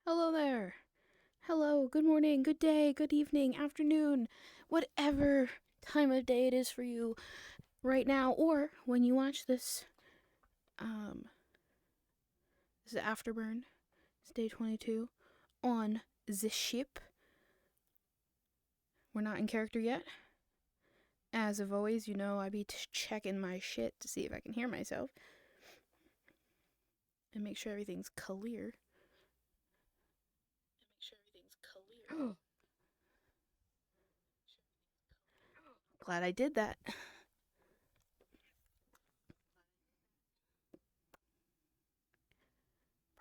Hello there. Hello, good morning, good day, good evening, afternoon, whatever time of day it is for you right now, or when you watch this. Um, this is Afterburn. It's day 22 on the ship. We're not in character yet. As of always, I be checking my shit to see if I can hear myself and make sure everything's clear. Glad I did that.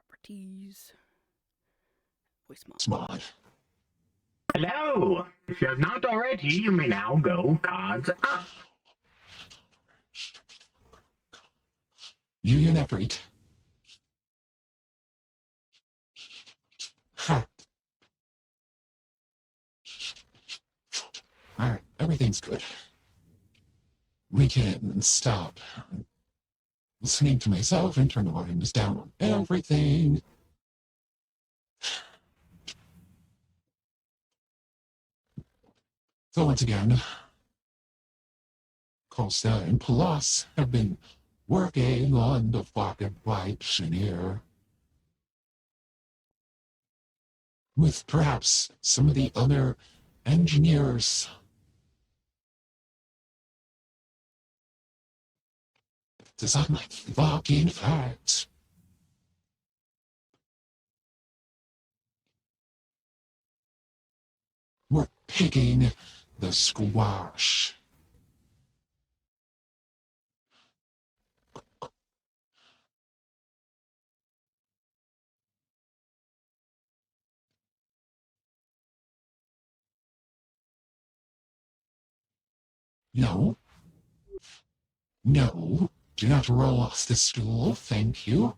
Properties. Voicemail. Smart. Hello! If you're not already, you may now go cards up. Union effort. Ha. Alright, everything's good. We can stop listening to myself and turn the volumes down on everything. So once again, Costa and Pallas have been working on the fucking pipes in here. With perhaps some of the other engineers. Design like fucking facts. We're picking the squash. No. No. Do not roll off the stool, thank you.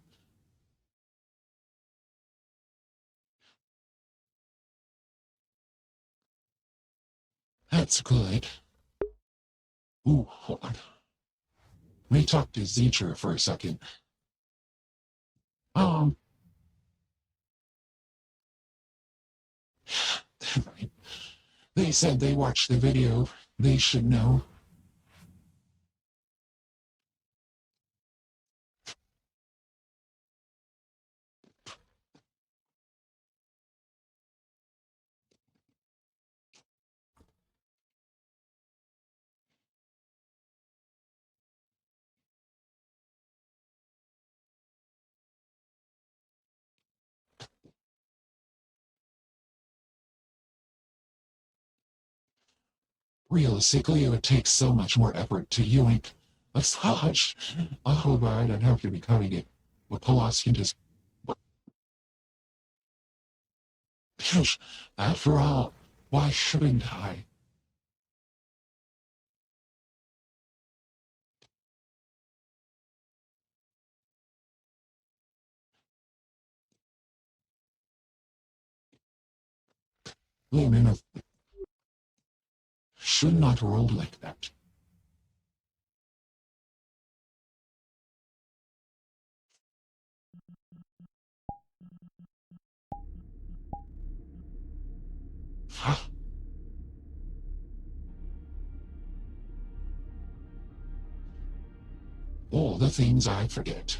That's good. Ooh, hold on. Let me talk to Zeecher for a second. Um, they said they watched the video. They should know. Realistically, it would take so much more effort to yoink a massage. I hope I don't have to be cutting it. But Pallas can just... After all, why shouldn't I? Women should not roll like that. Huh? All the things I forget.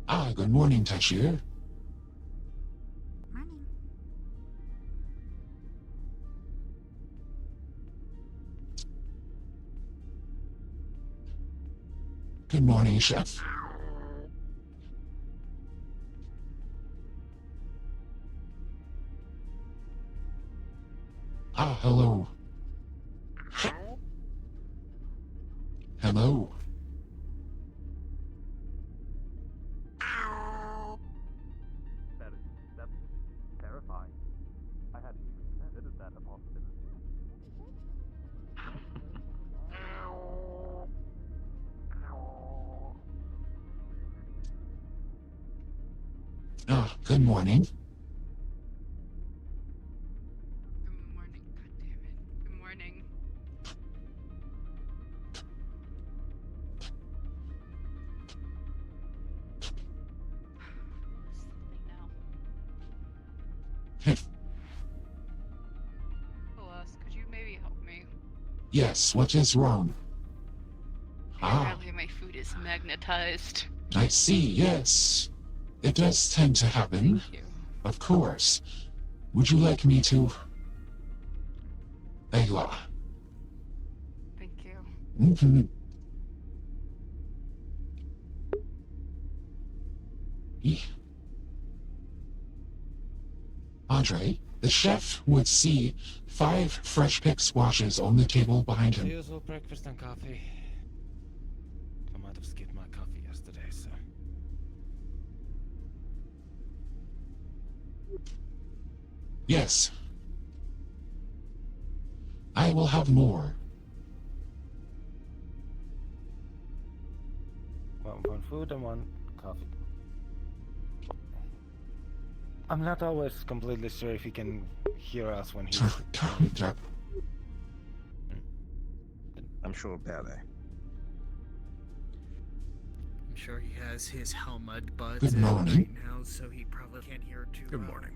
Ah, good morning, Tashir. Morning. Good morning, Chef. Ah, hello. Hello. That's terrifying. I hadn't even considered that a possibility. Ah, good morning. Good morning. God damn it. Good morning. Yes, what is wrong? Ah, Apparently my food is magnetized. I see, yes. It does tend to happen, Thank you. of course. Would you like me to... There you are. Thank you. Mhm. Andre, the chef would see 5 fresh pick squashes on the table behind The him. usual breakfast and coffee. I might have skipped my coffee yesterday, so. Yes. I will have more. One food and one coffee. I'm not always completely sure if he can hear us when he's. I'm sure about that. I'm sure he has his helmet buds Good in morning. right now, so he probably can't hear too well. Good morning.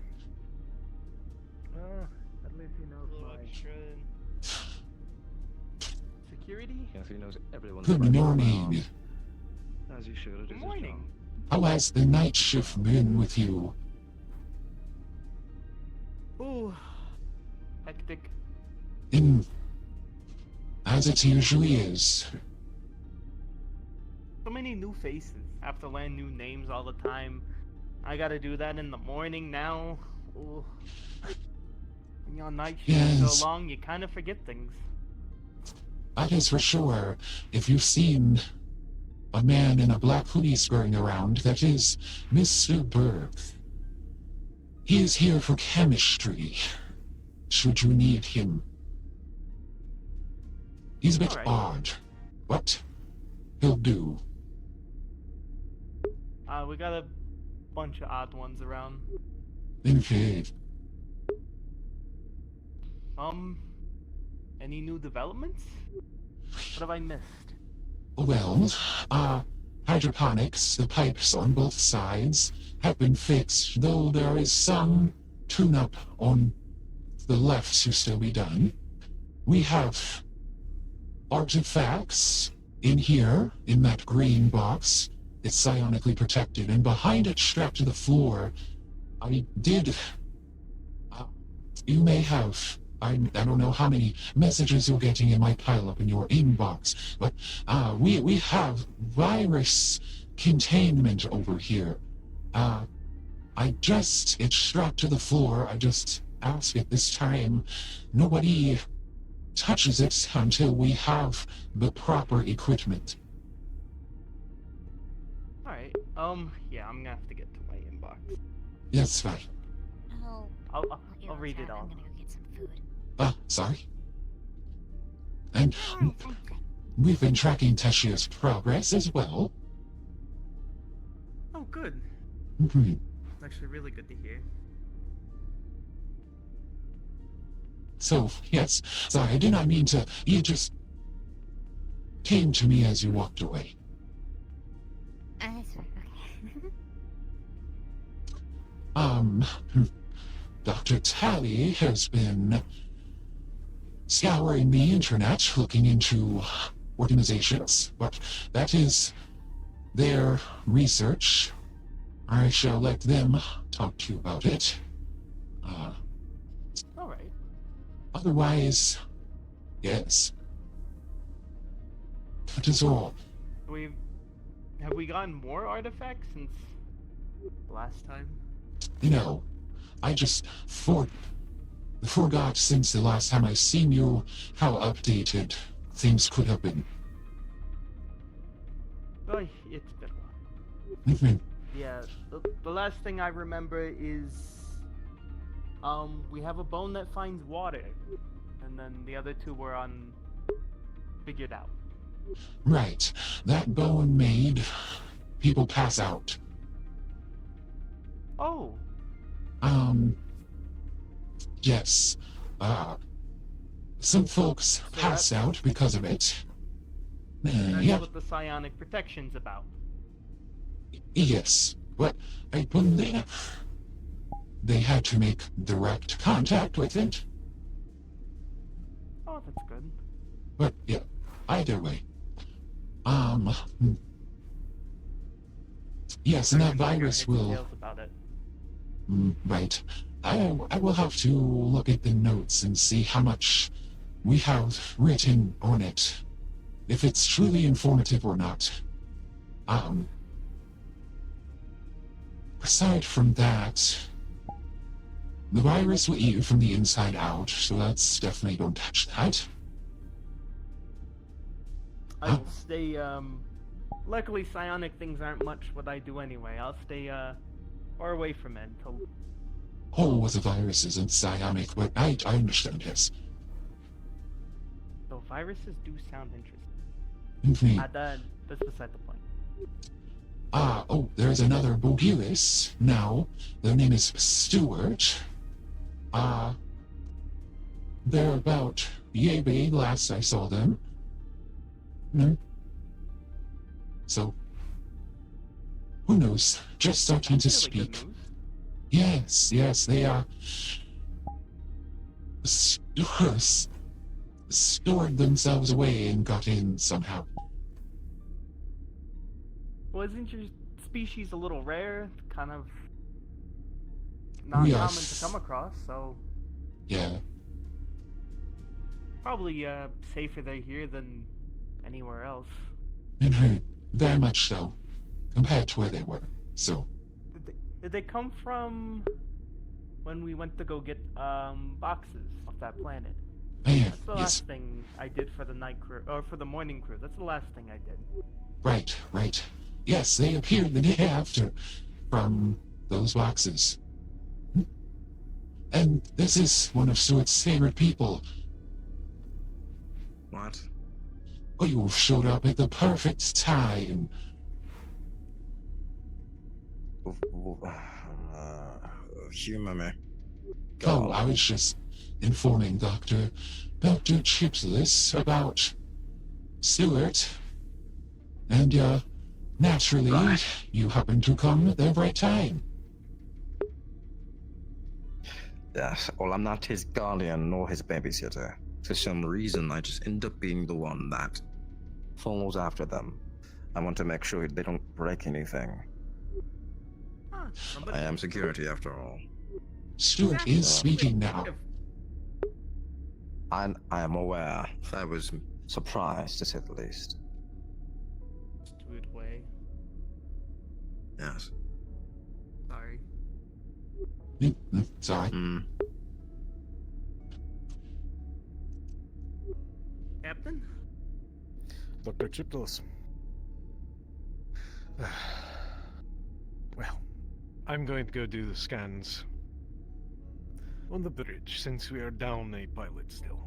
Well, at least he knows my. Security? Yes, he knows everyone's Good running morning. around, as he should. It is Good his morning. How has the night shift been with you? Ooh, hectic. In... As it usually is. So many new faces. Have to learn new names all the time. I gotta do that in the morning now. Ooh. When you're on night shift Yes. so long, you kind of forget things. That is for sure. If you've seen a man in a black hoodie scurrying around, that is Mr. Berg. He is here for chemistry, should you need him. He's a bit Alright. odd, but he'll do. We got a bunch of odd ones around. Indeed. Any new developments? What have I missed? Well, hydroponics, the pipes on both sides have been fixed, though there is some tune-up on the left to still be done. We have artifacts in here, in that green box. It's psionically protected, and behind it, strapped to the floor, I did... you may have... I don't know how many messages you're getting in my pile-up in your inbox, but we have virus containment over here. It's strapped to the floor. I just ask it this time. Nobody touches it until we have the proper equipment. Alright, yeah, I'm gonna have to get to my inbox. That's fine. I'll read it all. I'm gonna go get some food. Sorry. And we've been tracking Tashia's progress as well. Oh, good. Mhm. It's actually really good to hear. So, yes, sorry, I did not mean to. You just came to me as you walked away. That's fine, okay. Dr. Tally has been scouring the internet looking into organizations, but that is their research. I shall let them talk to you about it. Alright. Otherwise, yes. That is all. Have we gotten more artifacts since last time? No, I just forgot since the last time I seen you how updated things could have been. Oh, it's been a while. Mhm. Yeah, the last thing I remember is, we have a bone that finds water, and then the other two were figured out. Right, that bone made people pass out. Oh, Yes, some folks So passed that's- out because of it. that's Yeah, what the psionic protection's about. yes, but I believe they had to make direct contact with it. Oh, that's good. But yeah, either way. Um, hmm. Yes, and that I can virus hear will. details about it. Right. I will have to look at the notes and see how much we have written on it. If it's truly informative or not. Um, aside from that, the virus will eat you from the inside out, so that's definitely don't touch that. I will stay, luckily psionic things aren't much what I do anyway. I'll stay, far away from it until... Oh, with the virus isn't psionic, but I understand, yes. So viruses do sound interesting. Indeed. That's beside the point. Oh, there's another Bogilis now. Their name is Stewart. They're about yay big last I saw them. No. So, who knows? Just starting to That's really good speak. news. Yes, they are. Stored themselves away and got in somehow. Well, isn't your species a little rare? Kind of We are non-common to come across, so Yeah. probably safer they're here than anywhere else. And very much so, compared to where they were. So, Did they come from when we went to go get boxes off that planet? man, That's the yes, last thing I did for the night crew, or for the morning crew. That's the last thing I did. right. Yes, they appeared the day after from those boxes. And this is one of Stuart's favorite people. What? Oh, you showed up at the perfect time. Humor me. Oh, I was just informing Dr. Chipsless about Stuart. And, naturally, Right. you happened to come at the right time. Yes, well, I'm not his guardian nor his babysitter. For some reason, I just end up being the one that follows after them. I want to make sure they don't break anything. Huh, I am security, after all. Stuart is speaking now. I am aware. I was surprised, to say the least. Stupid way. Yes. Sorry. Sorry. Captain? Dr. Chiplos. Well, I'm going to go do the scans on the bridge, since we are down a pilot still.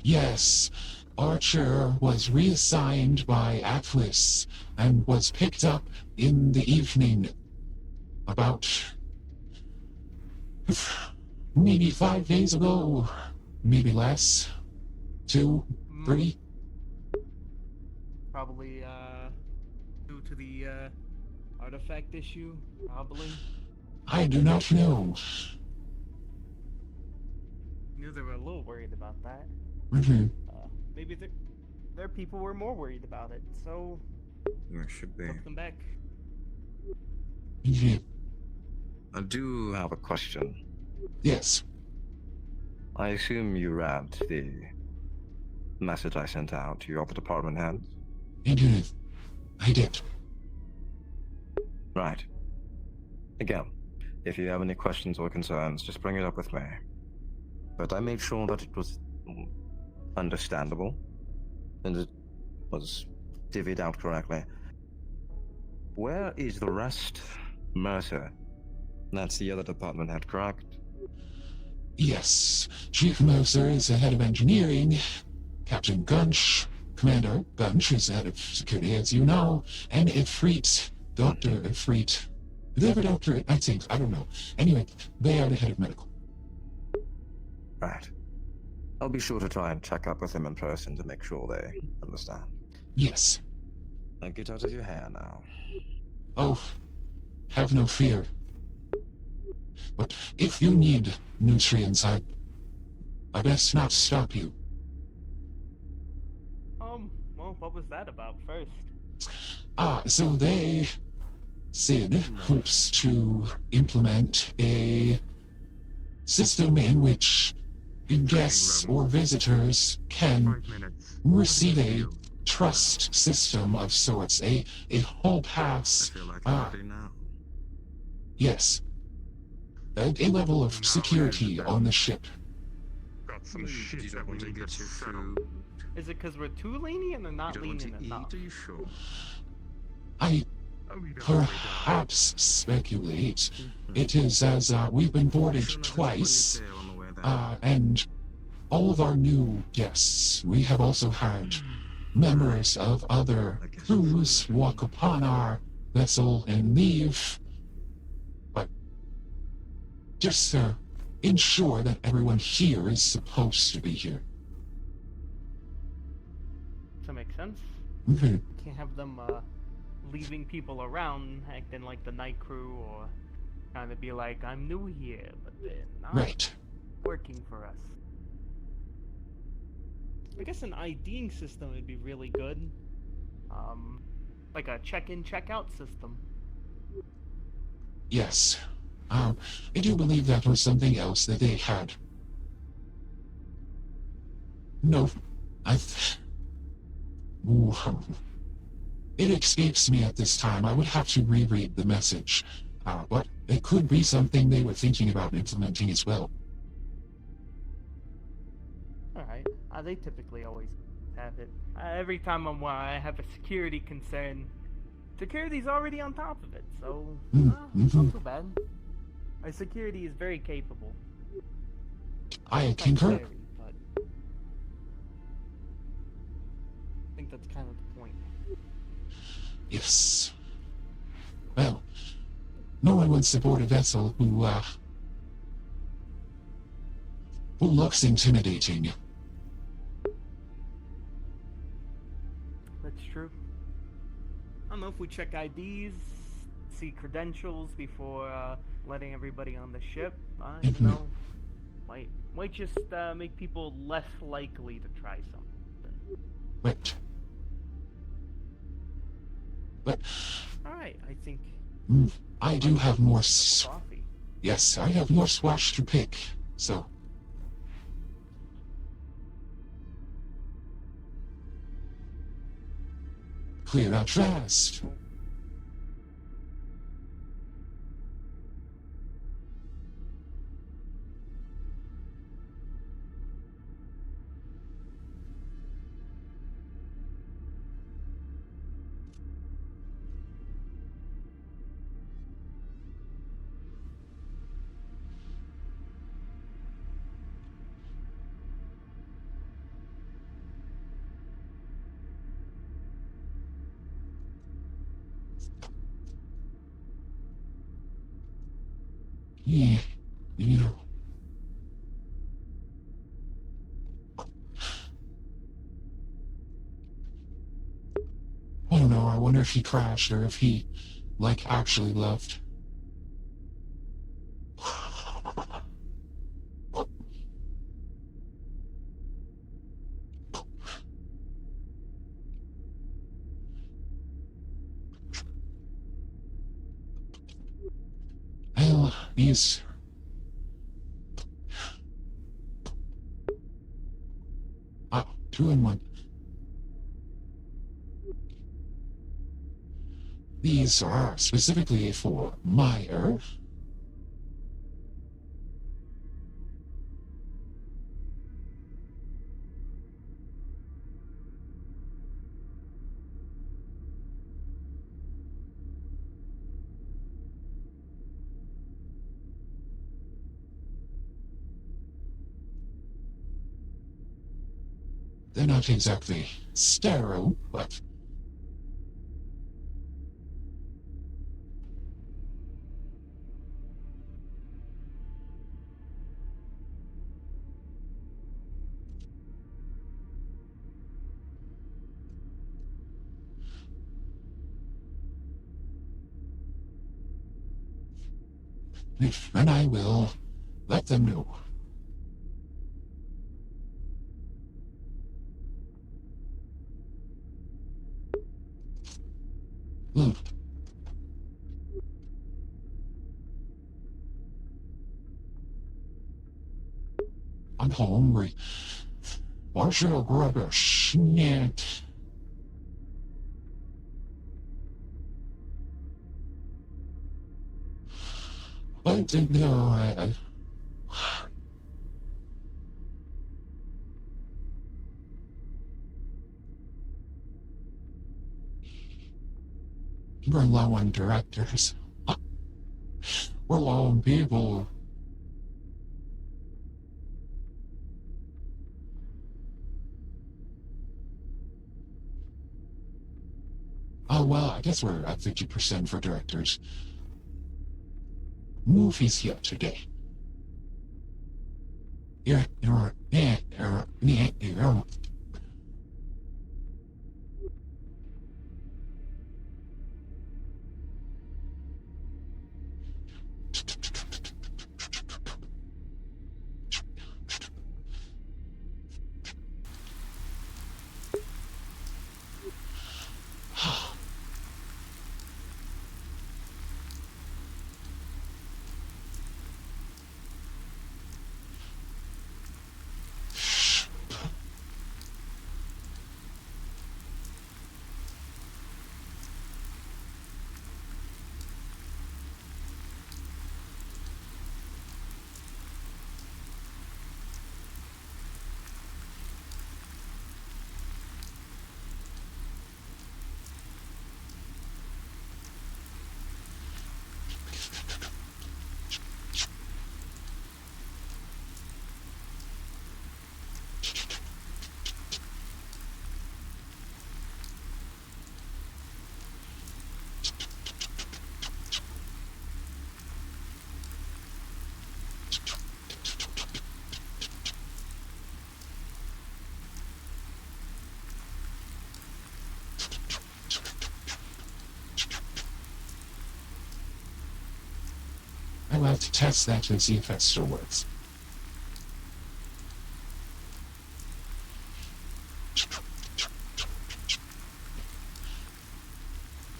Yes, Archer was reassigned by Atlas and was picked up in the evening. About maybe 5 days ago, maybe less. 2, 3. Probably, due to the, artifact issue, probably. I do not know. Knew they were a little worried about that. Maybe their people were more worried about it, so It should be. took them back. I do have a question. Yes. I assume you read the message I sent out to your other department heads? Indeed. I did. Right. Again, if you have any questions or concerns, just bring it up with me. But I made sure that it was understandable and it was divvied out correctly. Where is the rest? Mercer. That's the other department head, correct? Yes. Chief Mercer is the head of engineering. Captain Gunch, Commander Gunch is the head of security, as you know. And Ifrit, Dr. Ifrit. They have a doctorate, I think. I don't know. Anyway, they are the head of medical. Right. I'll be sure to try and check up with them in person to make sure they understand. Yes. Now get out of your hair now. Oh, have no fear. But if you need nutrients, I best not stop you. Well, what was that about first? So Sid hopes to implement a system in which guests or visitors can 5 minutes. receive a trust system of sorts, a hall I pass. feel like I'm Ah, ready now. yes, a level of security on the ship. Got some You shit that don't we want to need to get your settle. food. Is it because we're too lenient or You not don't want to lenient eat, enough? are you sure? I Oh, we don't perhaps speculate Mhm. it is as we've been You boarded sure not to twice, spin your tail on the way there? and all of our new guests, we have also had members of other I guess crews so. walk upon our vessel and leave. But just to ensure that everyone here is supposed to be here. Does that make sense? Mhm. Can't have them leaving people around acting like the night crew or trying to be like, I'm new here, but they're not Right. working for us. I guess an IDing system would be really good. Like a check-in, check-out system. Yes. I do believe that was something else that they had. No, I. Ooh. It escapes me at this time. I would have to reread the message. But it could be something they were thinking about implementing as well. Alright. They typically always have it. Every time I have a security concern, security's already on top of it, so not too bad. Our security is very capable. I Not concur. very, but I think that's kind of the point. Yes. Well, no one would support a vessel who looks intimidating. That's true. I don't know if we check IDs, see credentials before letting everybody on the ship. You know, might just make people less likely to try something. Right. But All right, I think. I do have more. Coffee. Yes, I have more swash to pick. So. Clear out fast. Yeah, you know. I don't know, I wonder if he crashed or if he, actually left. Well, these... Ah, 2-in-1. These are specifically for my Earth. They're not exactly sterile, but... And I will let them know. Hmm. I'm hungry. Why should I grab a snack? I don't know. We're low on directors. We're low on people. Oh, well, I guess we're at 50% for directors. Movies here today. Yeah. I'll have to test that and see if that still works.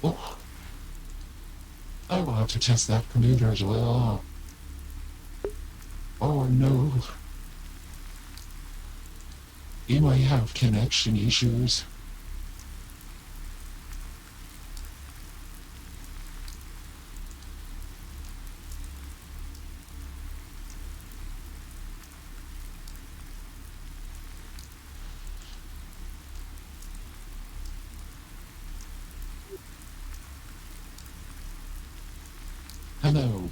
Oh, I will have to test that computer as well. Oh no. You might have connection issues. Hello.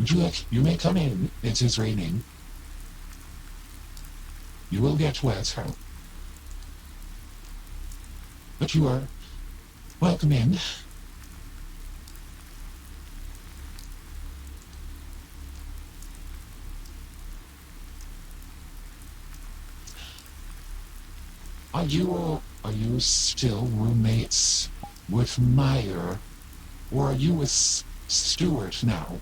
Would you like, you may come in. It is raining. You will get wet, but you are welcome in. Are you still roommates with Meyer, or are you with Stewart now?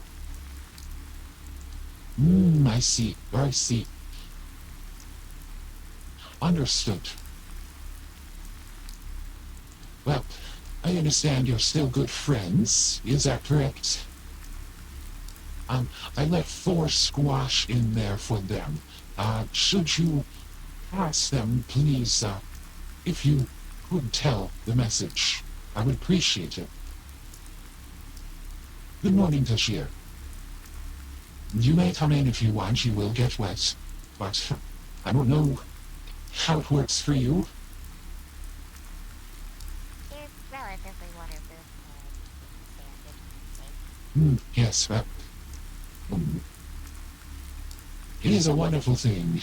I see. I see. Understood. Well, I understand you're still good friends. Is that correct? I left 4 squash in there for them. Should you pass them, please, if you could tell the message, I would appreciate it. Good morning, Tashir. You may come in if you want. You will get wet, but I don't know how it works for you. It's relatively waterproof. Standard. Safe. Yes, well, it is a wonderful thing.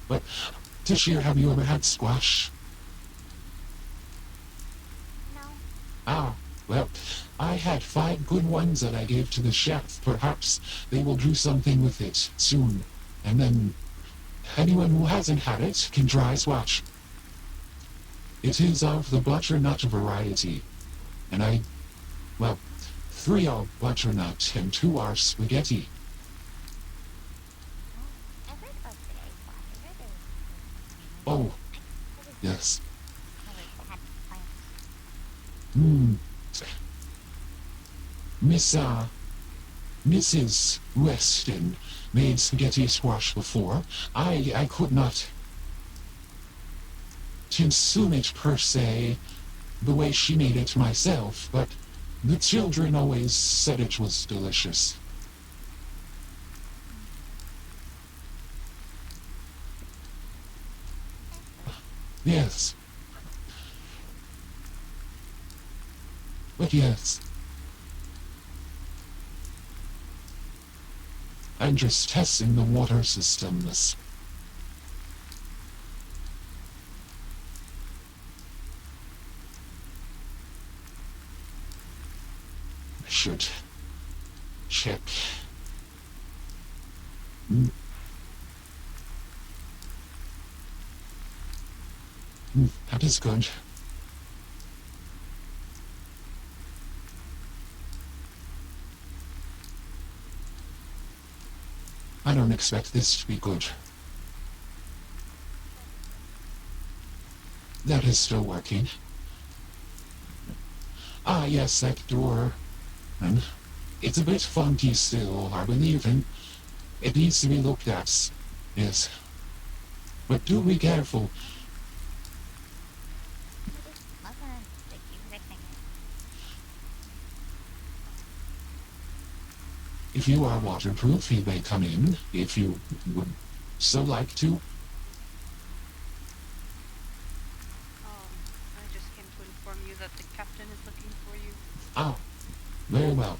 But, Tashir, have you ever had squash? No. Ah, well, I had 5 good ones that I gave to the chef. Perhaps they will do something with it soon. And then anyone who hasn't had it can try squash. It is of the butternut variety. And well, 3 are butternut and 2 are spaghetti. Oh, I've heard of today. I heard Oh, yes. Oh wait, I had plans. Hmm. Miss, Mrs. Weston made spaghetti squash before. I could not consume it per se the way she made it myself, but the children always said it was delicious. Yes. But yes. I'm just testing the water systems. I should check. Hmm. That is good. I don't expect this to be good. That is still working. Ah, yes, that door. And it's a bit funky still, I believe, and it needs to be looked at. Yes. But do be careful. Wasn't they keep fixing it? If you are waterproof, you may come in, if you would so like to. I just came to inform you that the captain is looking for you. Ah, very well.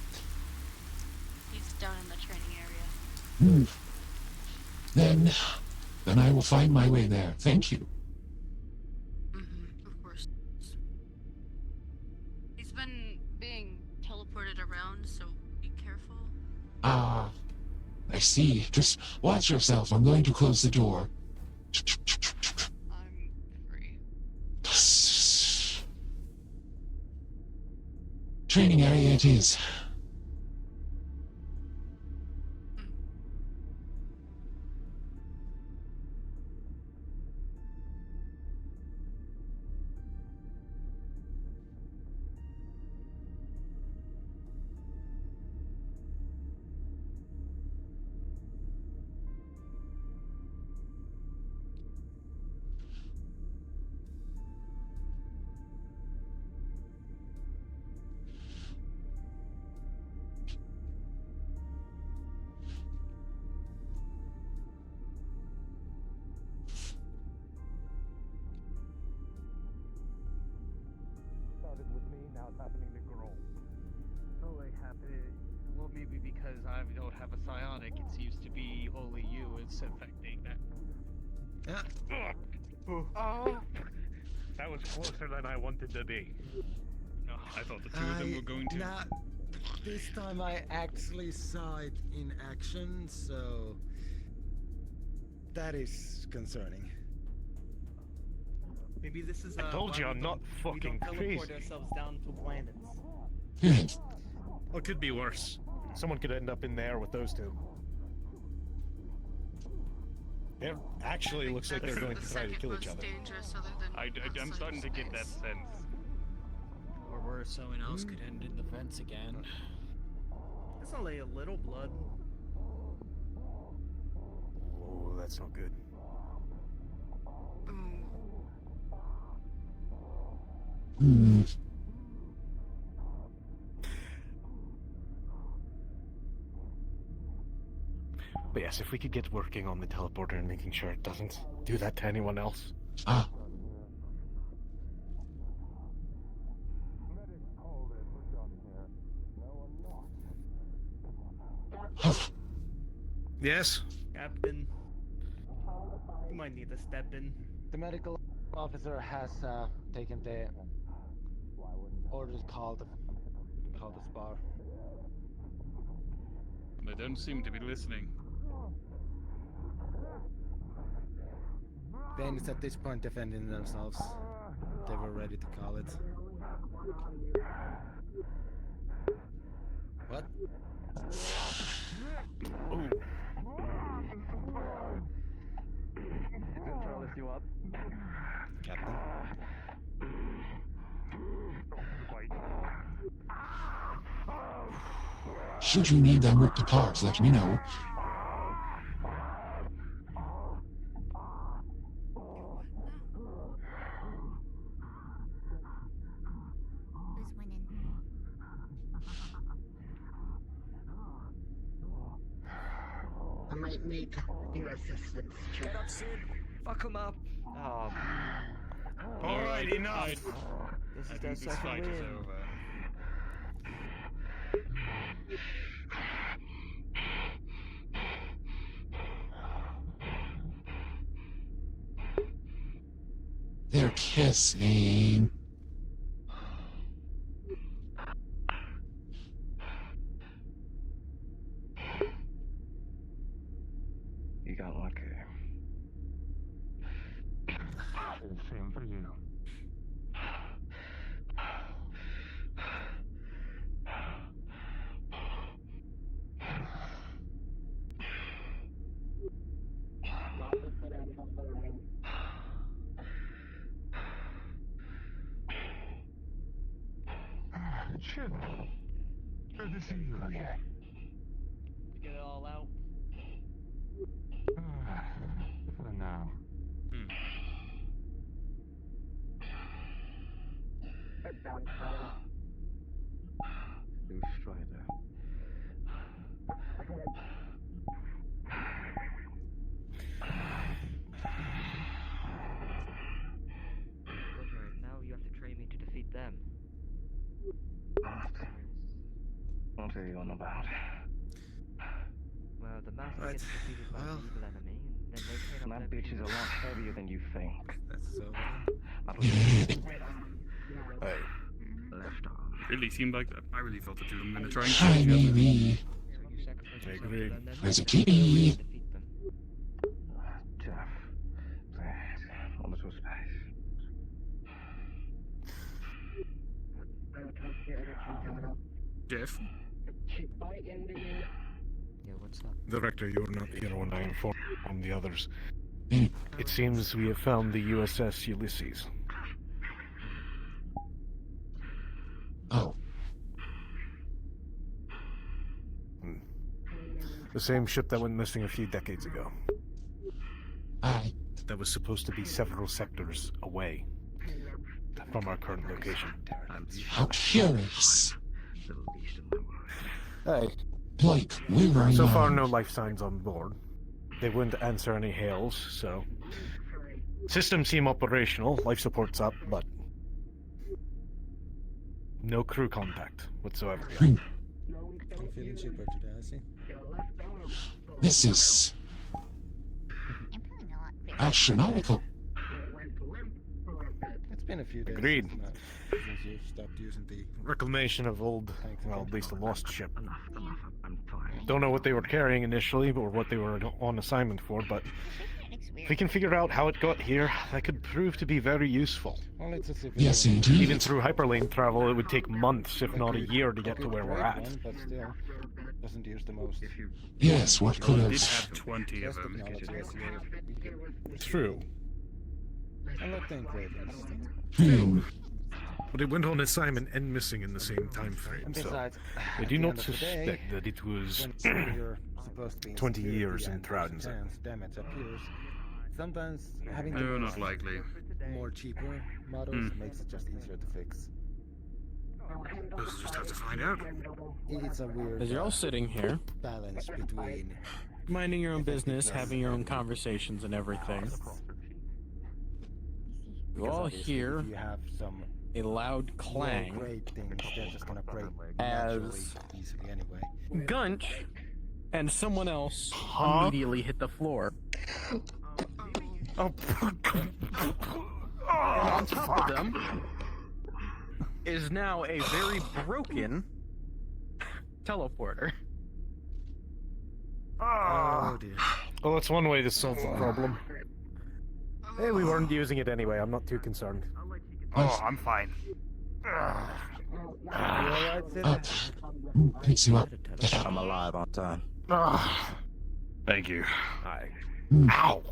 He's down in the training area. Hmm. Then I will find my way there. Thank you. Of course. He's been being teleported around, so be careful. Ah, I see. Just watch yourself. I'm going to close the door. I'm free. Training area it is. Started with me, now it's happening to Grohl. Totally happy. Well, maybe because I don't have a psionic, it seems to be only you it's affecting that. Oh, That was closer than I wanted to be. I thought the two of them were going to. Nah, this time I actually saw it in action, so that is concerning. Maybe this is. I told why you we I'm not don't- we fucking don't teleport crazy. ourselves down to planets. Or could be worse. Someone could end up in there with those two. It actually looks like they're going to try to kill each other. Dangerous other than I'm outside starting to get that space. sense. Or worse, someone else could end in the fence again. It's only a little blood. Oh, that's not good. Hmm. But yes, if we could get working on the teleporter and making sure it doesn't do that to anyone else. Ah. Yes? Captain, you might need to step in. The medical officer has taken the orders called the spar. They don't seem to be listening. Danes at this point defending themselves. They were ready to call it. What? Ooh. Control lift you up. Should you need them ripped apart, let me know. Who's winning? I might need your assistance. Get up, Sid. Fuck him up. Oh, Alright, enough! this I is their think this second fight win. is over. They're kissing. You got lucky. Same for you. Shit. Good to see you again. Get it all out. For now. New Strider. Roger, now you have to train me to defeat them. I'll tell you all about. Well, the master Right, gets defeated by well. an evil enemy, then they train up That their bitch is a people. lot heavier than you think. That's so. Hey, left arm. Really seemed like that. I really thought the two of them were going to try and Hi, kill each other. Mimi. You sacrifice yourself Agreed. to them, then There's a they'll kitty. defeat them. Jeff, please, a little space. Jeff? Yeah, what's up? Director, you were not here when I informed the others. Mm. It seems we have found the USS Ulysses. Oh, The same ship that went missing a few decades ago. That was supposed to be several sectors away from our current location. how curious. The least in my world. Hey. Blake, we're running So far, on. no life signs on board. They wouldn't answer any hails, so... Systems seem operational, life support's up, but... no crew contact whatsoever yet. I'm feeling cheaper today, I see. This is I'm feeling a lot better. astronomical. It's been a few days Agreed. since you stopped using the. Reclamation of old, well, at least a lost ship. Enough, I'm fine. Don't know what they were carrying initially, or what they were on assignment for, but if we can figure out how it got here, that could prove to be very useful. Well, it's a civilian. Yes, indeed. Even through hyperlane travel, it would take months, if not a year, to get to where we're at. One, but still, doesn't use the most. Yes, what could We did have... have 20 of Best them. technology is here. True. I like the engravings. Hmm. But it went on assignment and missing in the same time frame, And so besides, I at do the not end of the day, suspect that it was when you're supposed to be in 20 security years in and transit. chance damage appears, sometimes having No, the not likely. more cheaper models makes it just easier to fix. We'll just have to find out. It's a weird As you're all sitting here, balance between minding your own business, having your own conversations and everything, you because all obviously hear if you have some a loud low clang grade things, they're just gonna break as naturally easily anyway. Gunch and someone else immediately hit the floor. Oh, And on top of them is now a very broken teleporter. Oh dear. well, that's one way to solve the problem. Hey, we weren't using it anyway. I'm not too concerned. Oh, I'm fine. You alright, Sid? Up. Picks you up. Get up. I'm alive on time. Thank you. Hi. Hmm. Ow!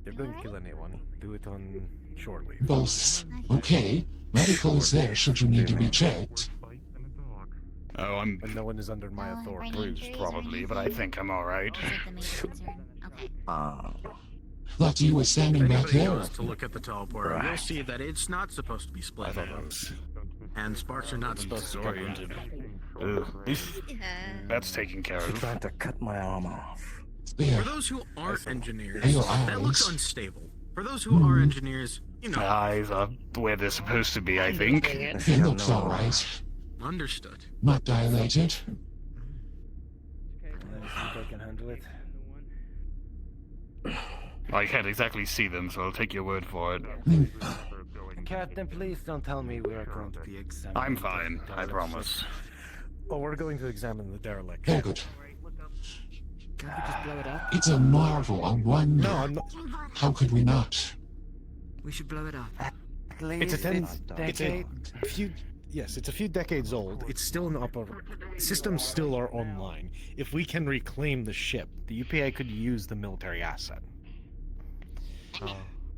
If you don't kill anyone, do it on shore leave. Both. Okay. Medical is there should you need to be checked. Oh, I'm And no one is under my Well, authority. any bruised injuries or probably, but I anything? think I'm alright. Is it the major concern? Okay. Thought you were If standing back anybody there. goes to look at the teleporter, you'll see that it's not supposed to be split I thought in that half. was And sparks are not supposed to be disoriented. oriented. That's taken care She of. tried to cut my arm off. There. For those who aren't engineers, Your that looks eyes. unstable. For those who are engineers, you know. My eyes are where they're supposed to be, I think. It looks alright. Understood. Not dilated. Let me see if I can handle it. I can't exactly see them, so I'll take your word for it. Captain, please don't tell me we are going to be examining. I'm fine, the I derelict promise. ship. Oh, we're going to examine the derelict. Very good. Can't we just blow it up? It's a marvel, a wonder. No, I'm not. How could we not? We should blow it up. At It's a least decade. Yes, it's a few decades old. It's still in systems still are online. If we can reclaim the ship, the UPA could use the military asset.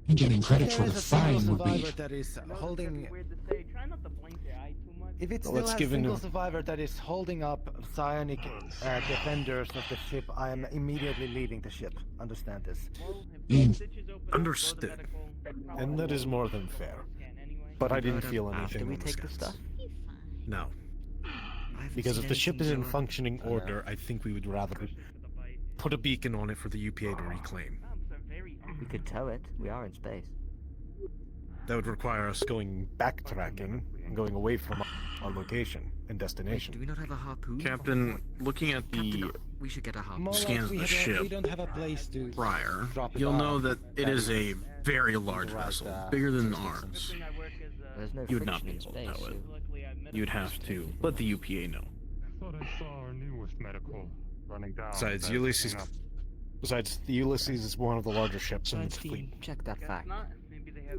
And getting credit There for the is a single fine would be. survivor that is holding. Weird to say. Try not to blink your eye too much. If it Well, still let's has give in single to- survivor that is holding up psionic defenders of the ship, I am immediately leaving the ship. Understand this. Understood. And that is more than fair. But I didn't feel anything we on the take the scans. stuff? No. I haven't Because seen if the ship is anything in so- functioning order, I think we would rather put a beacon on it for the UPA to reclaim. We could tow it. We are in space. That would require us going backtracking and going away from our location and Do destination. we not have a harpoon? Captain, looking at the We should get a harpoon. More like Scan of we the have we ship don't have a place to prior, drop it you'll know off. that it is a very large right, vessel, uh, bigger than system. ours. There's no You would not friction be in able to space. tow it. You'd have to let the UPA know. I thought I saw our newest medical running down. Besides, that Ulysses. thing up. Besides, the Ulysses is one of the larger ships in Science the team, fleet. check that fact. Not. Maybe they had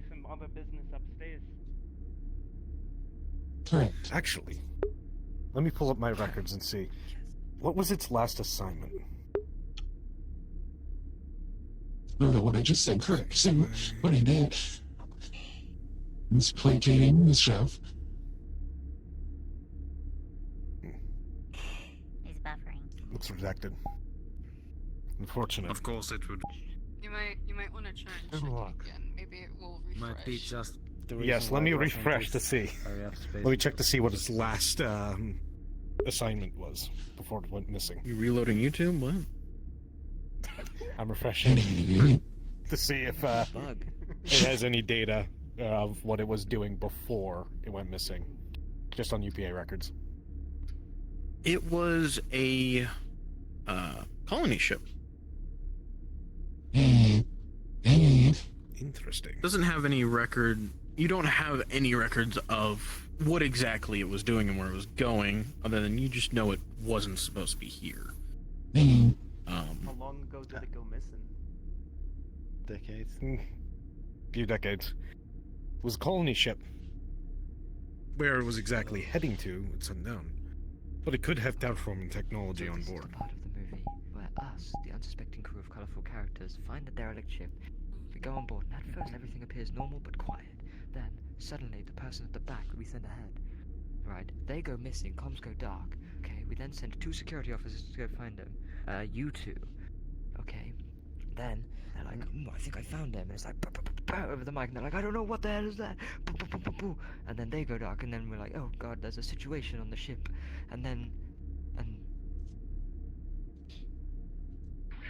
some other business upstairs. Correct. Actually, let me pull up my records and see. What was its last assignment? No, no, what I just said, correct. So, what he did was placating the chef. He's buffering. It's redacted. Unfortunate. Of course it would. You might want to try and Good check luck. again. Maybe it will refresh. Might be just the Yes, reason let why me Russian refresh to police see. are out of space. Let me check to see what its last assignment was before it went missing. You reloading YouTube? What? I'm refreshing And to see if Bug. it has any data of what it was doing before it went missing. Just on UPA records. It was a colony ship. Interesting. Doesn't have any record. You don't have any records of what exactly it was doing and where it was going, other than you just know it wasn't supposed to be here. How long ago did it go missing? Decades. Few decades. It was a colony ship. Where it was exactly heading to, it's unknown. But it could have terraforming technology on This is board. the part of the movie where us, the unsuspecting crew of colorful characters, find the derelict ship. We go on board, and at first everything appears normal but quiet. Then, suddenly, the person at the back that we send ahead, right, they go missing, comms go dark. Okay, we then send 2 security officers to go find them. You two. Okay. Then, they're like, I think I found him. And it's like, over the mic, and they're like, I don't know, what the hell is that? And then they go dark, and then we're like, oh god, there's a situation on the ship. And then,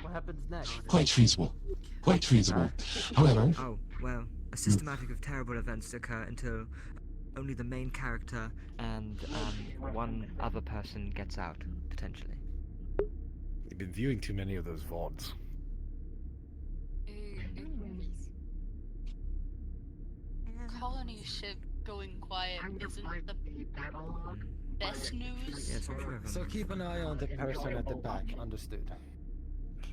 what happens next? quite feasible. Quite feasible. However, Oh, well, a systematic of terrible events occur until only the main character and one other person gets out, potentially. You've been viewing too many of those VODs. Colony ship going quiet isn't the best news. Yes, I'm sure. So keep an eye on the person at the back. Understood.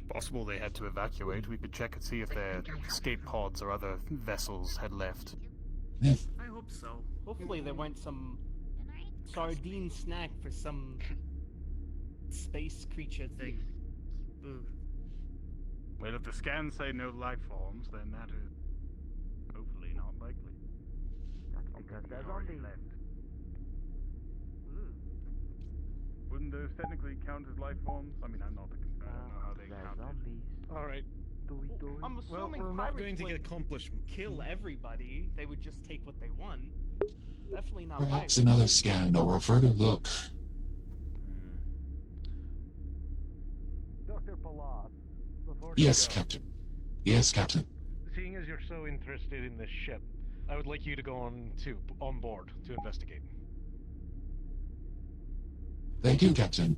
Possible they had to evacuate. We could check and see if their escape pods or other vessels had left. I hope so. Hopefully there weren't some sardine snack for some space creature thing. Ugh. Well, if the scans say no life forms, then that is hopefully not likely. That's because there's zombies. left. Wouldn't those technically count as life forms? I mean, I'm not. I don't know how they count. All right. I'm Well, assuming we're not pirates going to would get accomplishment. kill everybody. They would just take what they want. Definitely not Perhaps pirates. another scan or a further look. Dr. Pallas, before Yes, Captain. Yes, Captain. Seeing as you're so interested in this ship, I would like you to go on board to investigate. Thank you, Captain.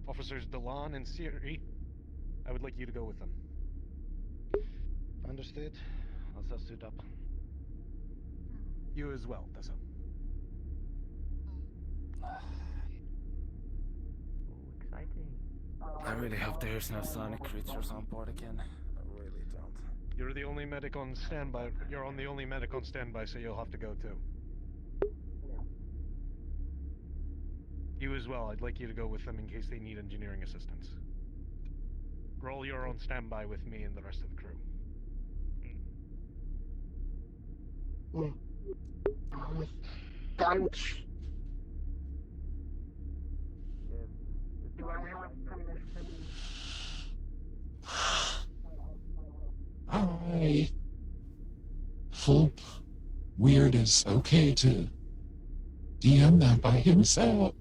Officers Delan and Siri, I would like you to go with them. Understood. Let's suit up. You as well, Tessa. Exciting. I really hope there's no sonic creatures on board again. I really don't. You're the only medic on standby. You're on the only medic on standby, so you'll have to go too. You as well. I'd like you to go with them in case they need engineering assistance. Roll, you're on standby with me and the rest of the crew. I hope Weird is okay to DM that by himself.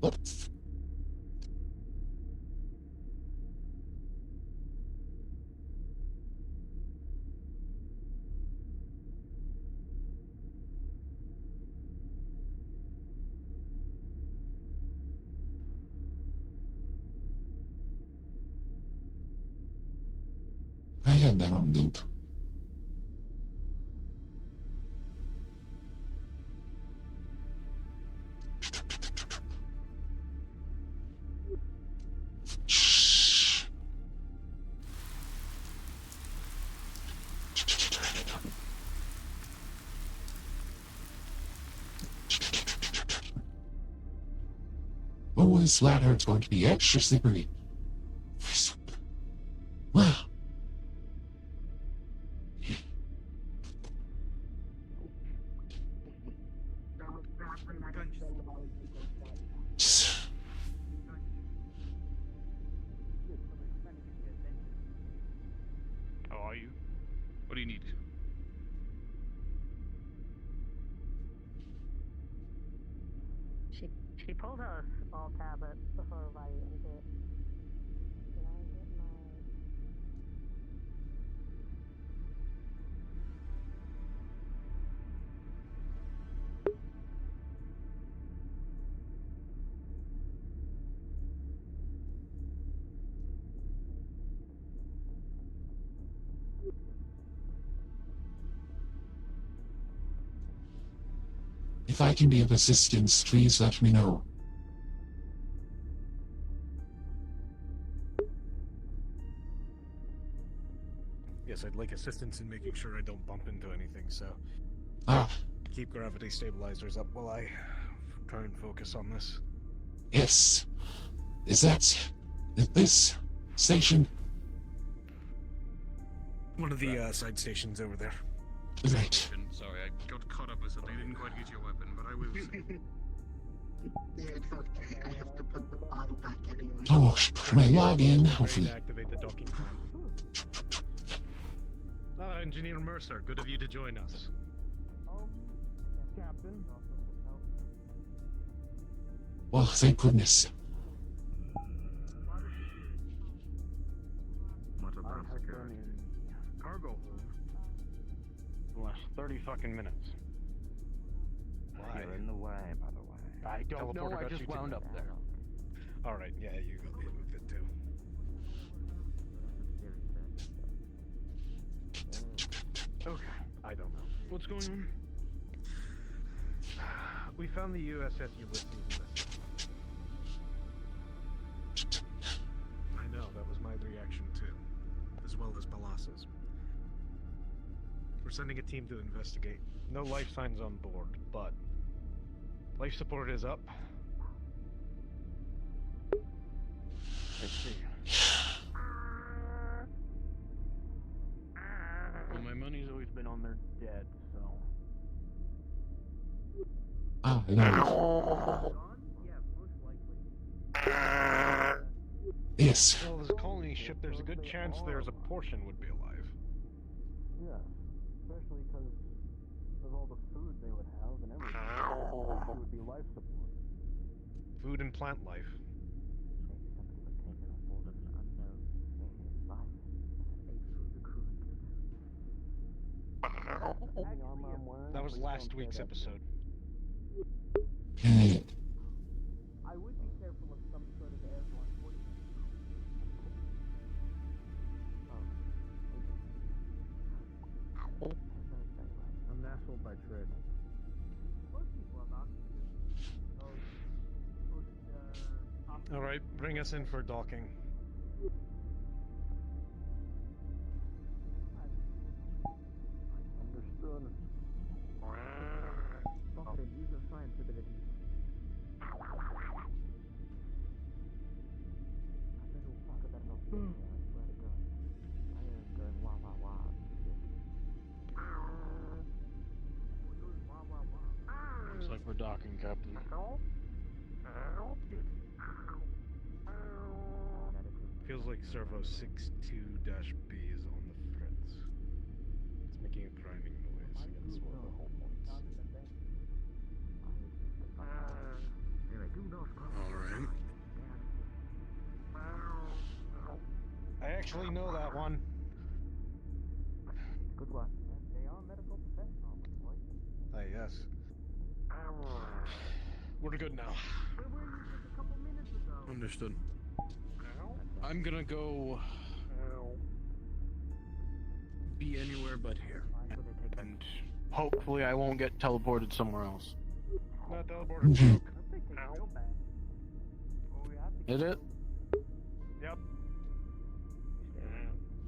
I had that on loop. Oh, this ladder's going to be extra slippery. Wow. How are you? What do you need? She pulled out a small tablet before writing into it. Can I get my... If I can be of assistance, please let me know. Yes, I'd like assistance in making sure I don't bump into anything, so... Ah, Keep gravity stabilizers up while I try and focus on this. yes. Is this station? One of the side stations over there. Right. Sorry, I got caught up with something. I didn't quite get your weapon, but I will see. Yeah, it's okay. I have to put the bottle back anyway. Oh, can I log in? Ready Hopefully. to activate the docking plan. Engineer Mercer, good of you to join us. Captain. Well, thank goodness. What about security? Cargo hold. The last 30 fucking minutes. Why? You're in the way, by the way. I don't know, I just wound up there. Alright, yeah, you got hit with it too. Okay, I don't know. What's going on? We found the USS Ulysses in this. I know, that was my reaction too. As well as Pallas's. We're sending a team to investigate. No life signs on board, but life support is up. Let's see. Well, my money's always been on their dead, so... Ah, Lord. Gone? Yeah, most likely. Yes. Well, there's a colony ship. There's a good chance there's a portion would be alive. Yeah, especially because of all the food they would have and everything. It would be life support. Food and plant life. Maybe somebody was taken on board of an unknown alien life and ate through the crew and killed everyone. That was last week's episode. Okay. I would be careful of some sort of airborne poison. I'm an asshole by trade. Most people have oxygen. All right, bring us in for docking. Understood. Doctor, use your science abilities. That little fucker better not get here, I swear to God. I am going wah wah wah and shit. Looks like we're docking, Captain. Feels like Servo 62-B is on the fritz. It's making a grinding noise against one of the hull points. Alright. I actually know that one. Good one. They are medical professionals, boy. Yes. We're good now. Where were you just a couple minutes ago? Understood. I'm gonna go be anywhere but here. And hopefully I won't get teleported somewhere else. Not teleported, broke. Did it? Yep.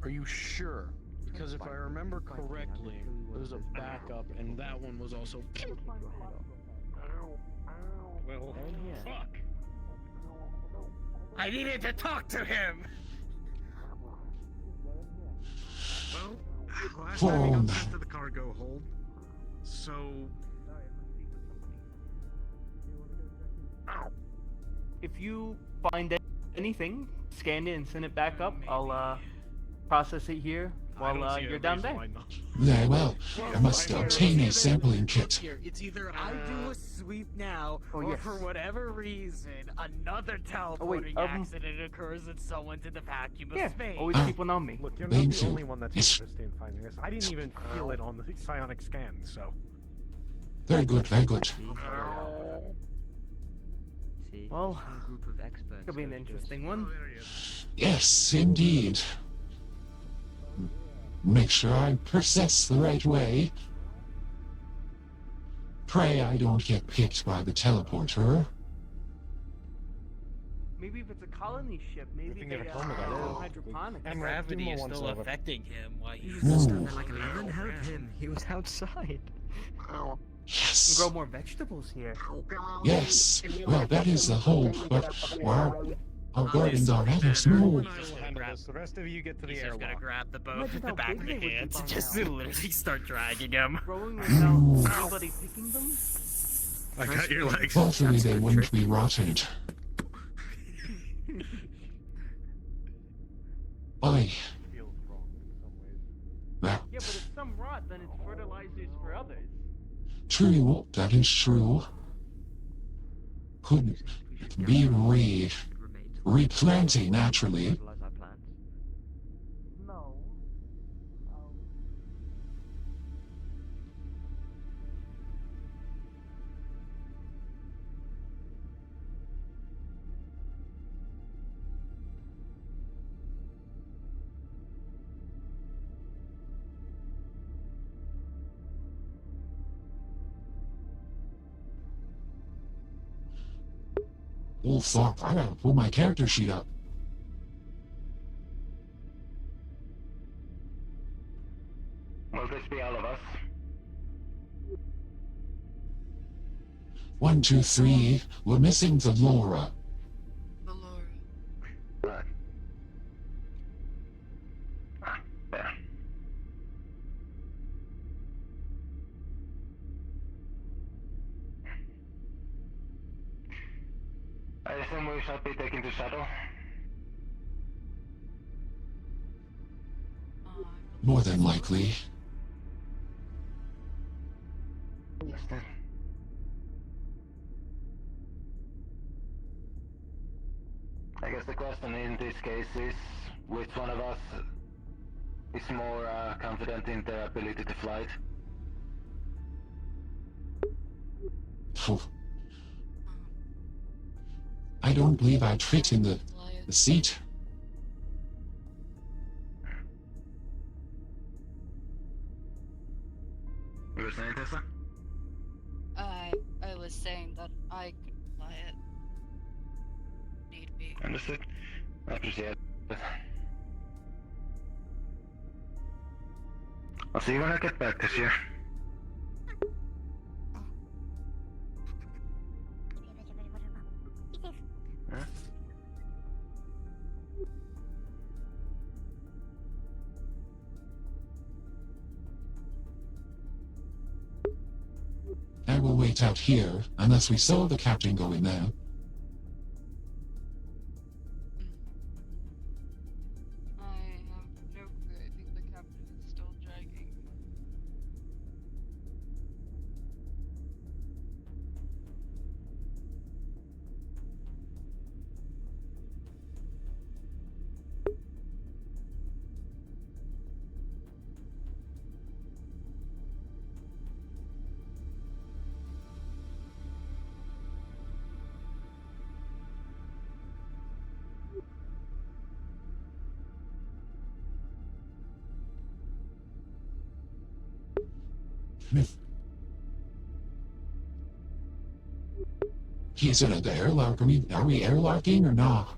Are you sure? Because if I remember correctly, there's a backup, and that one was also. Well, fuck! I needed to talk to him! Well, last time we got Phone. sent to the cargo hold, so... If you find anything, scan it and send it back up. I'll process it here while you're down there. Very well. I must obtain a sampling kit. Here, it's either I do a sweep now, or yes. for whatever reason, another teleporting accident occurs and someone's in the vacuum of space. Always people on me. Look, you're not the only one that's interested in finding this. I didn't even feel it on the psionic scan, so... Very good, very good. Well, could be an interesting one. Yes, indeed. Make sure I process the right way. Pray I don't get picked by the teleporter. Maybe if it's a colony ship, maybe they have hydroponics. And gravity is still affecting him while he's like 11. Help him. He was outside. Yes. Grow more vegetables here. Yes. Well, that is the hope, but our gardens are rather small. The rest of you get to the He's just airlock. gonna grab the boat with the back of the hands and just literally start dragging him. Growing without anybody picking them? I got your legs. Hopefully they wouldn't be rotted. Oi. Well, Yeah, but if some rot, then it's fertilizers for others. true, that is true. Could be replanting naturally. No. Oh fuck, I gotta pull my character sheet up. Will this be all of us? 1, 2, 3. We're missing the Laura. The Laura. Right. There. reason we shall be taken to Shadow? More than likely. Understood. I guess the question in this case is which one of us is more confident in their ability to fly? Phew. I don't believe I'd fit in the seat. You were saying, Tessa? I was saying that I could fly it. Need be. Understood. I appreciate it. I'll see you when I get back this year. Huh? I will wait out here unless we saw the captain go in there. I have no clue. I think the captain is still dragging. Is it the airlock? Are we airlocking or not?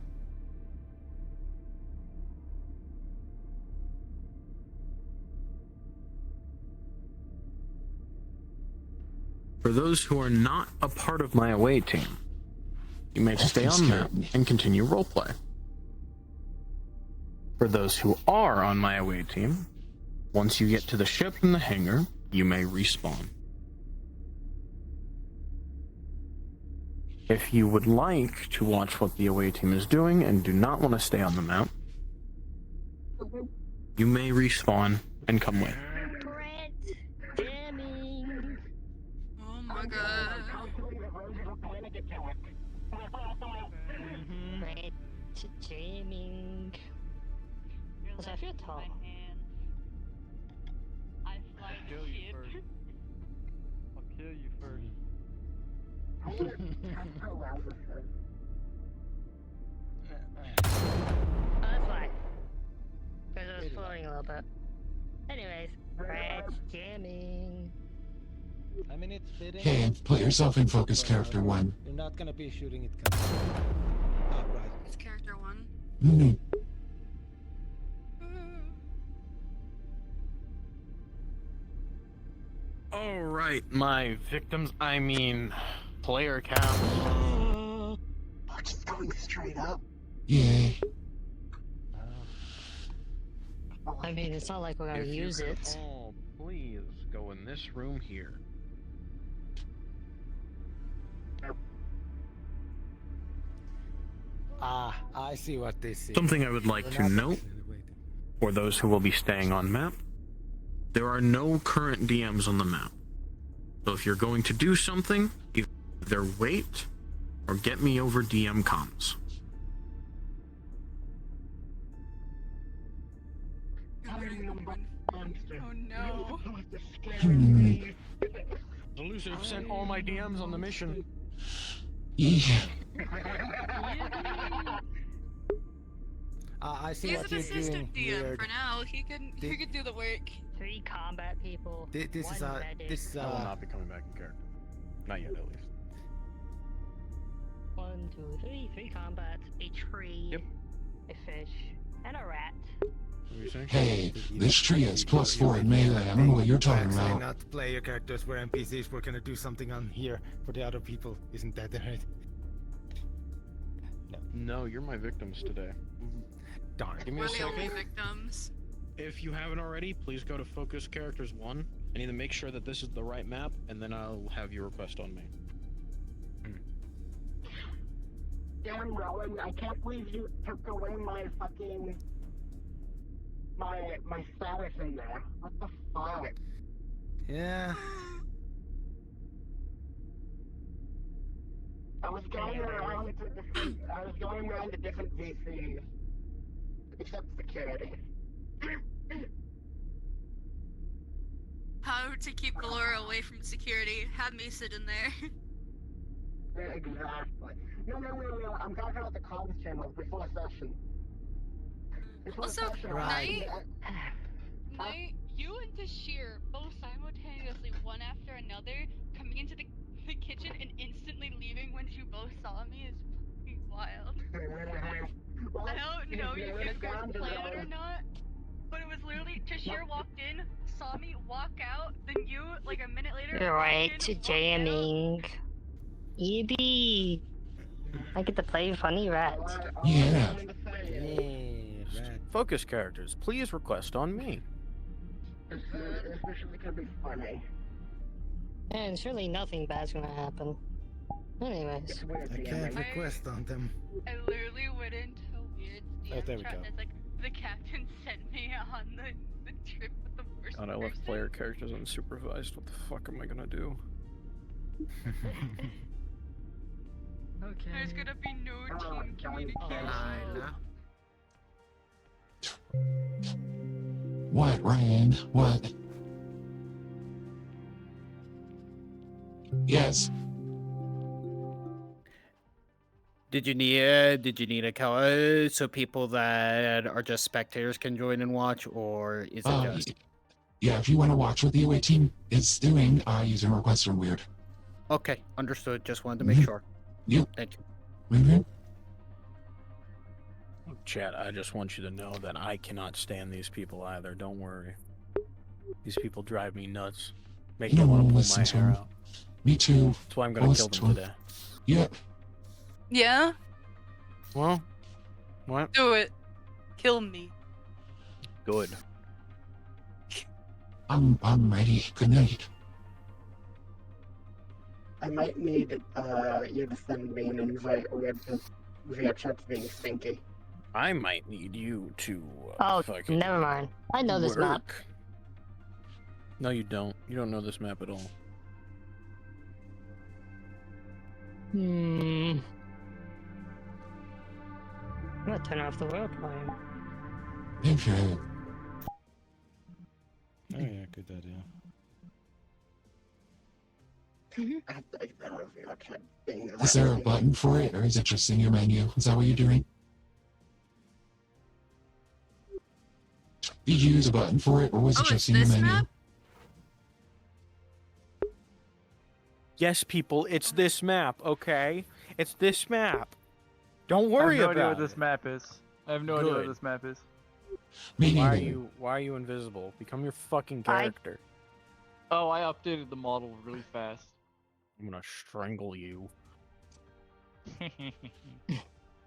For those who are not a part of my away team, you may stay on map and continue roleplay. For those who are on my away team, once you get to the ship in the hangar, you may respawn. If you would like to watch what the away team is doing and do not want to stay on the map, you may respawn and come with. Oh my god. Jamming. Because I feel tall. I fly kill you first. I'll kill you first. That's why. Because I was floating a little bit. Anyways, Red's jamming. I mean, it's fitting. Hey, put yourself in focus character 1. You're not gonna be shooting it coming. Oh, right. It's character 1. Mm-hmm. Alright, my victims, I mean, player count. Just going straight up. Yeah. I mean, it's not like we're gonna If you use could it. all please go in this room here. Ah, I see what this is. Something I would like to note, for those who will be staying on map, there are no current DMs on the map. So if you're going to do something, either wait or get me over DM comms. Oh no. Elusive sent all my DMs on the mission. Yeah. I see He's what an you're assistant doing. DM Weird. for now. He can do the work. 3 combat people. This is one medic. this I will not be coming back in character. Not yet, at least. 1, 2, 3. 3 combats. A tree. Yep. A fish. And a rat. What are you saying? Hey, this tree is +4 in melee. I don't know what you're talking Actually, about. not player characters, we're NPCs. We're gonna do something on here for the other people. Isn't that right? No, you're my victims today. Darn. Give me We're a the only second. victims. If you haven't already, please go to Focus Characters 1. I need to make sure that this is the right map, and then I'll have your request on me. Damn, Rowan, I can't believe you took away my fucking... My status in there. What the fuck? Yeah. I was going around to different VCs. Except security. How to keep Galora away from security? Have me sit in there. Yeah, exactly. No, I'm talking about the comms channel before session. Also, Knight, you and Tashir both simultaneously, one after another, coming into the kitchen and instantly leaving when you both saw me is fucking wild. I don't know if you guys planned it or not, but it was literally Tashir walked in, saw me walk out, then you, like a minute later, Right, walked in, jamming. Yippee! I get to play funny rats. Yeah. Focus characters, please request on me. It's usually gonna be funny. And surely nothing bad's gonna happen. Anyways. I can't request on them. I literally went into a weird DM there we chat go. that's like, the captain sent me on the trip with the first God, I left player characters unsupervised. What the fuck am I gonna do? Okay. There's gonna be no team communication. What, Ryan? What? Yes. Did you need a color so people that are just spectators can join and watch, or is it just? Yeah, if you want to watch what the away team is doing, using requests from Weird. Okay, understood. Just wanted to make sure. Yep. Thank you. Chat, I just want you to know that I cannot stand these people either. Don't worry. These people drive me nuts. Make me want to pull listen my to hair him. out. Me too. That's why I'm gonna kill them today. Yep. Yeah? Well, what? Do it. Kill me. Good. I'm ready. Good night. I might need you to send me an invite via chat being stinky. I might need you to. Fucking never mind. I know this map. work. No, you don't. You don't know this map at all. I'm gonna turn off the world plan. Okay. Oh yeah, good idea. Is there a button for it, or is it just in your menu? Is that what you're doing? Did you use a button for it, or was it just in your menu? Map? Yes, people, it's this map, okay? It's this map. Don't worry about it. I have no idea what this map is. I have no idea what this map is. Why are you invisible? Become your fucking character. Oh, I updated the model really fast. I'm gonna strangle you.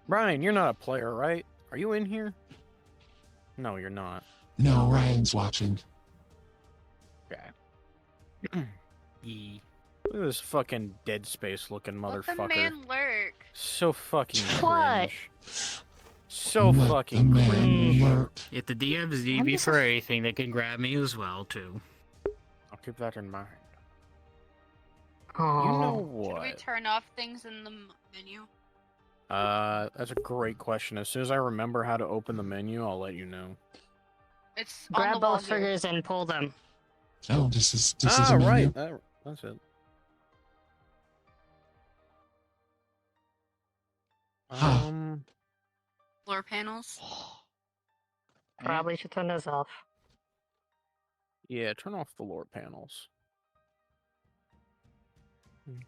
Ryan, you're not a player, right? Are you in here? No, you're not. No, Ryan's watching. Okay. Look at this fucking Dead Space looking Let the motherfucker. man lurk. So fucking What? cringe. So fucking cringe. If the DMs need me for anything, they can grab me as well too. I'll keep that in mind. Oh. You know Should we what? turn off things in the menu? That's a great question. As soon as I remember how to open the menu, I'll let you know. It's on Grab the wall both here. triggers and pull them. Oh, this is a menu. Right. That's it. Floor panels. Probably should turn those off. Yeah, turn off the lore panels.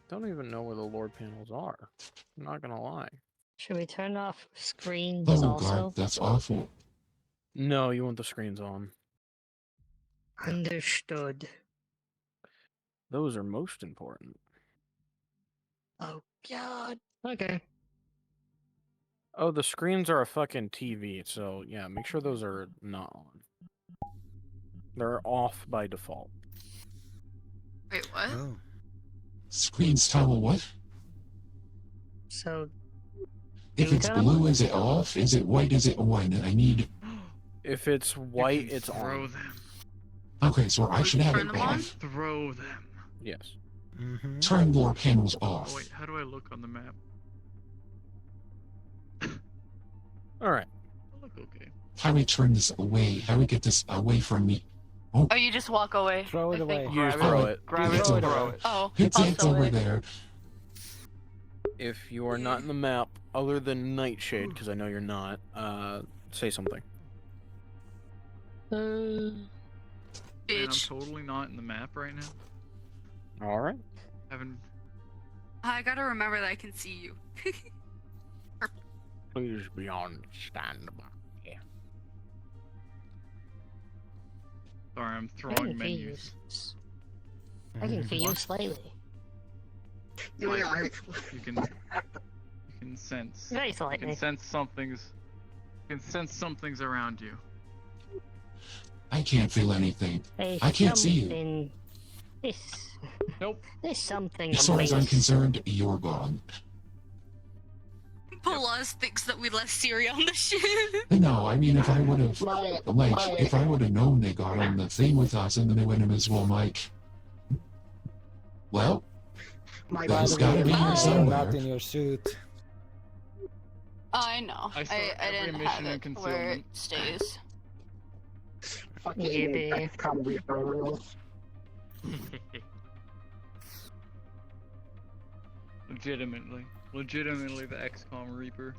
Don't even know where the lore panels are. I'm not gonna lie. Should we turn off screens Oh also? god, that's awful. No, you want the screens on. Understood. Those are most important. Oh god. Okay. Oh, the screens are a fucking TV, so yeah, make sure those are not on. They're off by default. Wait, what? Screens toggle what? So If it's blue, is it off? Is it white? Is it on? I need. If it's white, it's throw on. them. Okay, so I should have Turn it them on? off. Throw them. Yes. Turn door panels Oh off. wait, how do I look on the map? All right. I look okay. How do we turn this away? How do we get this away from me? Oh, you just walk away. Throw it I think. away. You just throw it. Grab it, It's throw over. it. Oh, It's also over it. there. If you are not in the map, other than Nightshade, because I know you're not, say something. Man, I'm Bitch. totally not in the map right now. All right. Haven't. I gotta remember that I can see you. Please be on standby. Sorry, I'm I throwing can see you. menus. I can see you slightly. Yeah, You can sense. Very You slightly. can sense something's. You can sense something's around you. I can't feel anything. There's I can't see you. something- This. Nope. There's something. As far as I'm amazing. concerned, you're gone. Pallas thinks that we left Siri on the ship. No, I mean, if I would have, if I would have known they got on the thing with us, and then they went in as well, Mike. Well, there's gotta be here Not somewhere. in your suit. I know. I saw I every didn't mission have in it where it concealment. stays. fucking XCOM Reaper rules. Legitimately the XCOM Reaper.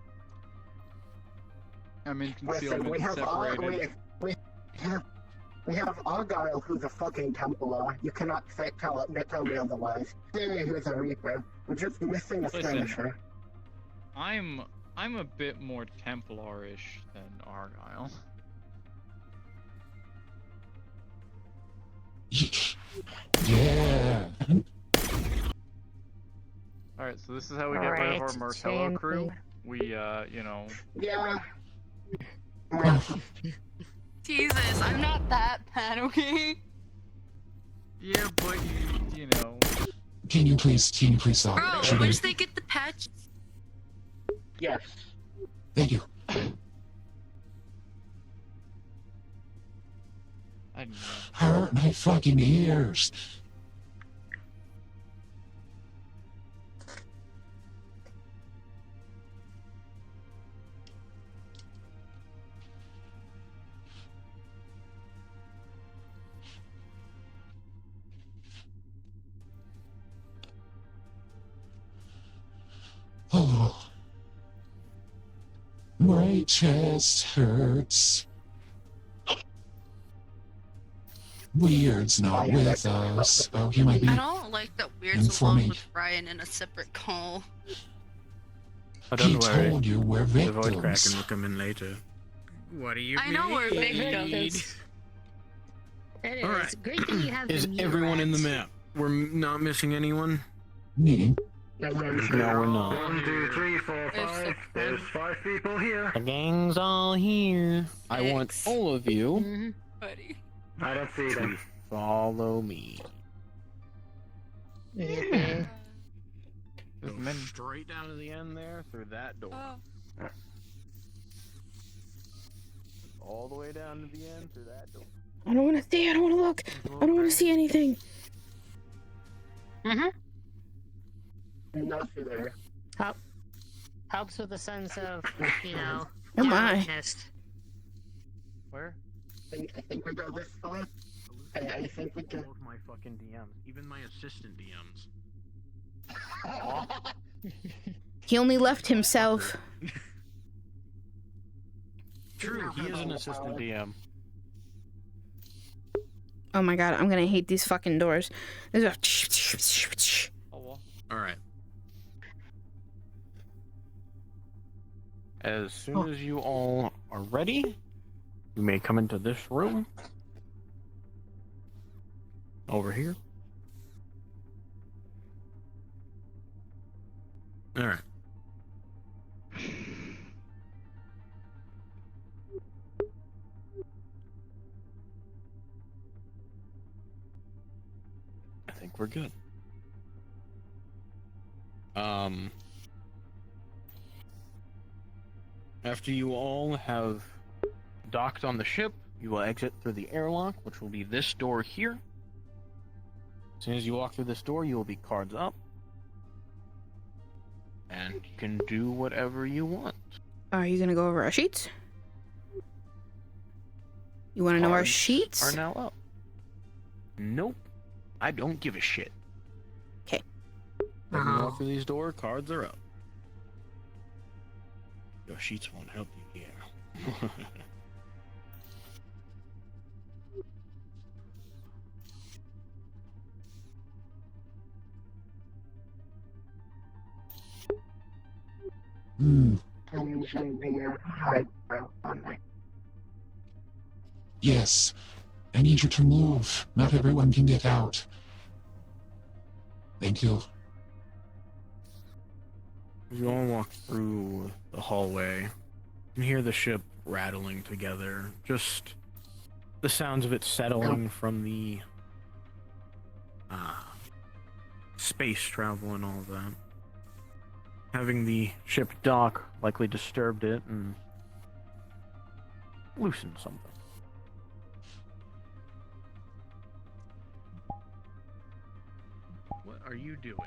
I'm in Listen, concealment, we have separated. we have Argyle, who's a fucking Templar. You cannot tell me otherwise. Clearly, who's a Reaper. We're just missing a Listen. skirmisher. I'm a bit more Templar-ish than Argyle. Yeah. Alright, so this is how we get rid of our Alright, Martello same crew. thing. We, you know... Yeah. Jesus, I'm not that bad, okay? Yeah, but you know... Can you please stop? Bro, Should once I- they get the patch. Yes. Thank you. I don't know. Hurt my fucking ears. Oh. My chest hurts. Weird's not with us. Oh, he might be. I don't like that And Weird's for alone me. with Ryan in a separate call. Oh, He don't worry. told you we're The void victims. cracking will come in later. What do you I know we're need? victims. Anyways, Alright. great that you have Is the meat everyone in the rats. map? We're not missing anyone? Me. No, we're not. 1, 2, 3, 4, There's 5. six There's 5 people here. The gang's all here. I want all of you Mhm. Buddy. I don't see to them. follow me. Mhm. Go straight down to the end there, through that door. Oh. All the way down to the end, through that door. I don't want to see. I don't want to look. I don't want to see anything. Mhm. Nothing there. Helps with a sense of, you know, Oh my. darkness. Where? I think we go this way. I think we can. All of my fucking DMs, even my assistant DMs. He only left himself. True, he is an assistant DM. Oh my god, I'm gonna hate these fucking doors. There's a... Oh well. Alright. As soon as you all are ready, you may come into this room. Over here. Alright. I think we're good. After you all have docked on the ship, you will exit through the airlock, which will be this door here. As soon as you walk through this door, you will be cards up. And you can do whatever you want. Are you gonna go over our sheets? You want to know our Cards sheets? are now up. Nope. I don't give a shit. Okay. When you walk through these doors, cards are up. Your sheets won't help you here. Hmm. Yes. I need you to move. Not everyone can get out. Thank you. You all walk through the hallway. You can hear the ship rattling together. Just the sounds of it settling from the space travel and all of that. Having the ship dock likely disturbed it and loosened something. What are you doing?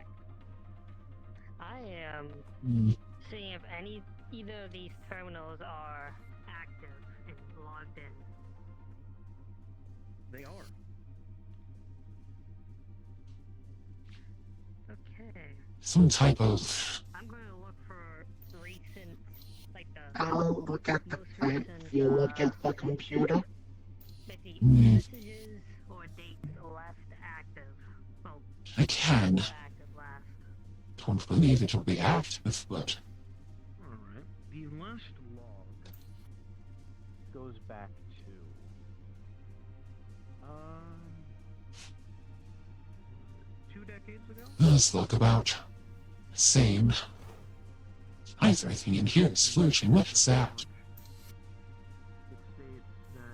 I am seeing if either of these terminals are active and logged in. They are. Okay. Some type of... I'm going to look for recent, like the. I'll look at the plant. You look at the computer. Messages or dates left active. Well, I can. active last. Don't believe it'll be active, but... Alright. The last log goes back to 2 decades ago? Let's look about. Same. Everything in here is flourishing. What is that? It states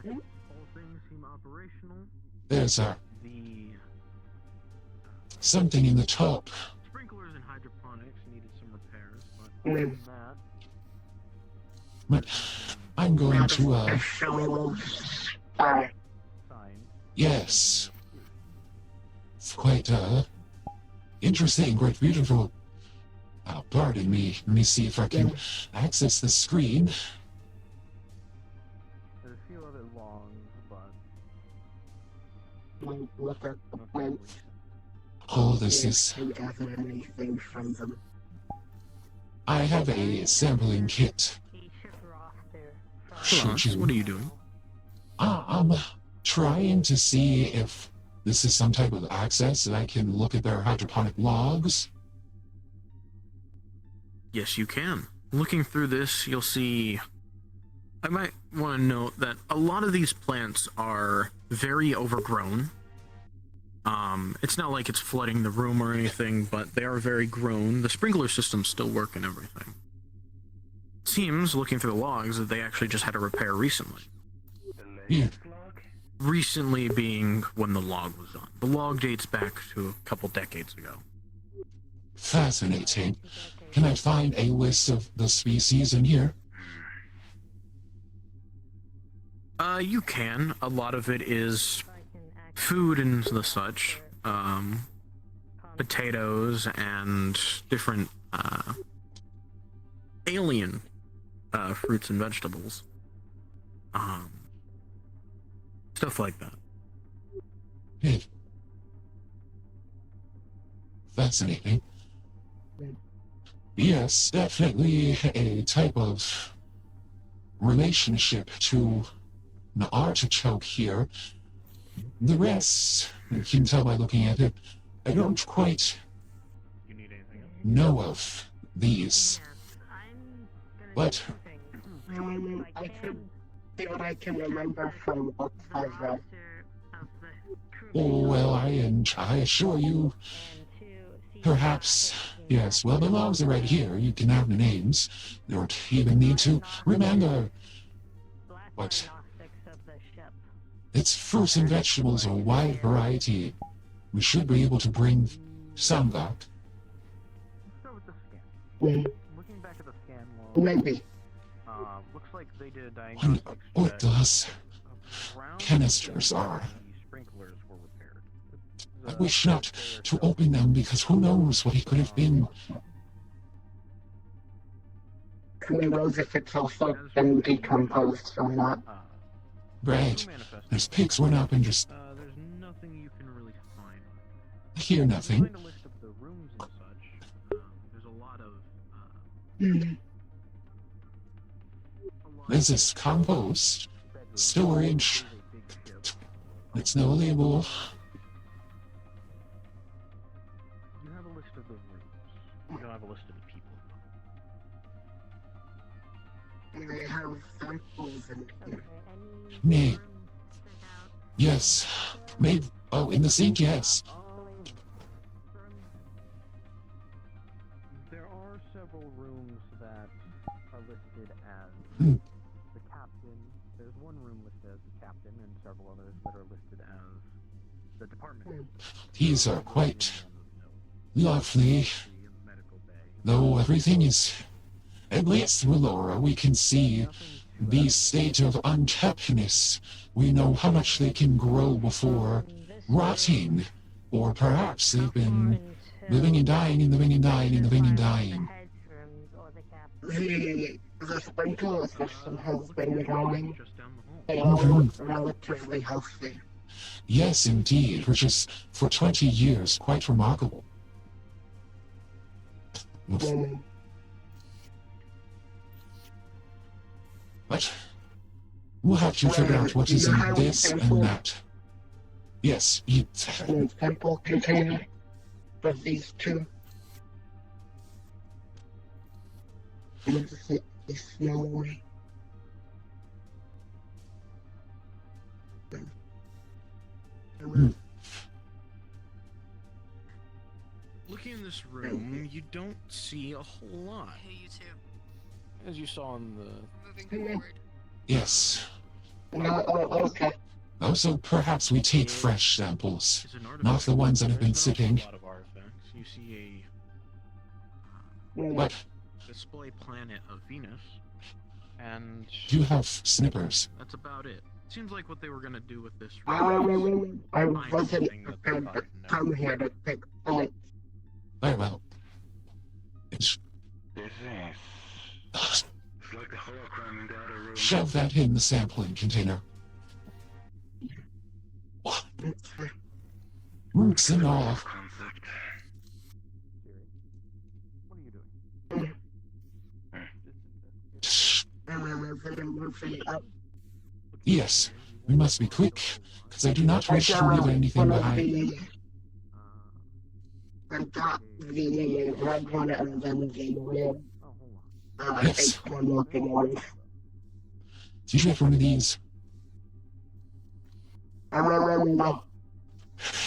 that all things seem operational. There's a... The something in the top. sprinklers and hydroponics needed some repairs, but other than that, But I'm going to, sign. yes. It's quite, interesting, quite beautiful. Pardon me. Let me see if I can access the screen. There's a few other logs, but Look at the plant. Oh, this is... To gather anything from them. I have a sampling kit. Pallas, what are you doing? I'm trying to see if this is some type of access that I can look at their hydroponic logs. Yes, you can. Looking through this, you'll see... I might want to note that a lot of these plants are very overgrown. It's not like it's flooding the room or anything, but they are very grown. The sprinkler systems still work and everything. Seems, looking through the logs, that they actually just had a repair recently. Yeah. Recently being when the log was done. The log dates back to a couple decades ago. Fascinating. Can I find a list of the species in here? You can. A lot of it is food and the such. Potatoes and different, alien, fruits and vegetables. Stuff like that. Yeah. Fascinating. Yes, definitely a type of relationship to an artichoke here. The rest, you can tell by looking at it, I don't quite know of these. But I can see what I can remember from books I've read. oh, well, I assure you, perhaps, yes, well, the logs are right here. You can have the names. You don't even need to remember. But it's fruits and vegetables, a wide variety. We should be able to bring some back. Let's start with the scan. Mm, Looking back at the scan log, maybe. Looks like they did a When diagnostics what check. does Around canisters are? the sprinklers were repaired. I wish not to open them because who knows what he could have been. Who knows if it's also been decomposed or not? Brad, there's pigs went up and just There's nothing you can really find. I hear nothing. Find a list of the rooms and such. There's a lot of There's this compost, storage. It's no label. You have a list of the rooms. You don't have a list of the people. They have samples in here. Nay. Yes. Maybe. Oh, in the sink, yes. There are several rooms that are listed as Hmm. the captain. There's one room listed as the captain, and several others that are listed as the department. These are quite lovely. Though everything is, at least through Laura, we can see the state of unkept-ness. We know how much they can grow before rotting. Or perhaps they've been living and dying and living and dying and living and dying. The sprinkler system has been going. They are relatively healthy. Yes, indeed, which is, for 20 years, quite remarkable. But we'll have to figure out what is in this and that. Yes, eat. Sample container for these two. It's no way. Looking in this room, you don't see a whole lot. Hey, you too. As you saw in the... Moving forward. Yes. Okay. Also, perhaps we take fresh samples, not the ones that have been sitting. A lot of artifacts. You see What? a display planet of Venus, and You have snippers. that's about it. Seems like what they were gonna do with this I room. wasn't prepared to come here to pick points. Very well. It's- This is... It's like the holocron in the other room. Shove that in the sampling container. Roots and all. Concept. What are you doing? Yes, we must be quick, because I do not wish to leave anything behind. I got the red one and then the red. Yes. One looking one. Did you have one of these?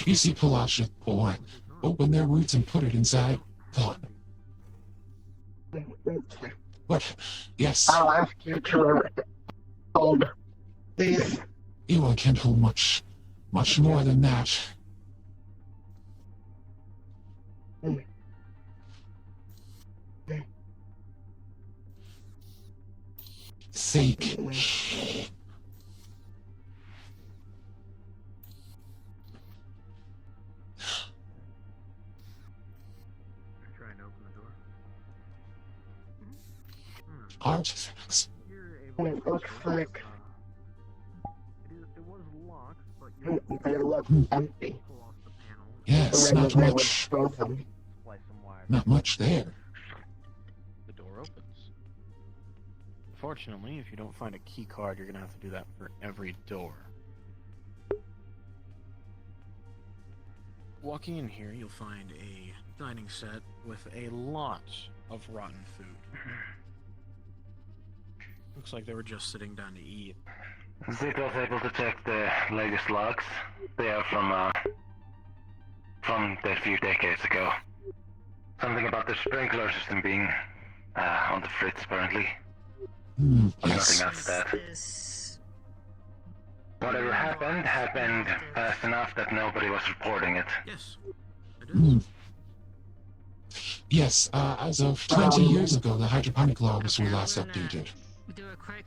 You see Pallas should pull one. Open their roots and put it inside. Gone. What? Yes. I'll ask you to hold these. Ewa can't hold much more than that. Sake. Trying to open the door. Artifacts. It looks like It was locked, but they look empty. pull off the panel. Yes, The not red was much. frozen. Splice some wire. Not much there. The door opens. Fortunately, if you don't find a key card, you're gonna have to do that for every door. Walking in here, you'll find a dining set with a lot of rotten food. Looks like they were just sitting down to eat. Zeke was able to check the latest logs. They are from a few decades ago. Something about the sprinkler system being on the fritz, apparently. But Yes. nothing after that. Whatever happened fast enough that nobody was reporting it. Yes, it is. Yes, as of 20 years ago, the hydroponic logs were last updated. do a quick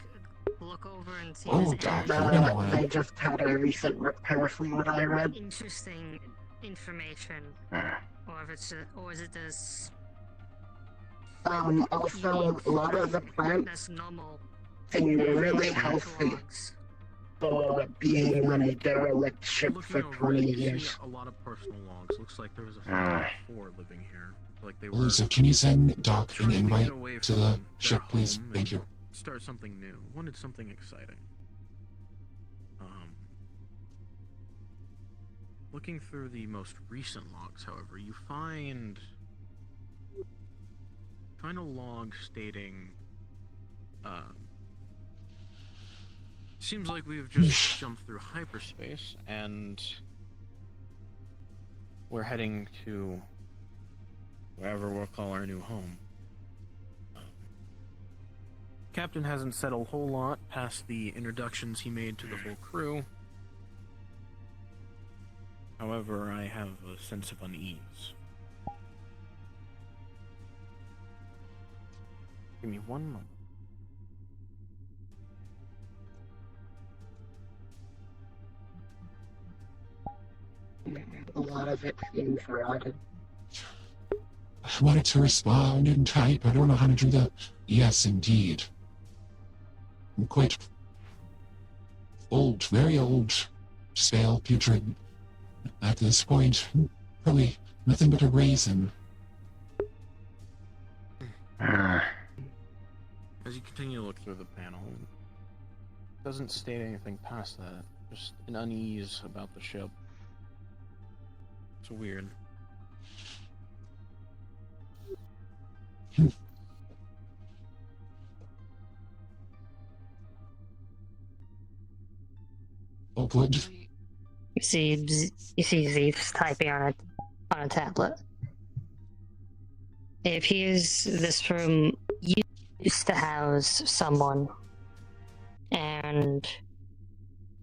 look over and see Oh, if God, there's you're any gonna wanna... I just had a recent repair from what I read. interesting information, or if it's or is it this Also, a lot of the plants that's normal seem really healthy for being on a derelict ship Looking for over 20 it, you years. see a lot of personal logs. Looks like there was a family of 4 living here. Like they were Lisa, can you send Doc an trying to invite get away to from the their ship, please? home Thank and you. Start something new. Wanted something exciting. Looking through the most recent logs, however, you find a log stating, seems like we've just jumped through hyperspace and we're heading to wherever we'll call our new home. Captain hasn't said a whole lot past the introductions he made to the whole crew. However, I have a sense of unease. Give me one moment. A lot of it seems rotted. I wanted to respond and type. I don't know how to do that. Yes, indeed. I'm quite old, very old, stale, putrid. At this point, probably nothing but a raisin. As you continue to look through the panel, it doesn't state anything past that. Just an unease about the ship. It's weird. Oh, good. You see Zeus typing on a tablet. It appears this room used to house someone, and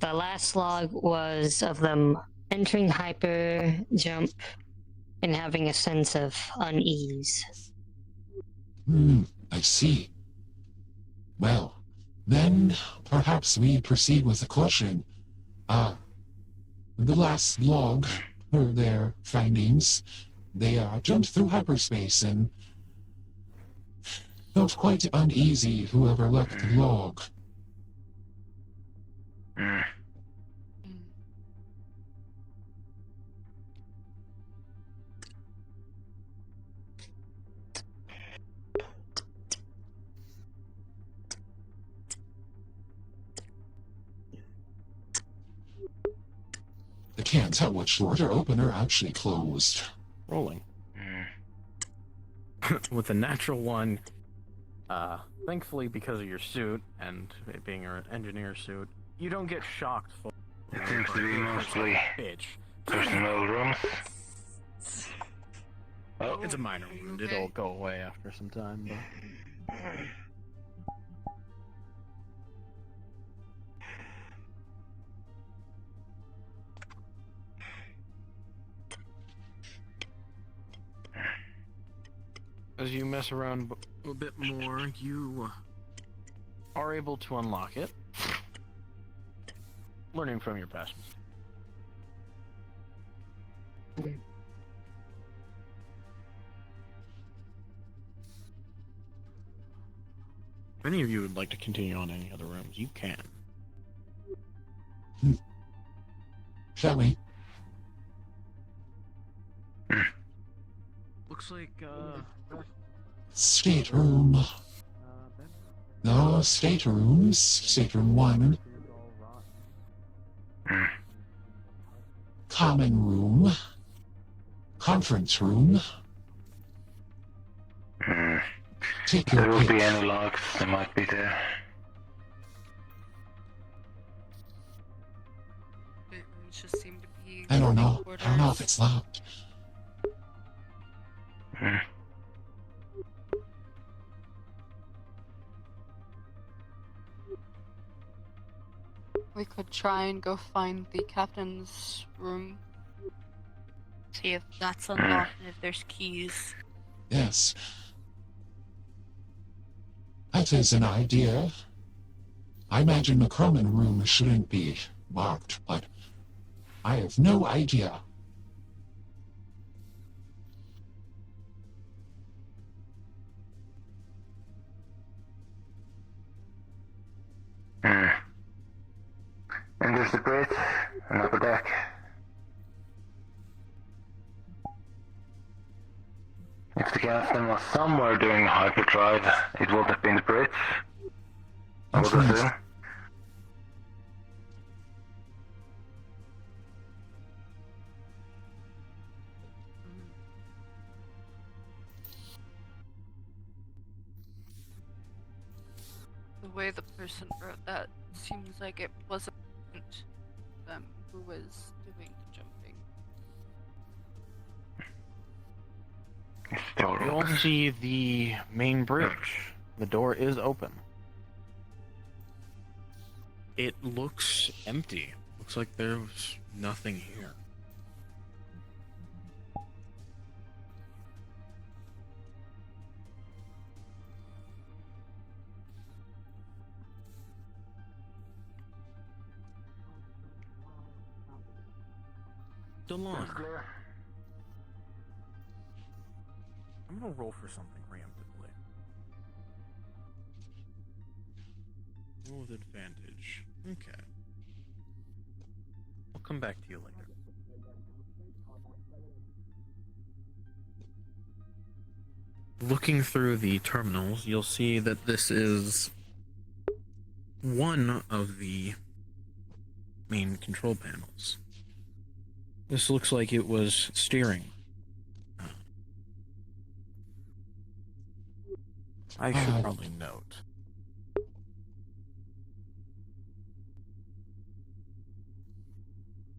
the last log was of them entering hyper jump and having a sense of unease. I see. Well, then perhaps we proceed with the question. The last log, or their findings, they jumped through hyperspace and felt quite uneasy, whoever left the log. I can't tell which door to open or actually closed. Rolling. With a natural one, thankfully because of your suit and it being an engineer suit, you don't get shocked. It seems to be mostly bitch. personal rooms. Oh, it's a minor wound. It'll go away after some time. But... As you mess around a bit more, you are able to unlock it. Learning from your past mistakes. If any of you would like to continue on any other rooms, you can. Shall we? Looks like, Stateroom. No, staterooms. Stateroom 1. Common room. Conference room. Take your There will pick. be any logs that might be there. It just seemed to be. I don't know. quarters. I don't know if it's locked. We could try and go find the captain's room. See if that's unlocked and if there's keys. Yes. That is an idea. I imagine the common room shouldn't be marked, but I have no idea. Hmm. And there's the bridge, an upper deck. If the captain was somewhere doing hyperdrive, it would have been the bridge. I would assume. The way the person wrote that seems like it wasn't them who was doing the jumping. You all see the main bridge. The door is open. It looks empty. Looks like there's nothing here. Delon. I'm gonna roll for something preemptively. Roll with advantage. Okay. I'll come back to you later. Looking through the terminals, you'll see that this is one of the main control panels. This looks like it was steering. I should probably note.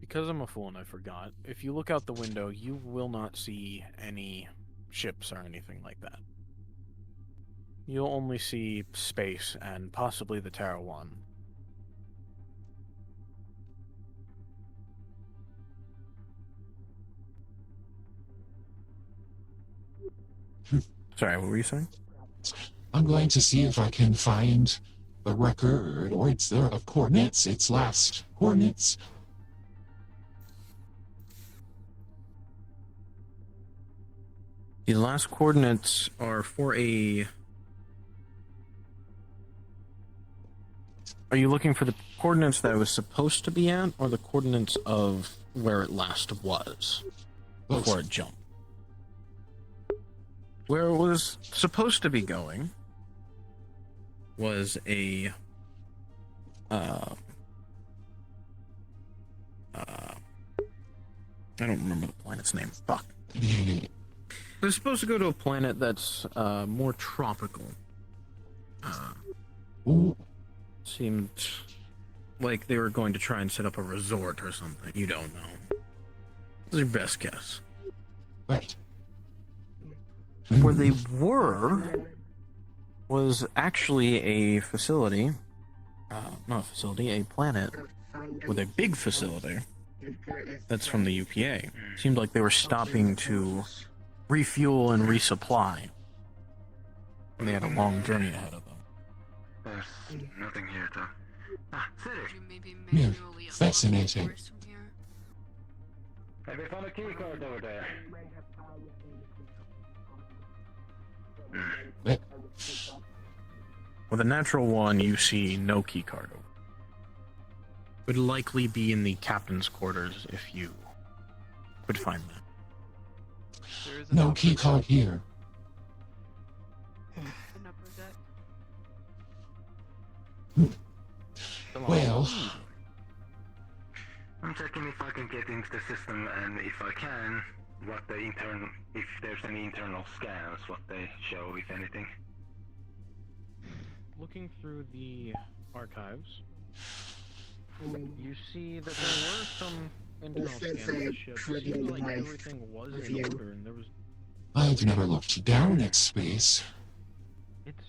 Because I'm a fool and I forgot, if you look out the window, you will not see any ships or anything like that. You'll only see space and possibly the Terra 1. Sorry, what were you saying? I'm going to see if I can find the record, or it's there of coordinates, its last coordinates. The last coordinates are for a... Are you looking for the coordinates that it was supposed to be at, or the coordinates of where it last was before it jumped? Where it was supposed to be going was a I don't remember the planet's name. Fuck. It was supposed to go to a planet that's more tropical. Seemed like they were going to try and set up a resort or something. You don't know. What's your best guess? Right. Where they were was actually a facility, not a facility, a planet with a big facility that's from the UPA. Seemed like they were stopping to refuel and resupply. And they had a long journey ahead of them. There's nothing here, though. Ah, city! Yeah, fascinating. Have you found a key card over there? With a natural one, you see no key card. Would likely be in the captain's quarters if you could find that. No key card here. Well, I'm checking if I can get into the system, and if I can, what the if there's any internal scans, what they show, if anything. Looking through the archives, you see that there were some internal scans of the ship. It seems like everything was in order, and there was... I've never looked down at space. It's...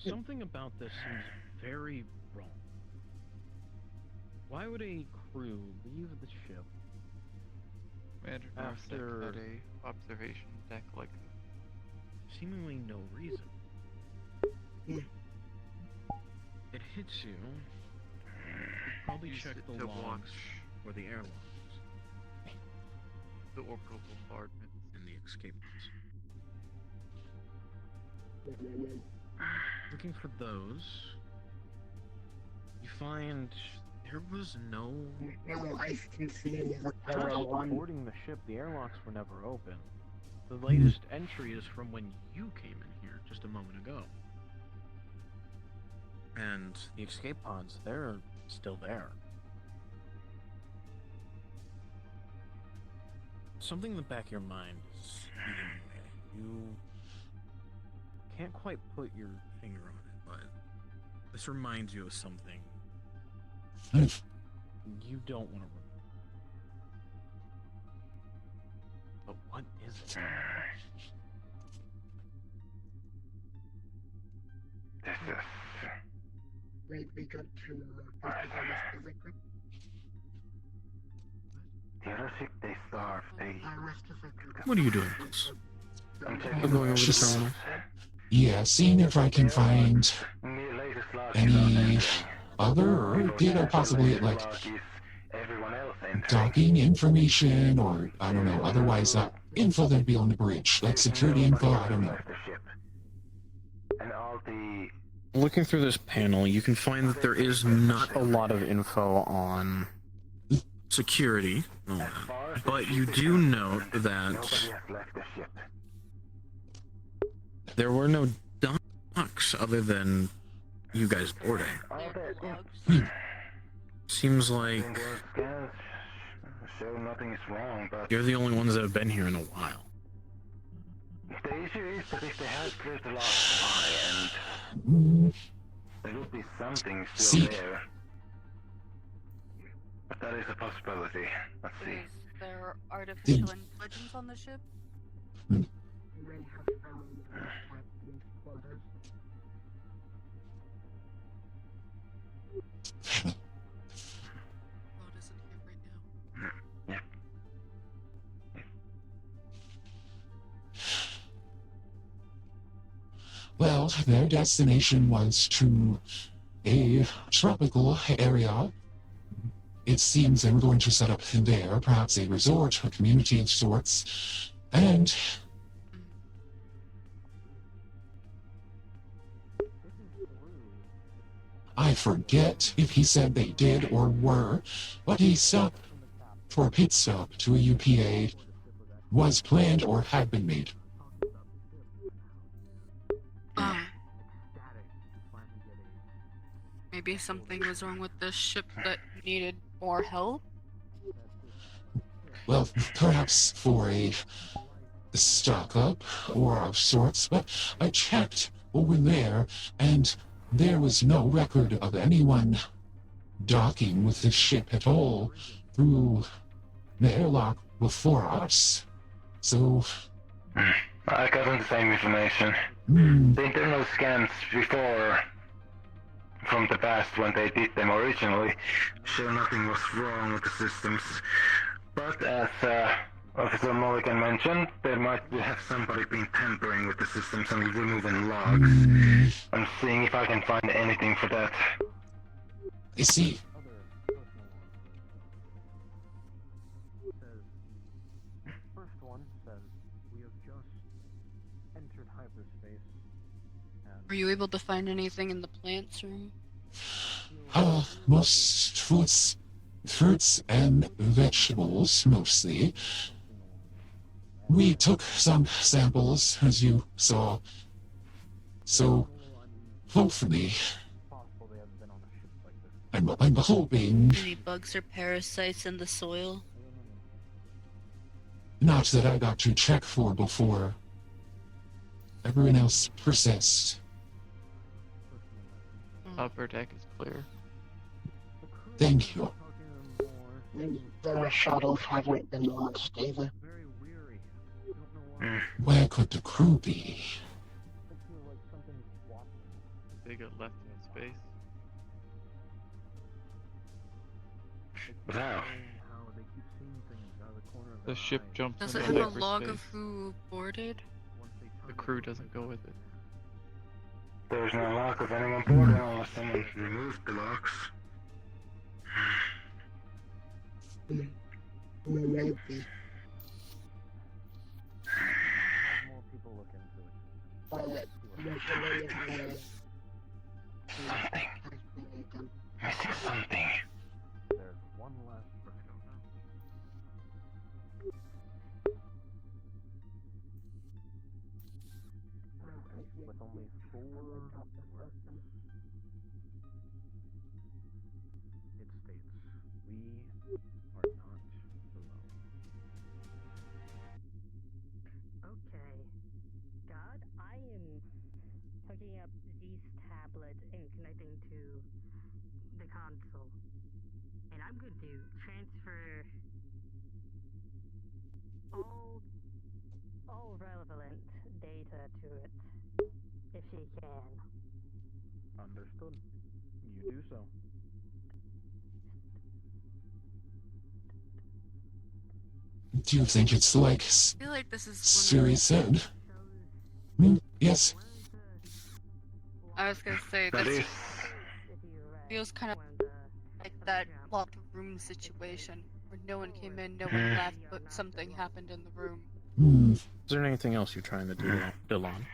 Something about this seems very wrong. Why would a crew leave the ship after had a observation deck like seemingly no reason? it hits you. Probably check the to logs watch. or the airlocks The orbital bombardment. and the escape pods. Looking for those, you find there was no I can see the boarding the ship. The airlocks were never open. The latest entry is from when you came in here just a moment ago. And the escape pods, they're still there. Something in the back of your mind is eating away. You can't quite put your finger on it, but this reminds you of something you don't want to remember. But what is it? This is... We got to The other ship, they starved. What are you doing? I'm I'm going over the terminal. Yeah, seeing if I can find any other data, possibly like docking information, or I don't know, otherwise info that'd be on the bridge, like security info, I don't know. And all the... Looking through this panel, you can find that there is not a lot of info on security, but you do note that there were no docks other than you guys boarding. Seems like So nothing is wrong, but you're the only ones that have been here in a while. the issue is that if they had cleared the last spy, and there would be something still there. But that is a possibility. Let's see. Is there artificial intelligence on the ship? Rod isn't here right now. Yeah. Well, their destination was to a tropical area. It seems they were going to set up there, perhaps a resort, a community of sorts, and I forget if he said they did or were, but a stop for a pit stop to a UPA was planned or had been made. Maybe something was wrong with the ship that needed more help? Well, perhaps for a stock up or of sorts, but I checked over there and there was no record of anyone docking with the ship at all through the airlock before us. So... I got the same information. The internal scans before, from the past when they did them originally, show nothing was wrong with the systems. But as Officer Mulligan mentioned, there might have somebody been tampering with the systems and removing logs. I'm seeing if I can find anything for that. I see. First one says we have just entered hyperspace. Were you able to find anything in the plants room? Most fruits and vegetables, mostly. We took some samples, as you saw. So, hopefully, I'm hoping, Any bugs or parasites in the soil? not that I got to check for before everyone else persist. Upper deck is clear. Thank you. The shuttles haven't been launched either. Where could the crew be? They got left in space. Wow. The ship jumps Does into it have a hyperspace. log of who boarded? The crew doesn't go with it. There's no lock of anyone boarding unless someone removed the locks. Maybe. More people look into it. Something. Missing something. There's one last. With only 4 words, it states, "We are not alone." Okay. God, I am hooking up these tablets and connecting to the console. And I'm going to transfer all relevant data to it. If she can. Understood. You do so. Do you think it's like I feel like this is Siri said? Yes. I was gonna say That this is. feels kind of like that locked room situation where no one came in, no one left, but something happened in the room. Is there anything else you're trying to do, Dylan?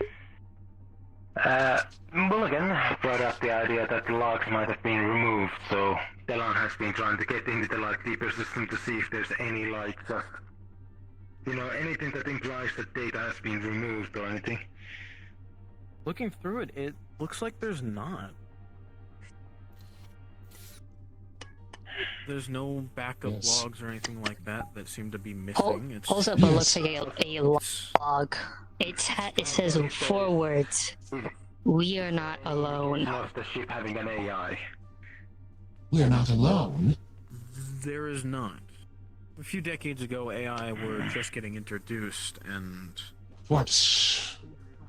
Mulligan brought up the idea that the locks might have been removed, so Delon has been trying to get into the like deeper system to see if there's any like just anything that implies that data has been removed or anything. Looking through it, it looks like there's not. There's no backup logs or anything like that that seem to be missing. It's Pulls up what looks like a log. It says 4 words. We are not alone. Of the ship having an AI. We're not alone. There is not. A few decades ago, AI were just getting introduced, and What?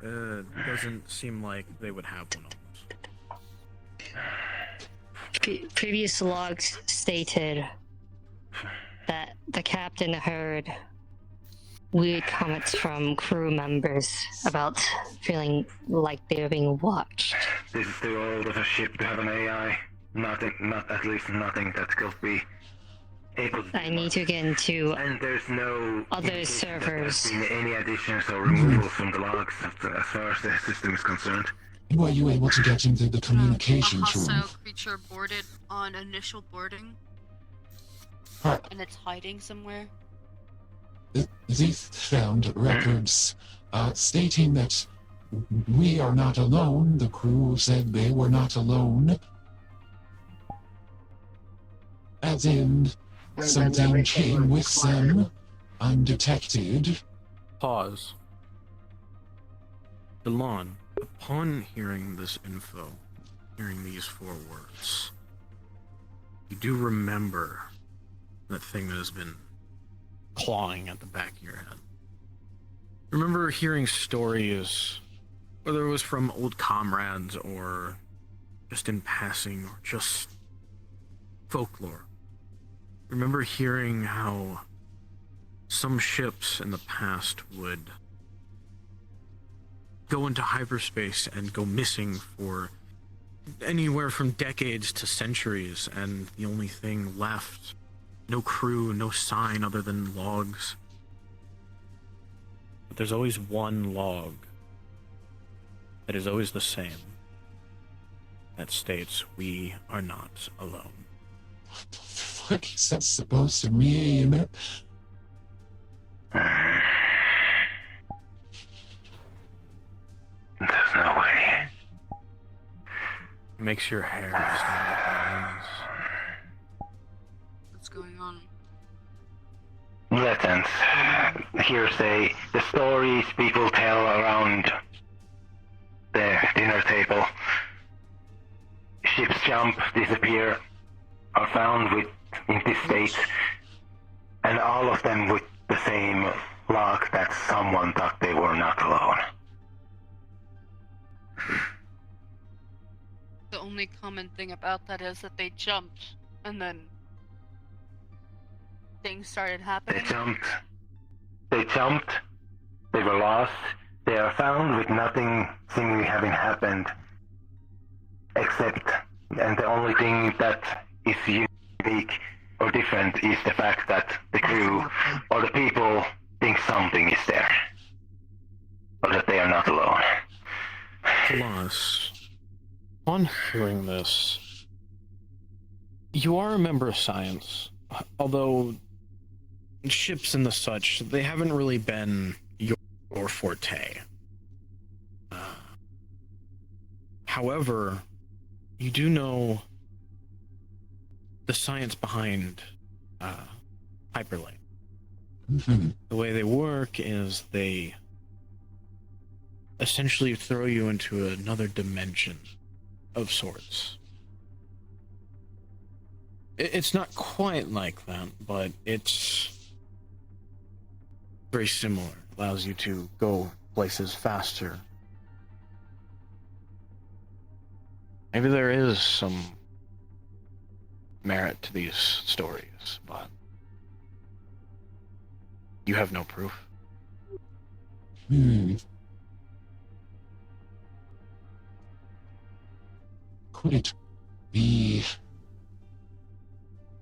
doesn't seem like they would have one of those. Previous logs stated that the captain heard weird comments from crew members about feeling like they were being watched. This is too old of a ship to have an AI. Not at least nothing that could be able to. I need to get into and there's no other servers. That there's been any additions or removals from the logs as far as the system is concerned. Were you able to get into the communications A room? hostile creature boarded on initial boarding, Right. and it's hiding somewhere. These found records stating that we are not alone. The crew said they were not alone. As in, something came with them, undetected. Pause. Delon, upon hearing this info, hearing these 4 words, you do remember that thing that has been clawing at the back of your head. Remember hearing stories, whether it was from old comrades or just in passing or just folklore. Remember hearing how some ships in the past would go into hyperspace and go missing for anywhere from decades to centuries, and the only thing left, no crew, no sign other than logs. But there's always one log that is always the same, that states, "We are not alone." What the fuck is that supposed to mean? There's no way. Makes your hair stand up What's going on? Legends, hearsay, the stories people tell around the dinner table. Ships jump, disappear, are found with in this state, and all of them with the same log that someone thought they were not alone. The only common thing about that is that they jumped, and then things started happening. They jumped, they were lost, they are found with nothing seemingly having happened, Except, and the only thing that is unique or different is the fact that the crew or the people think something is there. Or that they are not alone. Pallas, on hearing this, you are a member of science, although ships and the such, they haven't really been your forte. However, you do know the science behind hyperlink. Mm-hmm. The way they work is they essentially throw you into another dimension of sorts. It's not quite like that, but it's very similar. Allows you to go places faster. Maybe there is some merit to these stories, but you have no proof. Could it be...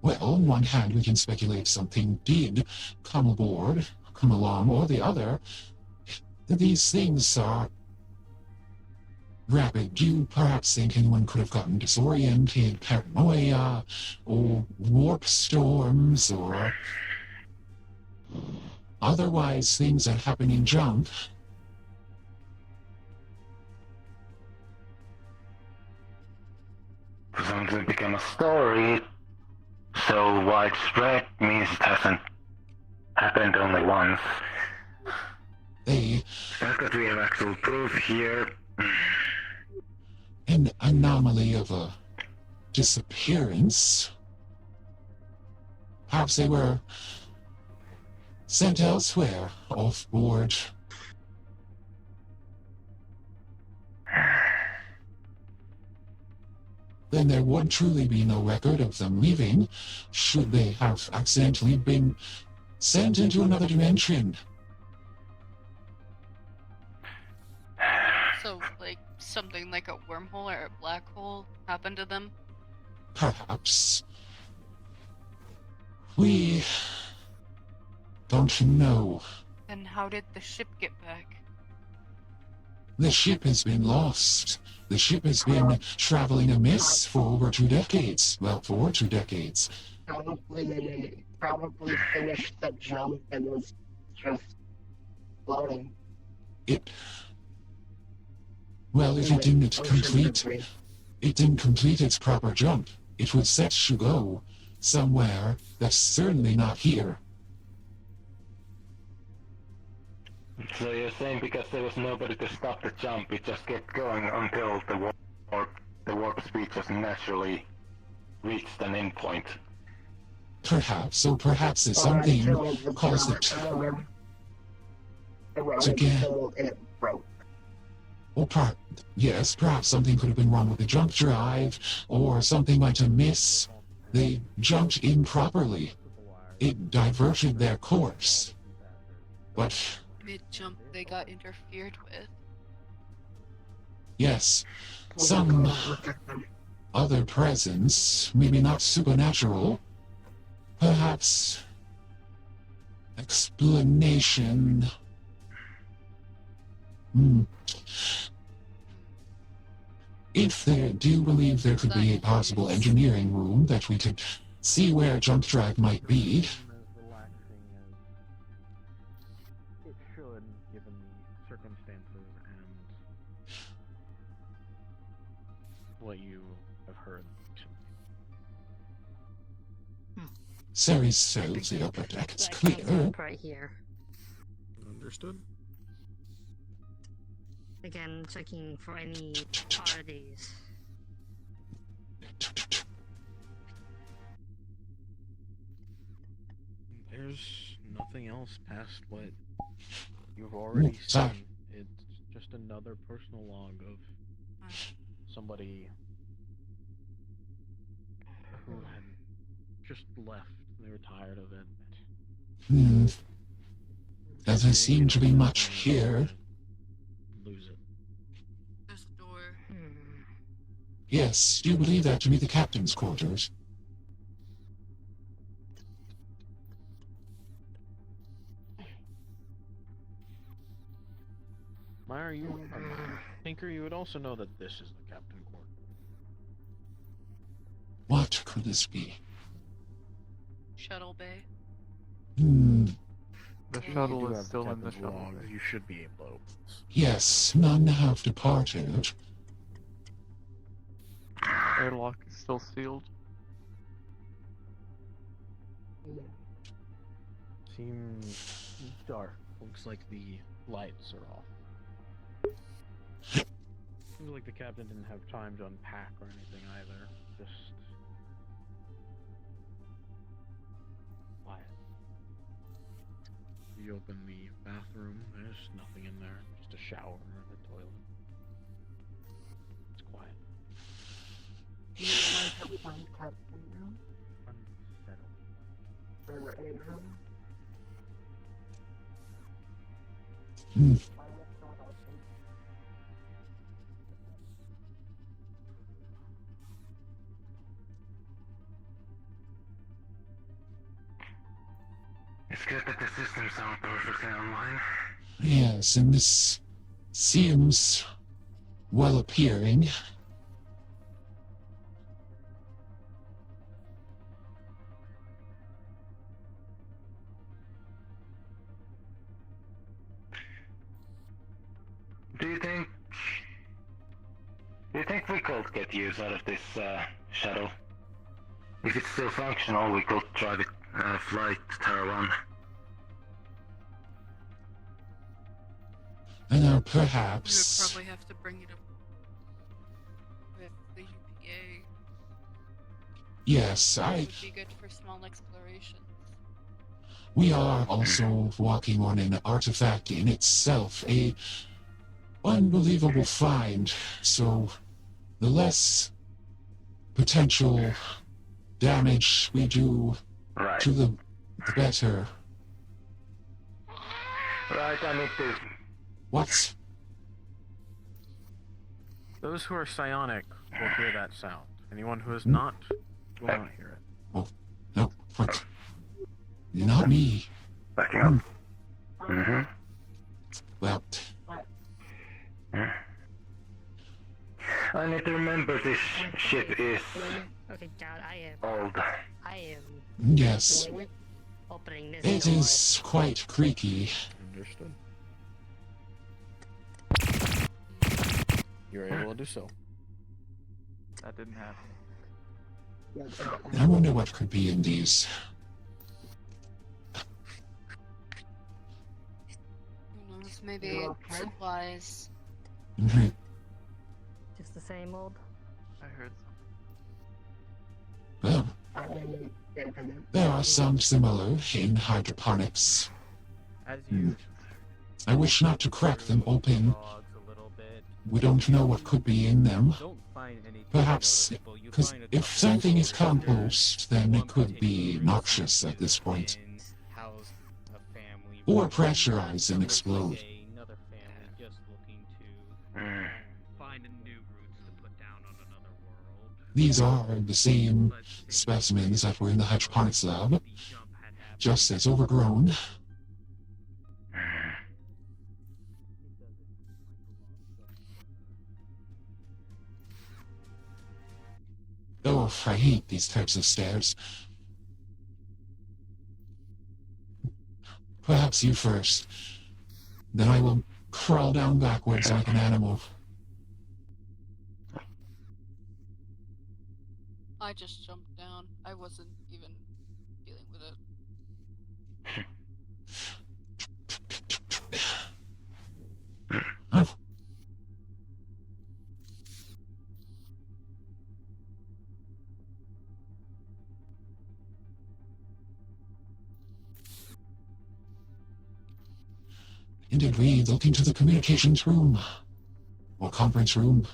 Well, on one hand, we can speculate something did come along, or the other, that these things are rapid. Do you perhaps think anyone could have gotten disoriented, paranoia, or warp storms, or otherwise things that happen in jump? For something to become a story so widespread means it hasn't happened only once. The fact that we have actual proof here. An anomaly of a disappearance. Perhaps they were sent elsewhere, off board. Then there would truly be no record of them leaving, should they have accidentally been sent into another dimension. So, like, something like a wormhole or a black hole happened to them? Perhaps. We don't know. Then how did the ship get back? The ship has been lost. The ship has been traveling amiss for over 2 decades. Well, for 2 decades. Probably finished the jump and was just floating. Well, if it didn't complete its proper jump, it was set to go somewhere that's certainly not here. So you're saying because there was nobody to stop the jump, it just kept going until the warp speed just naturally reached an endpoint. Perhaps, or perhaps it's something caused it to get... Or yes, perhaps something could have been wrong with the jump drive, or something went amiss. They jumped improperly. It diverted their course. But... Mid-jump, they got interfered with. yes, some other presence, maybe not supernatural, perhaps explanation. If there do believe there could be a possible engineering room that we could see where jump drive might be. It should, given the circumstances and what you have heard. Ceres says the upper deck is clear. Right here. Understood. Again, checking for any oddities. There's nothing else past what you've already seen. It's just another personal log of somebody who had just left. They were tired of it. Doesn't seem to be much here. Lose it. There's a door. Yes, do you believe that to be the captain's quarters? Myra, you Tinker, you would also know that this is the captain quarter. What could this be? Shuttle bay. The You shuttle do is have still the in the captain's shuttle log. bay. You should be able to open this. Yes, none have departed. Airlock is still sealed. Seems dark. Looks like the lights are off. Seems like the captain didn't have time to unpack or anything either. Just quiet. You open the bathroom, there's nothing in there. Just a shower and a toilet. It's quiet. Do you want to find Captain room? Unsettled. Or a room? It's good that the systems aren't perfectly online. Yes, and this seems well appearing. Do you think we could get use out of this shuttle? If it's still functional, we could try the flight Terra 1. And We would perhaps... probably have to bring it up with the UPA. Yes, It would be good for small explorations. We are also working on an artifact in itself, a unbelievable find, so the less potential damage we do to the better. Right, I need to... What? Those who are psionic will hear that sound. Anyone who is not will not hear it. Oh, no, what? Not me. Backing up. Mm-hmm. Well... I need to remember this ship is Okay, John, old. I am Yes, opening this it door. is quite creaky. Understood. You're able to do so. That didn't happen. I wonder what could be in these. Who knows, maybe supplies. Mhm. Just the same old. I heard Well, there are some similar in hydroponics. As you I wish not to crack them open. We don't know what could be in them. don't find anything Perhaps, noticeable. You because find a if couple something is of compost, then it could be noxious at this point. house a family Or pressurize and explode. another family just looking to find a new roots to put down on another world. These are the same specimens that were in the hydroponics lab, just as overgrown. Oh, I hate these types of stairs. Perhaps you first. Then I will crawl down backwards like an animal. I just jumped down. I wasn't even dealing with it. Indeed, we look into the communications room. Or conference room.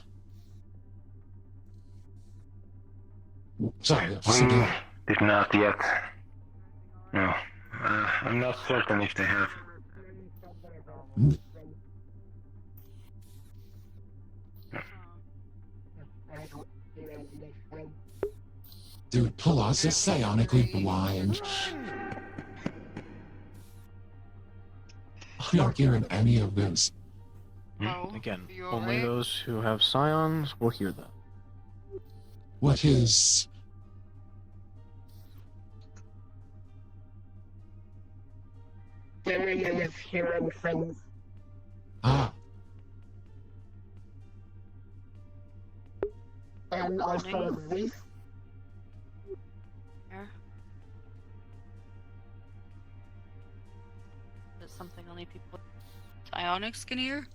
Sorry, Officer We Dale. did not yet. No. I'm not certain if they have. Dude, Pallas is psionically blind. I'm not hearing any of this. Again, only those who have scions will hear that. What is... Jerry is hearing things. Ah, And also this. Here. Is something only people with psionics can hear?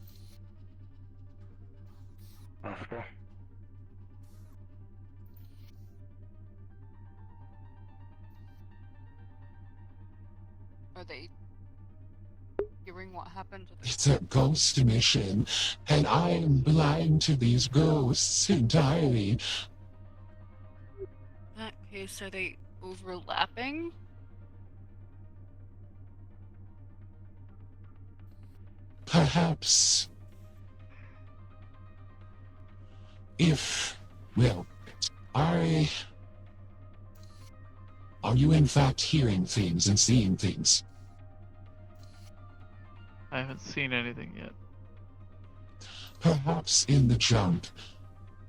Possible. Are they hearing what happened to the it's a ghost mission, and I am blind to these ghosts entirely. In that case, are they overlapping? Perhaps... If... Well, are you in fact hearing things and seeing things? I haven't seen anything yet. Perhaps in the jump.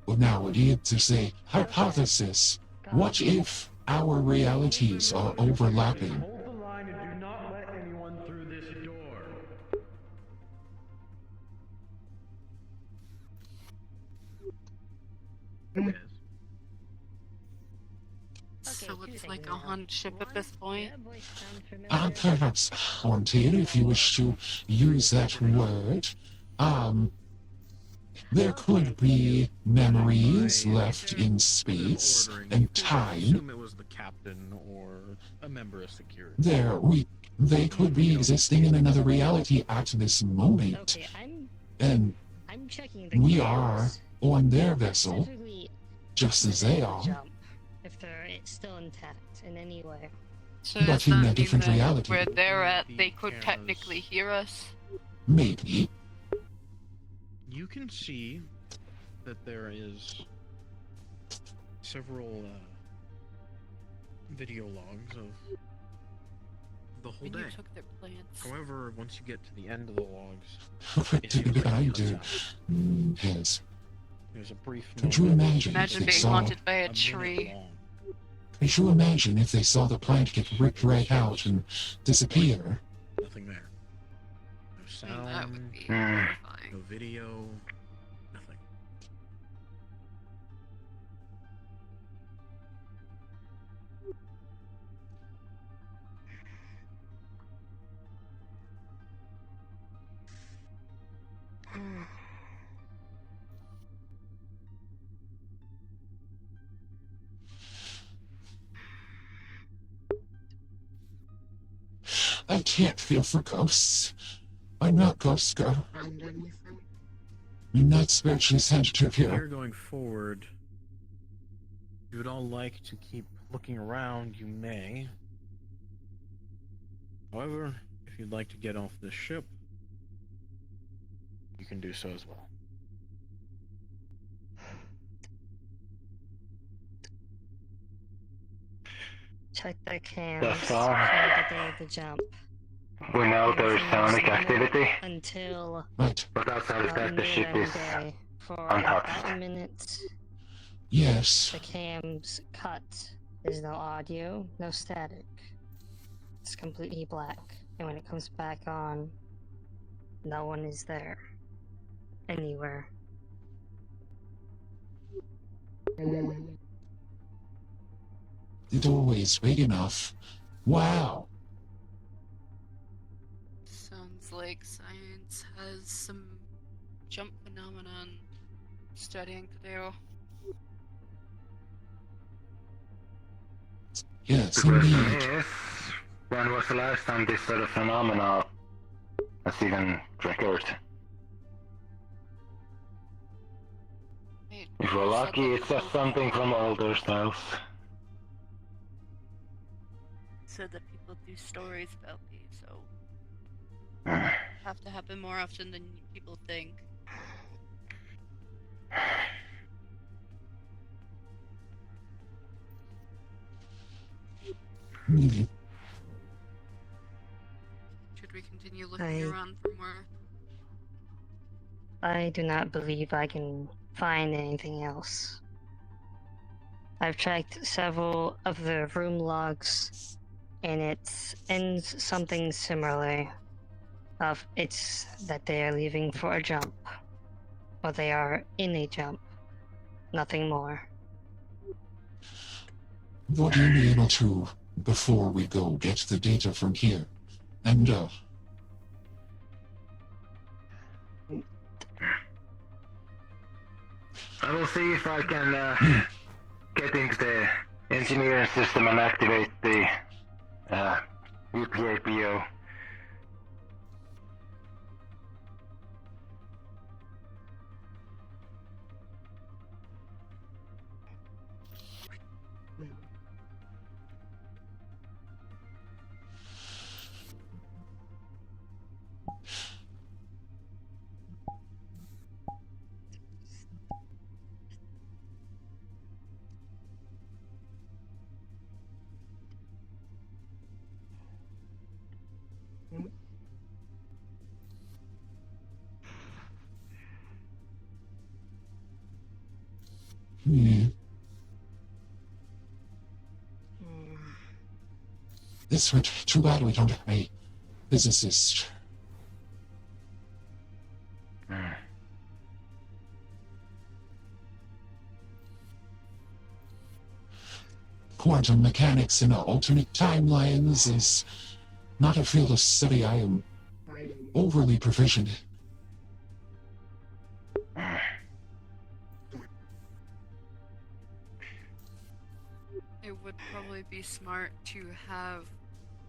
Well, now we need to say, hypothesis. What if our realities are overlapping? Hold the line and do not let anyone through this door. So it's like a haunted ship at this point. Perhaps haunted, if you wish to use that word. There could be memories left in space and time. Assume it was the captain or a member of security. They could be existing in another reality at this moment. And I'm checking the we cams. are on their vessel, Specifically, just as they are. jump, if they're still intact in any way. So But does in that a different mean that reality. where they're at, they could technically hear us? Maybe. You can see that there is several video logs of the whole When day. you took their plants. However, once you get to the end of the logs, What it seems did like I it do? cuts out. Yes. There's a brief Could you moment. imagine if Imagine they being saw... haunted by a minute tree. long. Could you imagine if they saw the plant get ripped right out and disappear? Nothing there. No I mean, that would sound, be Hmm. horrifying. no video, nothing. I can't feel for ghosts. I'm not Ghost Girl. I'm not spiritually sensitive Here here. going forward, if you would all like to keep looking around, you may. However, if you'd like to get off this ship, you can do so as well. Check the cams Thus for far, the day of the jump. we know there is psionic activity, Until Right. but outside of that, the ship noon is day for untouched. about a minute. Yes. The cams cut. There's no audio, no static. It's completely black. And when it comes back on, no one is there. Anywhere. The doorway's big enough. Wow. Sounds like science has some jump phenomenon studying to do. Yes, The question indeed. is, when was the last time this sort of phenomena has even occurred? Wait, If we're you said lucky, that it's just something from older styles. said that people do stories about these, so Hmm. have to happen more often than people think. Hmm. Should we continue looking around for more? I do not believe I can find anything else. I've checked several of the room logs, and it ends something similar. It's that they are leaving for a jump, or they are in a jump. Nothing more. Would you be able to, before we go, get the data from here? And, I will see if I can get into the engineering system and activate the UPA PO. This went too bad we don't have a physicist. Quantum mechanics in alternate timelines is not a field of study I am overly proficient in. It would probably be smart to have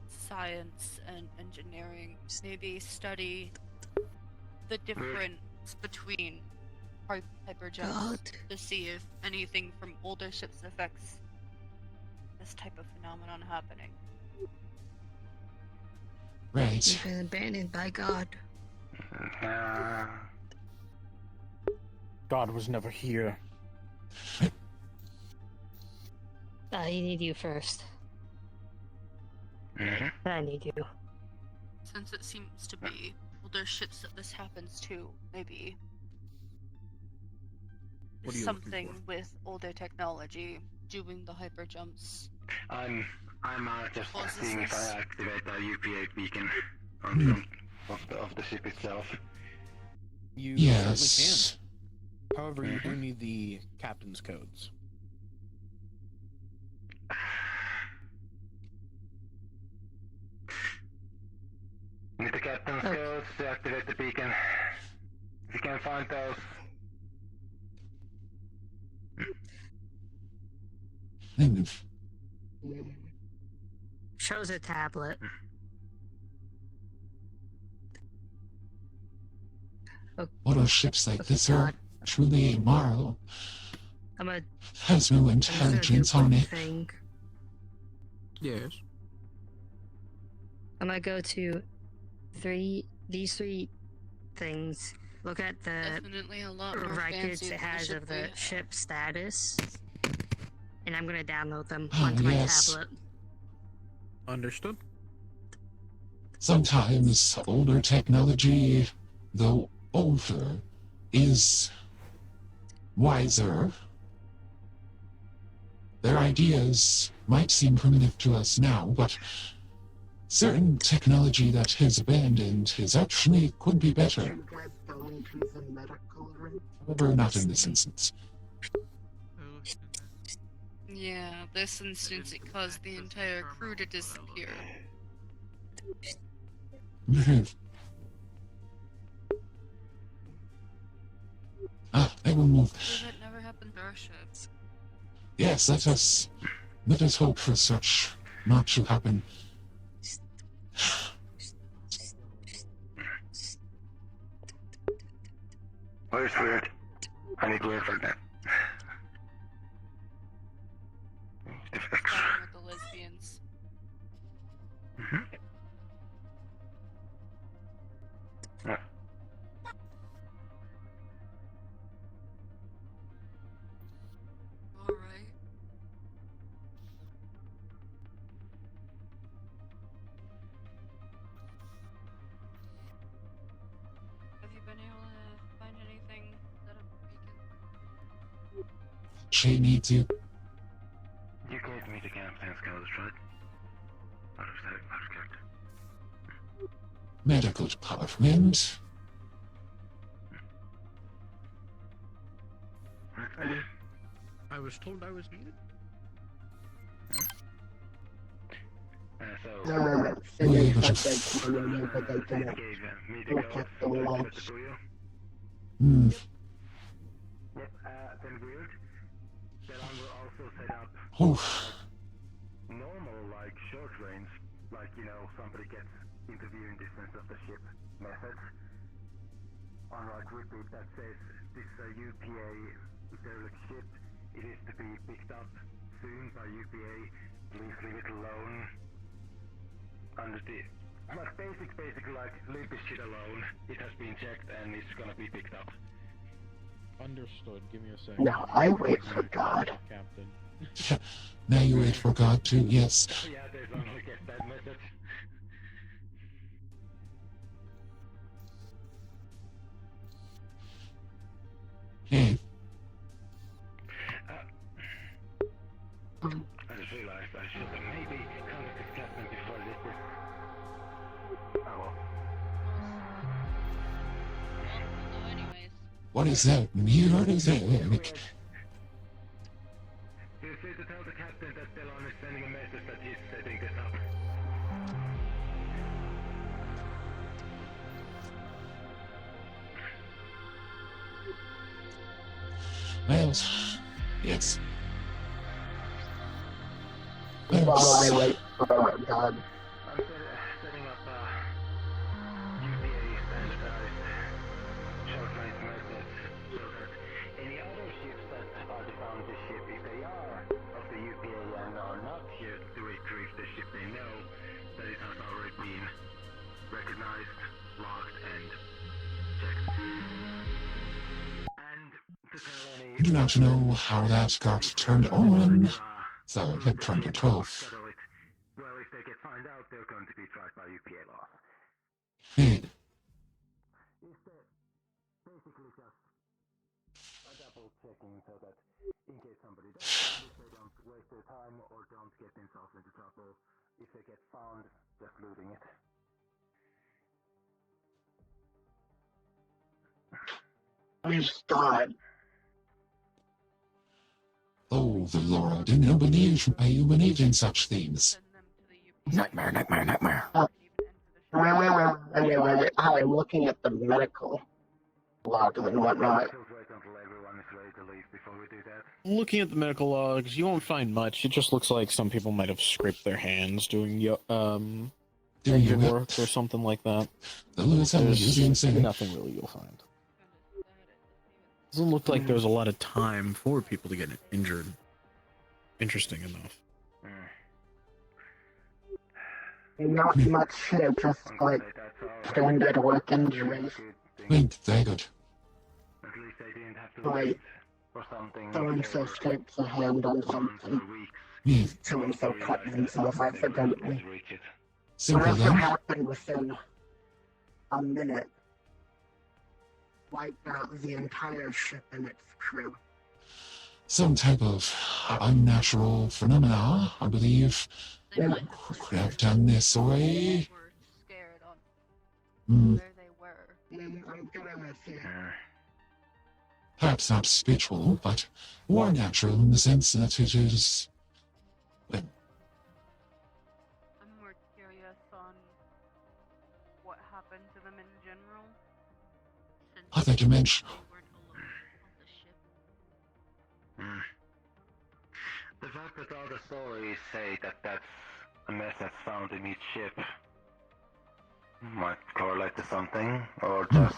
science and engineering maybe study the difference between hyperjumps to see if anything from older ships affects this type of phenomenon happening. Right. You've been abandoned by God. God was never here. I need you first. I need you. Since it seems to be older ships that this happens to, maybe What are you looking something with older technology doing the hyper jumps. I'm just Causes seeing if this. I activate the UPA beacon on of the ship itself. You Yes. certainly can. However, you do need the captain's codes. Need the captain's codes to activate the beacon. If you can find those. Shows a tablet. What are ships like this are truly a marvel. I'm a Has no intelligence on it. thing. Yes. I'm gonna go to these three things. Look at the Definitely a lot more records fancy it than the has ship of we the have. ship status, and I'm gonna download them Ah, onto my yes. tablet. Understood. Sometimes older technology, though older, is wiser. Their ideas might seem primitive to us now, but certain technology that is abandoned is actually could be better. However, not in this instance. Yeah, this instance it caused the entire crew to disappear. I will move. That never happened to our ships. Yes, let us hope for such not to happen. Where's weird? I need weird for that. Starting with the lesbians. Yeah. Alright. actually need to. You gave me the captain's codes, right? Out of character. Medical department. I was told I was needed. So, No. Were you able to But they cannot gave me the look codes. at the logs. For you. Hmm. Yep, then weird. That I will also set up Oof. normal, like, short range, like, you know, somebody gets into viewing distance of the ship methods. On, like, repeat that says, this is a UPA derelict ship, it is to be picked up soon by UPA, please leave it alone. Under the, like, basically, like, leave this shit alone, it has been checked and it's gonna be picked up. Understood. Give me a second. Now I wait for God. Captain. Now you wait for God to, yes. Yeah, there's only get that message. Hey, I just realized I should have maybe contacted Captain before this. Oh well. Well, anyways. what is that? You heard of that? Feel free to tell the Captain that Delon is sending a message that he's setting this up. Well, yes. While I wait for God. I'm setting up UPA standardized short-range methods so that any other ships that are found this ship, if they are of the UPA and are not here to retrieve the ship, they know that it has already been recognized, logged, and checked. And to tell any... I do not know how that got turned on. So, hit 2012. Well, if they get found out, they're going to be tried by UPA law. Hey, It's basically just a double checking so that in case somebody does, if they don't waste their time or don't get themselves into trouble, if they get found, just looting it. Please God. oh, the Lord, and you believe in such things. Nightmare, nightmare, nightmare. Anyway, I'm looking at the medical logs and whatnot. Just wait until everyone is ready to leave before we do that. Looking at the medical logs, you won't find much. It just looks like some people might have scraped their hands doing engine work or something like that. There's nothing really you'll find. Doesn't look like there's a lot of time for people to get injured. Interesting enough. Not much here, just like standard work injuries. Very good. At least they didn't have to Like, wait for something. so-and-so scrapes a hand on something. Hmm. So-and-so cut themselves accidentally. Simple Whatever then. happened within a minute wiped out the entire ship and its crew. Some type of unnatural phenomena, I believe. Could have done this already. Were scared on Hmm. where they were. I'm gonna miss you. Perhaps not spiritual, but more natural in the sense that it is. Well, I'm more curious on what happened to them in general. Since other dimension. they weren't alone on the ship. The fact that all the stories say that that's a mess that's found in each ship might correlate to something, or just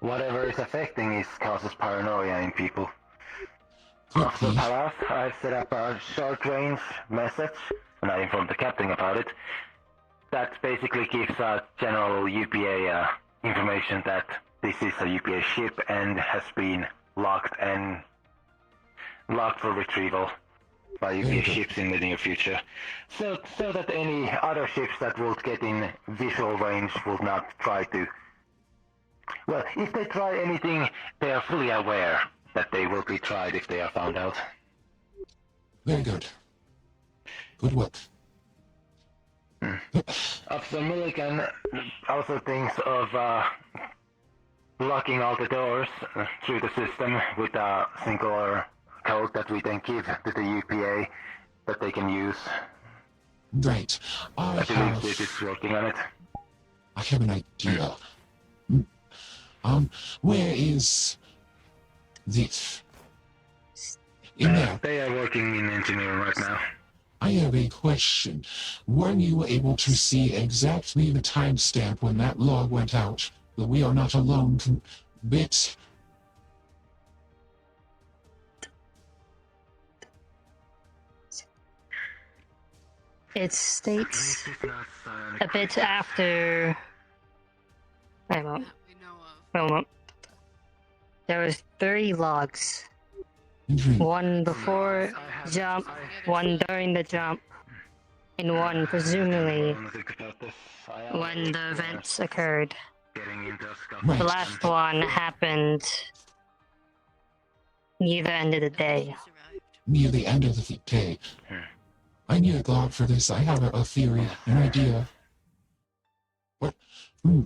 whatever is affecting it causes paranoia in people. After Pallas, I set up a short-range message, and I informed the captain about it. That basically gives general UPA information that this is a UPA ship and has been locked for retrieval by UPA ships in the near future. So that any other ships that would get in visual range would not try to... Well, if they try anything, they are fully aware that they will be tried if they are found out. Very good. Good work. Officer Milligan also thinks of locking all the doors through the system with a singular code that we then give to the UPA that they can use. Right. I believe Sid is working on it. I have an idea. Where is this? In there. They are working in engineering right now. I have a question. Were you able to see exactly the timestamp when that log went out? The "we are not alone" bit? It states a bit after. Wait a moment. Wait a moment. There was 3 logs. One before jump, one during the jump, and one presumably when the events occurred. The last one happened near the end of the day. Near the end of the day. I need a god for this. I have a theory, an idea. What? I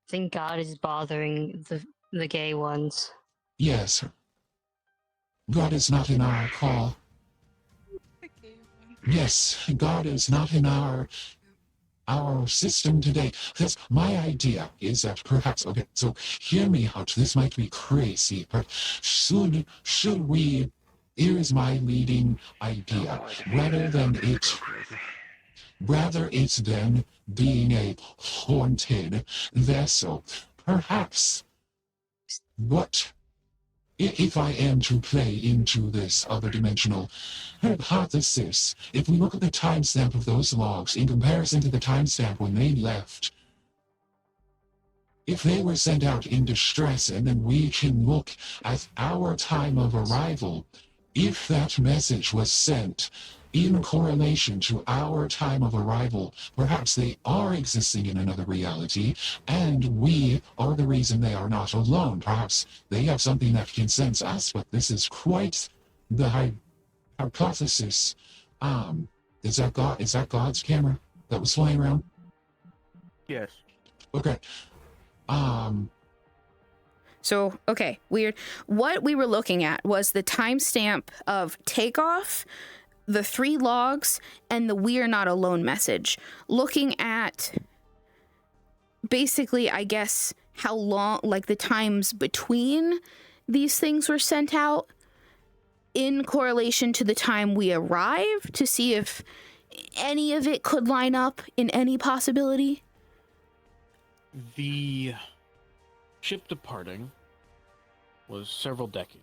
think God is bothering the gay ones. Yes. God is not in our call. Yes, God is not in our system today. That's my idea is that perhaps, okay, so hear me out. This might be crazy, but should we, here is my leading idea. Rather it's than being a haunted vessel, perhaps what if I am to play into this other dimensional hypothesis, if we look at the timestamp of those logs in comparison to the timestamp when they left, if they were sent out in distress, and then we can look at our time of arrival, if that message was sent in correlation to our time of arrival, perhaps they are existing in another reality, and we are the reason they are not alone. Perhaps they have something that can sense us, but this is quite the hypothesis. Is that God's camera that was flying around? Yes. Okay. So, okay, weird. What we were looking at was the timestamp of takeoff, the 3 logs, and the "we are not alone" message. Looking at basically, I guess, how long, like the times between these things were sent out in correlation to the time we arrived, to see if any of it could line up in any possibility. The ship departing was several decades.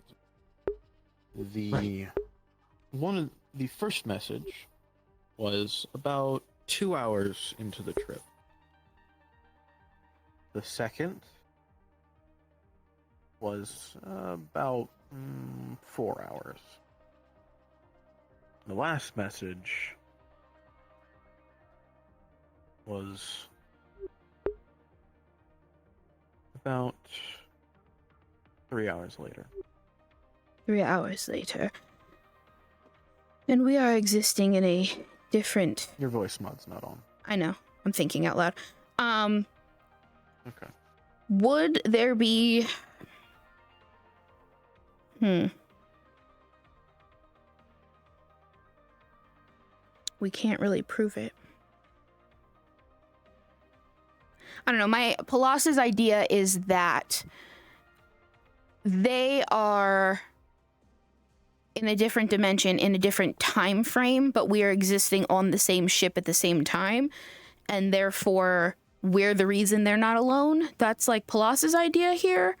The first message was about 2 hours into the trip. The second was about 4 hours. The last message was about 3 hours later. 3 hours later. And we are existing in a different... Your voice mod's not on. I know. I'm thinking out loud. Okay. Would there be... We can't really prove it. I don't know. My Pallas's idea is that they are in a different dimension, in a different time frame, but we are existing on the same ship at the same time, and therefore we're the reason they're not alone. That's like Pallas's idea here.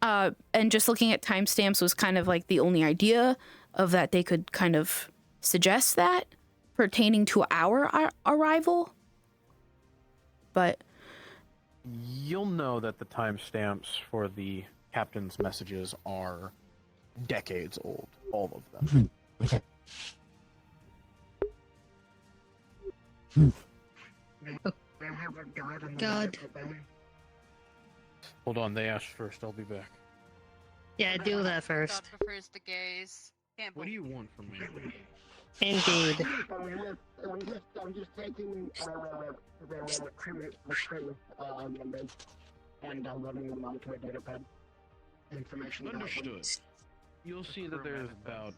And just looking at timestamps was kind of like the only idea of that they could kind of suggest that pertaining to our arrival. But you'll know that the timestamps for the captain's messages are decades old, all of them. Okay. God. Hold on, they asked first, I'll be back. Yeah, do that first. God prefers the gays. Can't What do you want from me? Indeed. I'm just taking the crew numbers and loading them onto a datapad. Information. Understood. You'll see that there's about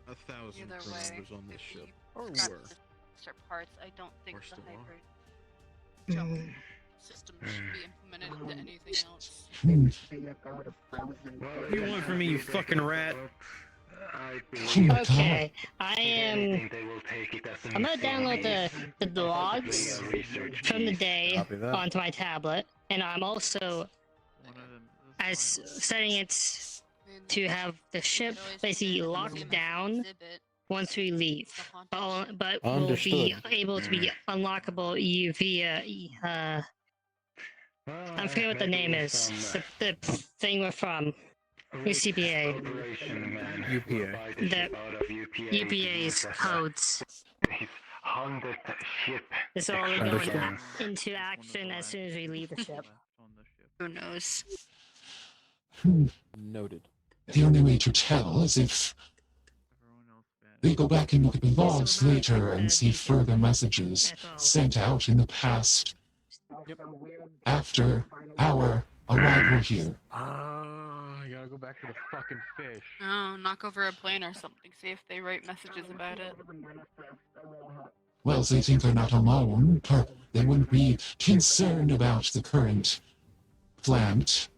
1,000 Either crew way, members on this if ship. he Or scraps were. the sister parts, I don't think Or the still hybrid Mm. jump system should be implemented into anything else. What do you want from me, you fucking rat? Okay, I'm gonna download the logs from the day Copy that. onto my tablet, and I'm also setting it to have the ship basically locked down once we leave, but will be able to be unlockable via I forget what the name is. The thing we're from. UCPA. UPA. The UPA's codes. Haunted ship. This will only go into action as soon as we leave the ship. Who knows? Noted. The only way to tell is if they go back and look at the logs later and see further messages sent out in the past after our arrival here. I gotta go back to the fucking fish. Oh, knock over a plane or something. See if they write messages about it. Well, they think they're not alone, or they wouldn't be concerned about the current plant.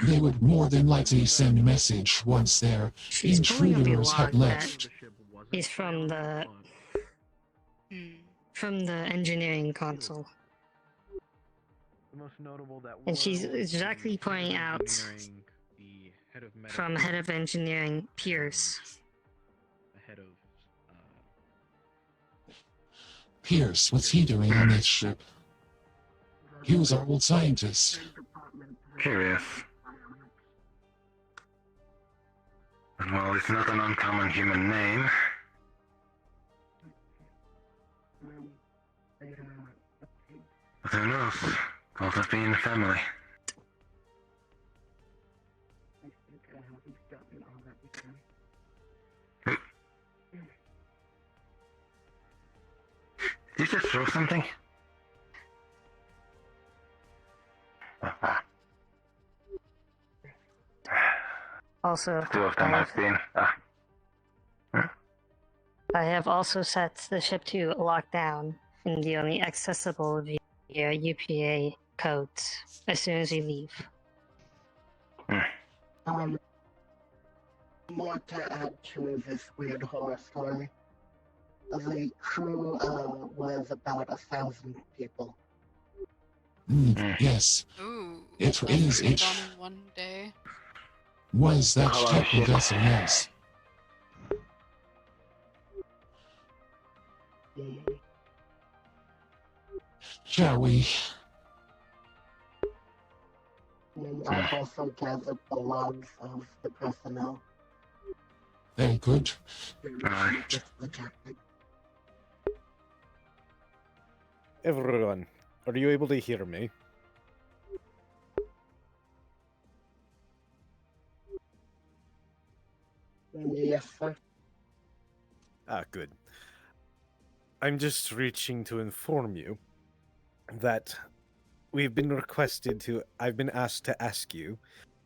They would more than likely send a message once their intruders have left. He's from the engineering console. The most notable that And she's exactly pointing out from head of engineering, Pierce. Head of Pierce, what's he doing on this ship? He was our old scientist. Curious. Well, it's not an uncommon human name. But who knows? Cult of being a family. Did you just throw something? Also, Two of them I've seen. I have also set the ship to lockdown and the only accessible via UPA codes as soon as we leave. More to add to this weird horror story. The crew was about 1,000 people. Yes. Ooh. It is. It Gone in one day. was that type of vessel, yes. Shall we? I've also gathered the logs of the personnel. Very good. Just the captain. Everyone, are you able to hear me? Yes, sir. Ah, good. I'm just reaching to inform you that I've been asked to ask you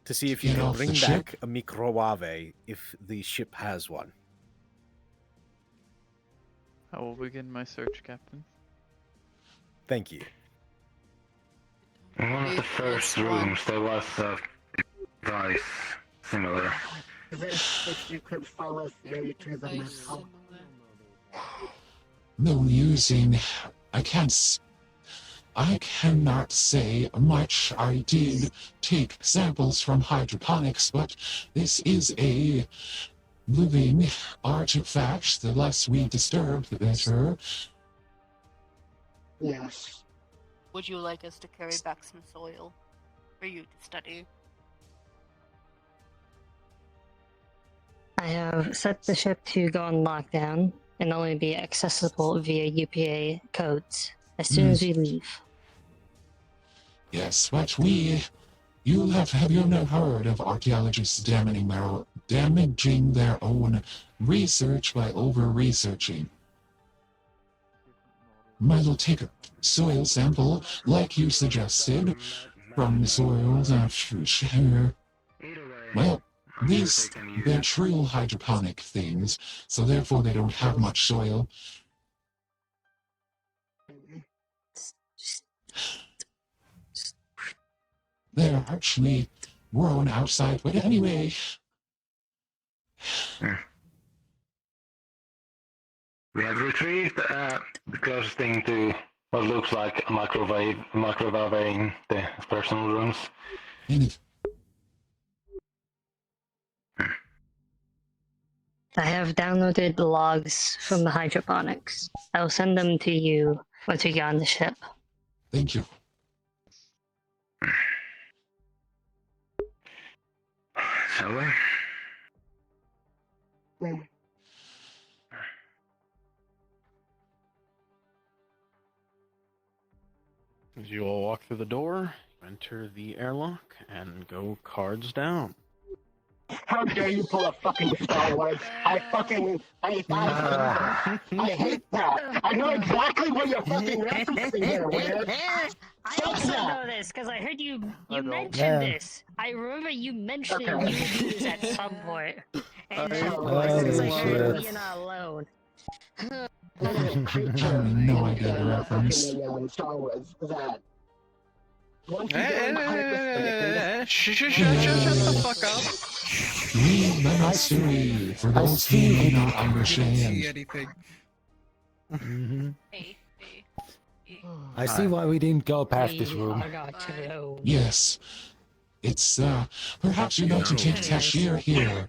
to see if you Get can off the bring ship? back a microwave if the ship has one. I will begin my search, Captain. Thank you. In one of the first rooms there was a device similar. If you could follow through to the missile. No using. I cannot say much. I did take samples from hydroponics, but this is a living artifact. The less we disturb, the better. Yes. Would you like us to carry back some soil for you to study? I have set the ship to go on lockdown and only be accessible via UPA codes as soon as we leave. Yes, but we Have you not heard of archaeologists damaging their own research by over-researching? Might as well take a soil sample, like you suggested, from the soils after. Well, they're true hydroponic things, so therefore they don't have much soil. They're actually grown outside, but anyway. We have retrieved the closest thing to what looks like a microwave in the personal rooms. I have downloaded the logs from the hydroponics. I'll send them to you once we get on the ship. Thank you. Shall we? As you all walk through the door, enter the airlock, and go cards down. How dare you pull a fucking Star Wars? I hate that. I know exactly what you're fucking referencing here, weird. I also know this because I heard you mentioned this. I remember you mentioning Uysses at some point. And because I heard it, you're not alone. No idea the reference. Star Wars that. Shut the fuck up. Read the mystery for those who may not understand. I see why we didn't go past this room. Yes. It's, perhaps you'd like to take Tashir here.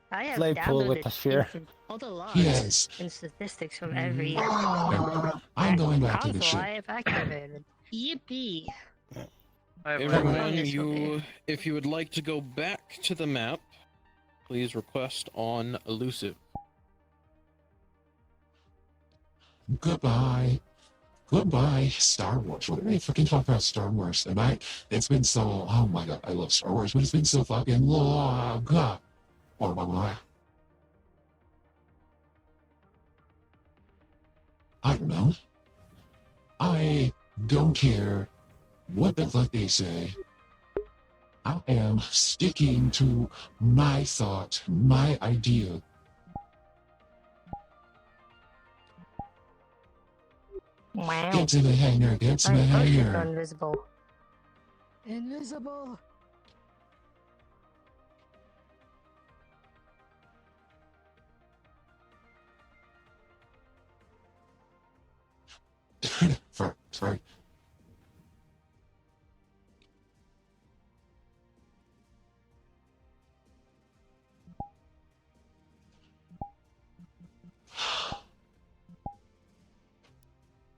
I have Playpool with downloaded Tashir. all the logs Yes. and statistics from every I'm going back to the console ship. I have activated. Yippee! Everyone, if you would like to go back to the map, please request on elusive. Goodbye. Goodbye, Star Wars. What did I freaking talk about Star Wars? It's been so, oh my god, I love Star Wars, but it's been so fucking long. God. Blah, blah, blah. I don't know. I don't care what the fuck they say. I am sticking to my thought, my idea. Wow. Get to the hangar, get to the hangar. Invisible. Invisible. Sorry.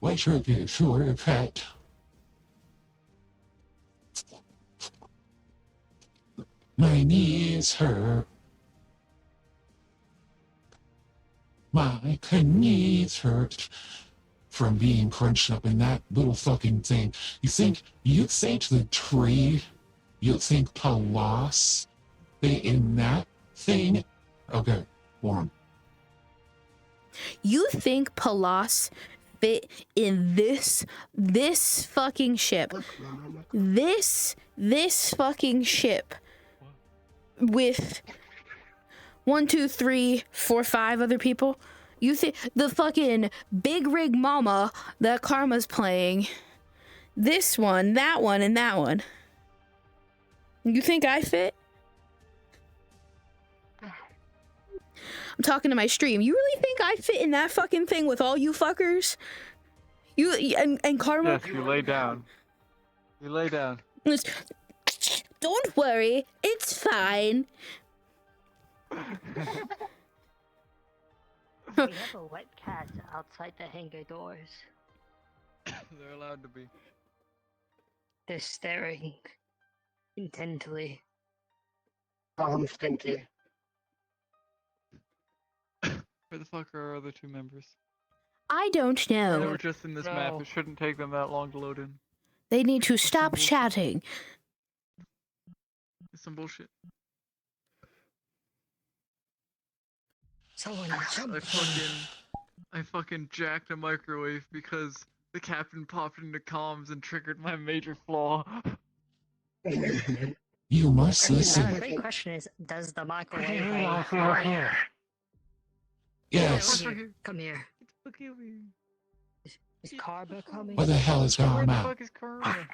Why should you sure pet? My knees hurt. My knees hurt from being crunched up in that little fucking thing. You think the tree, you think Pallas, they in that thing? Okay, warm. You think Pallas fit in this fucking ship? This fucking ship with 1, 2, 3, 4, 5 other people? You think the fucking big rig mama that Karma's playing, this one, that one, and that one? You think I fit? I'm talking to my stream. You really think I fit in that fucking thing with all you fuckers? You and Karma? Yes, you lay down. You lay down. Don't worry, it's fine. We have a wet cat outside the hangar doors. They're allowed to be. They're staring intently. Stinky. Where the fuck are our other two members? I don't They know. were just in this map. It shouldn't take them that long to load in. They need to stop chatting. It's some bullshit. Someone I fucking jacked a microwave because the captain popped into comms and triggered my major flaw. You must The listen. great question is, does the microwave I didn't have realize we were here. Yes. Come here. Is Carver coming? What the hell is Where going the on? fuck is Karma?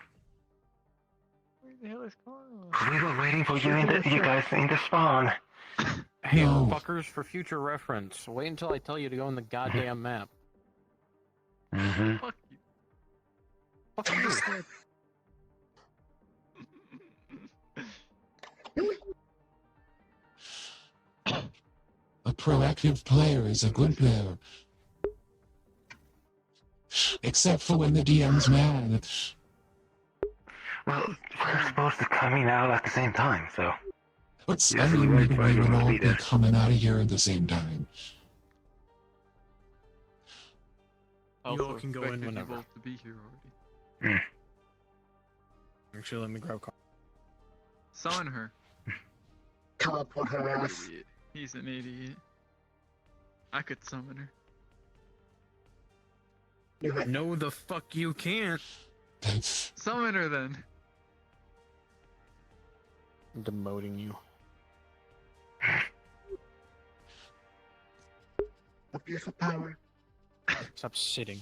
Where the hell is Karma? We were waiting for you guys in the spawn. Hey, No. fuckers, for future reference, wait until I tell you to go in the goddamn map. Mm-hmm. Fuck you. Fuck you. A proactive player is a good player. Except for when the DM's mad. Well, we're supposed to come in out at the same time, so. But Yes, I mean, we we wait for would everyone to all be be there. coming out of here at the same time. You all can go in expected you whenever. both to be here already. Actually, let me grab Carl. Summon her. Teleport her ass. Idiot. He's an idiot. I could summon her. No, the fuck you can't. Summon her then. I'm demoting you. Abuse of power. Stop sitting.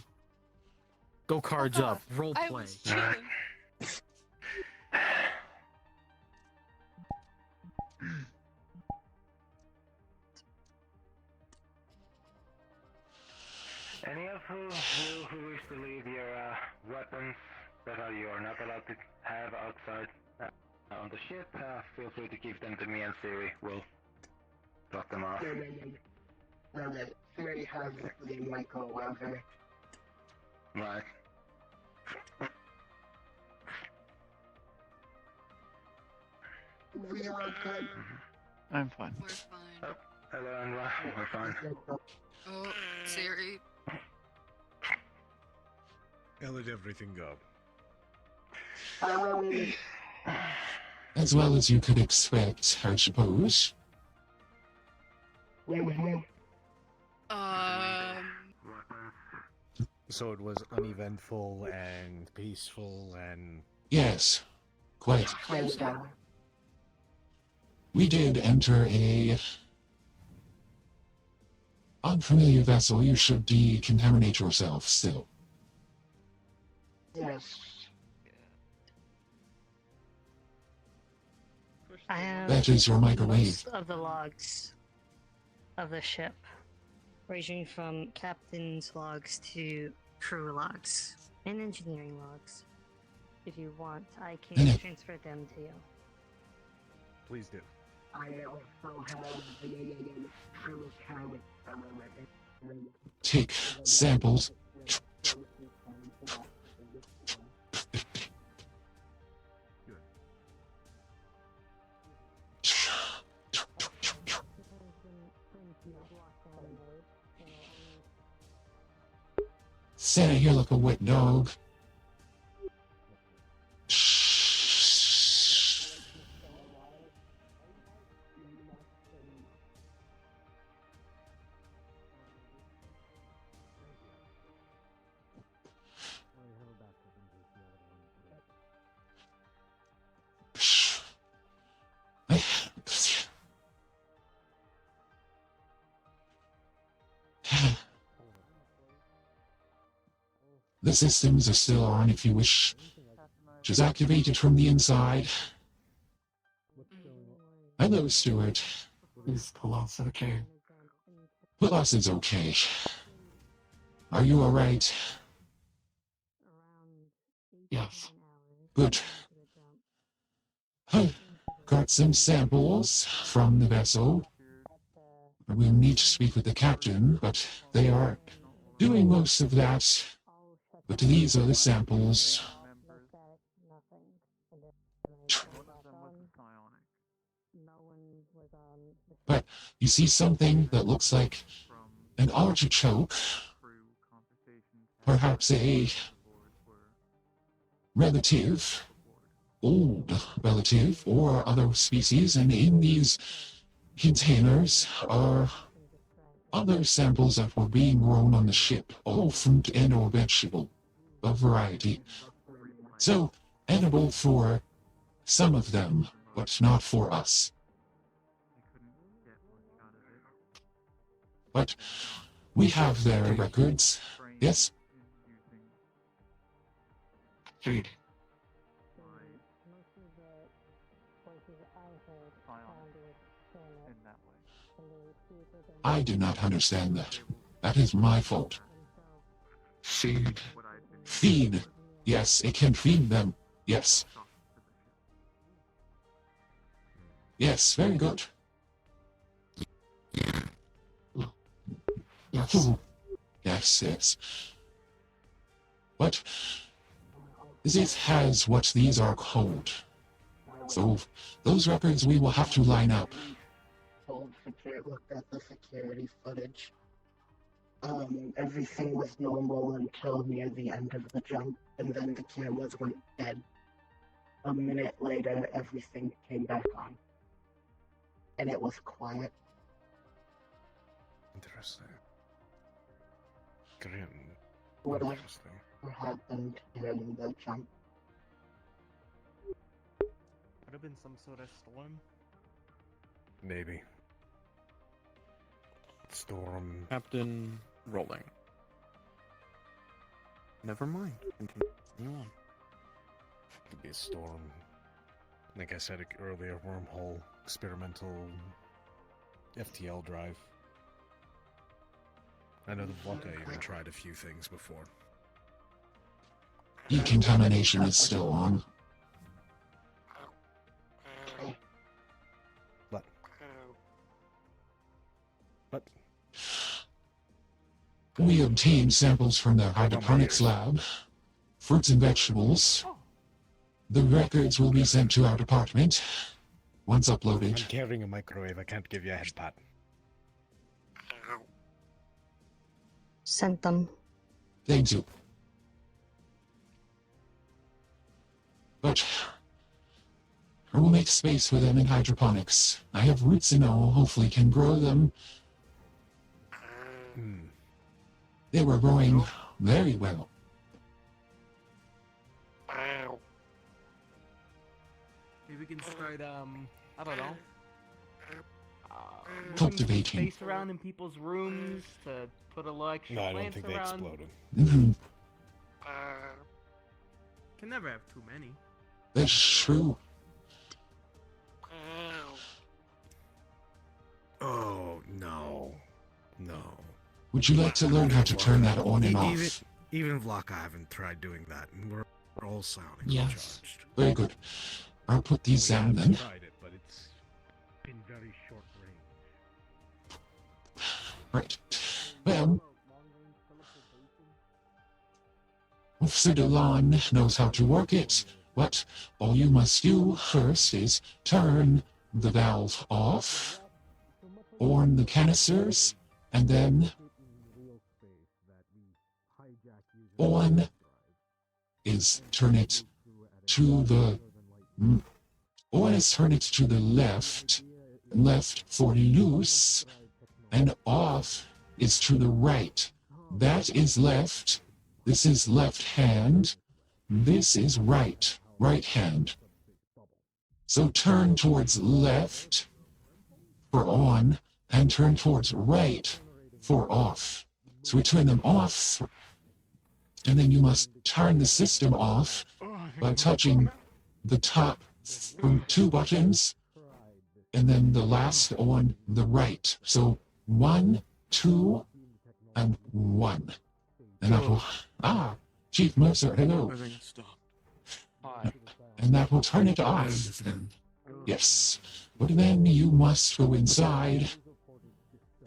Go cards up. Role I play. was chilling. Any of you who wish to leave your weapons that you are not allowed to have outside on the ship, feel free to give them to me and Siri. We'll drop them off. No. Siri has the microwave. Right. We are good. I'm fine. We're fine. Hello, Anra. We're fine. Oh, Siri. I let everything go. As well as you could expect, I suppose. So it was uneventful and peaceful and... Yes, quite. We did enter a unfamiliar vessel. You should decontaminate yourself still. Yes. I have That is your microwave. most of the logs of the ship, ranging from captain's logs to crew logs and engineering logs. If you want, I can transfer them to you. Please do. I also have true talent. Take samples. Santa here like a wet dog. The systems are still on if you wish. Just activate it from the inside. Hello, Stuart. Is Pallas okay? Pallas is okay. Are you alright? Yes. Good. Got some samples from the vessel. We'll need to speak with the captain, but they are doing most of that. But these are the samples. But you see something that looks like an artichoke. Perhaps a relative, old relative, or other species, and in these containers are other samples that were being grown on the ship, all fruit and or vegetable, a variety. So, edible for some of them, but not for us. But we have their records, yes? Food. I do not understand that. That is my fault. Food. Feed. Yes, it can feed them. Yes. Yes, very good. Yes. Ooh. Yes, yes. But it has what these are called. So those records we will have to line up. Looked at the security footage. Everything was normal until near the end of the jump, and then the cameras went dead. A minute later, everything came back on. And it was quiet. Interesting. Grim. Whatever Interesting. happened during the jump. Could have been some sort of storm. Maybe. Storm. Captain rolling. Never mind. Continue on. Could be a storm. Like I said earlier, wormhole, experimental FTL drive. I know the Volca even tried a few things before. Decontamination is still on. But we obtained samples from the hydroponics lab, fruits and vegetables. The records will be sent to our department once uploaded. I'm carrying a microwave. I can't give you a head pat. Sent them. Thank you. But I will make space for them in hydroponics. I have roots and all, hopefully can grow them. They were growing very well. Maybe we can start, I don't know. Cultivating. Space around in people's rooms to put a little extra No, I don't plants think they around. exploded. Can never have too many. That's true. Oh, no. No. Would you like to learn how to turn that on and off? Even Vlaka haven't tried doing that, and we're all sounding Yes. charged. Very good. I'll put these down then. Tried it, but it's been very short range. Right. Well, Officer Delon knows how to work it. What all you must do first is turn the valve off, on the canisters, and then on is turn it to the on is turn it to the left for loose, and off is to the right. That is left. This is left hand. This is right hand. So turn towards left for on and turn towards right for off. So we turn them off, and then you must turn the system off by touching the top two buttons and then the last on the right. So 1, 2, and 1. And that will, Chief Mercer, hello. I think it stopped. Hi. And that will turn it off. Yes. But then you must go inside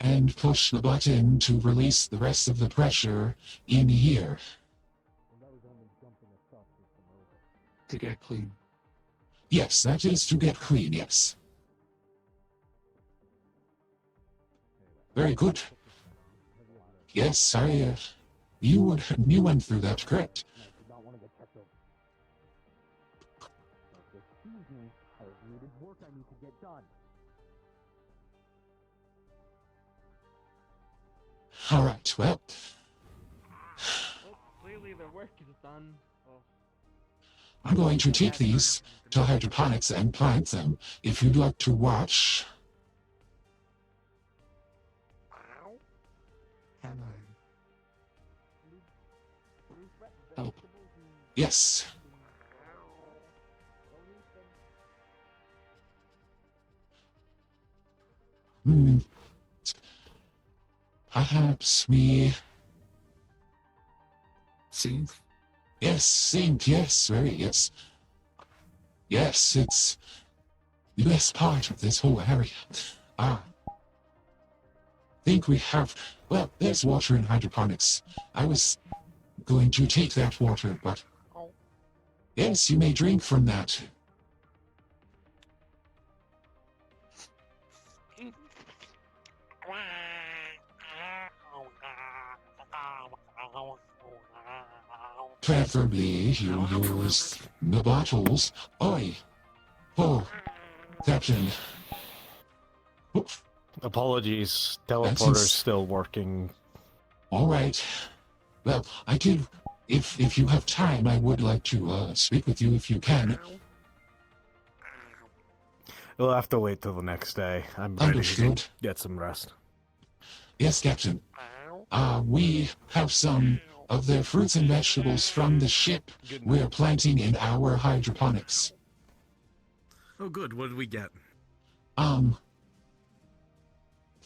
and push the button to release the rest of the pressure in here. To get clean. Yes, that is to get clean, yes. Very good. Yes, you went through that, correct? work I need to get done. All right, well, Well, clearly their work is done. Well, I'm going to take these to hydroponics and plant them. If you'd like to watch. Oh, yes. Hmm. Perhaps we... Sink? Yes, sink, yes, very, yes. Yes, it's the best part of this whole area. I think we have... Well, there's water in hydroponics. I was going to take that water, but... Yes, you may drink from that. Preferably you use the bottles. Oi! Oh, Captain. Oof. Apologies, That's teleporter's still working. All right. Well, I did. If you have time, I would like to speak with you if you can. We'll have to wait till the next day. I'm ready to Understood. get some rest. Yes, Captain. We have some of the fruits and vegetables from the ship we're planting in our hydroponics. Oh, good. What did we get?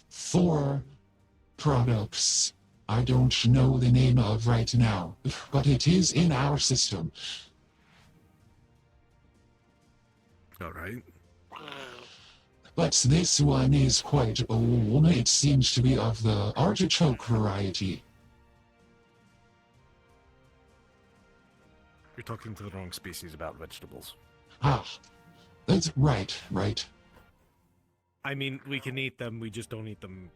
4 products I don't know the name of right now, but it is in our system. All right. But this one is quite old. It seems to be of the artichoke variety. You're talking to the wrong species about vegetables. Ah, that's right. I mean, we can eat them, we just don't eat them.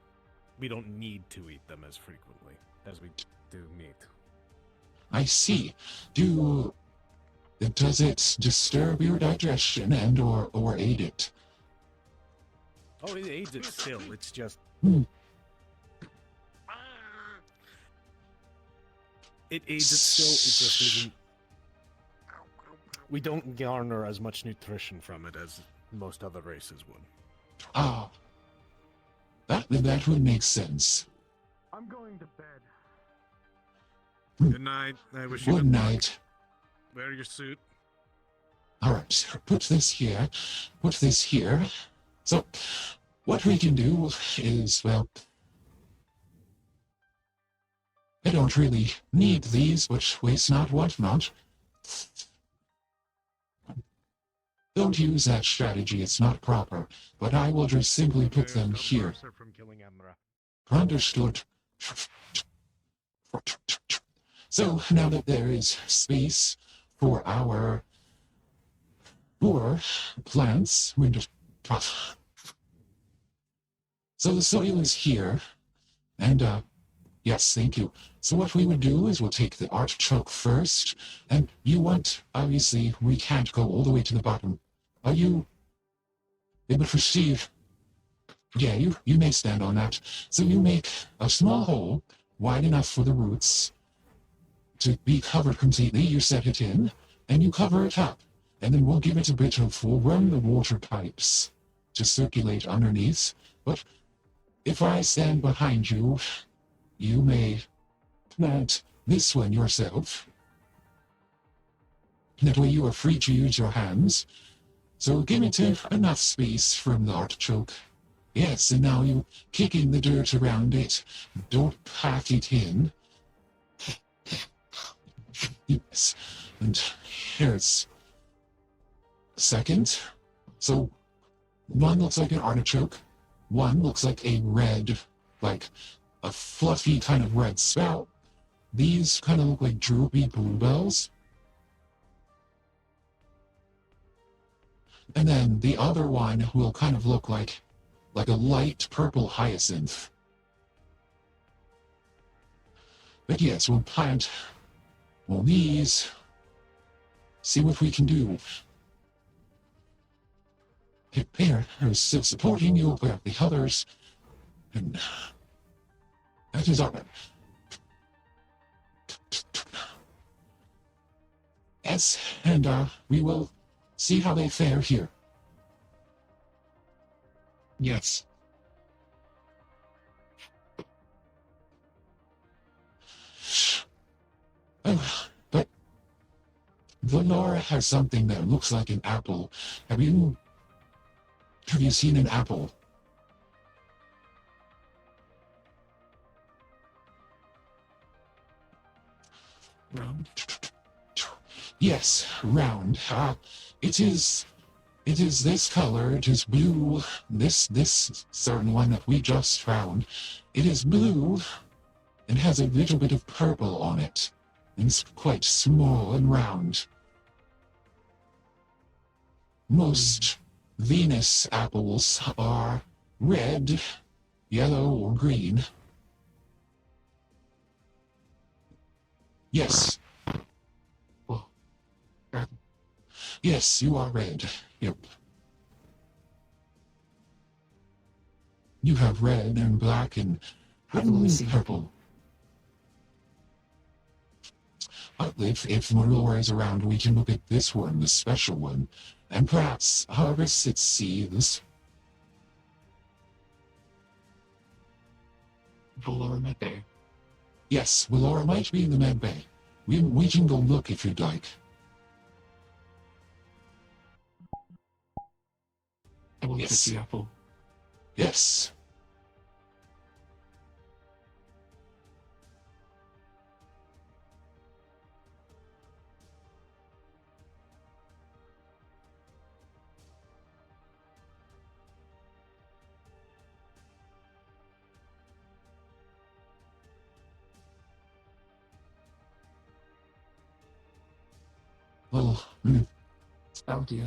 We don't need to eat them as frequently as we do meat. I see. Does it disturb your digestion and or aid it? Oh, it aids it still. It's just... It aids it still, it just isn't... We don't garner as much nutrition from it as most other races would. Ah, that would make sense. I'm going to bed. Good night. I wish you Good good luck. night. Wear your suit. All right, put this here. Put this here. So, what we can do is, well, I don't really need these, but waste not, want not. Don't use that strategy, it's not proper, but I will just simply put them here. Understood. So, now that there is space for our plants, we just... So the soil is here, and, yes, thank you. So what we would do is we'll take the artichoke first, and obviously, we can't go all the way to the bottom. Are you able to perceive? Yeah, you may stand on that. So you make a small hole, wide enough for the roots to be covered completely. You set it in, and you cover it up. And then we'll give it a bit of, we'll run the water pipes to circulate underneath. But if I stand behind you, you may plant this one yourself. That way you are free to use your hands. So give it enough space from the artichoke. Yes, and now you kick in the dirt around it. Don't pack it in. Yes, and here's second. So one looks like an artichoke. One looks like a red, like a fluffy kind of red spout. These kind of look like droopy bluebells. And then the other one will kind of look like a light purple hyacinth. But yes, we'll plant all these. See what we can do. Here is still supporting you, where the others, and that is our. Yes, and we will see how they fare here. Yes. Oh, but Valora has something that looks like an apple. Have you seen an apple? Round. Yes, round. It is this color. It is blue. This certain one that we just found. It is blue and has a little bit of purple on it. It's quite small and round. Most Venus apples are red, yellow, or green. Yes. Yes, you are red. Yep. You have red and black and purple. If Malora is around, we can look at this one, the special one, and perhaps harvest its seeds. Valora Med Bay. Yes, Valora might be in the Med Bay. We can go look if you'd like. I will get the apple. Yes. Well, Oh dear.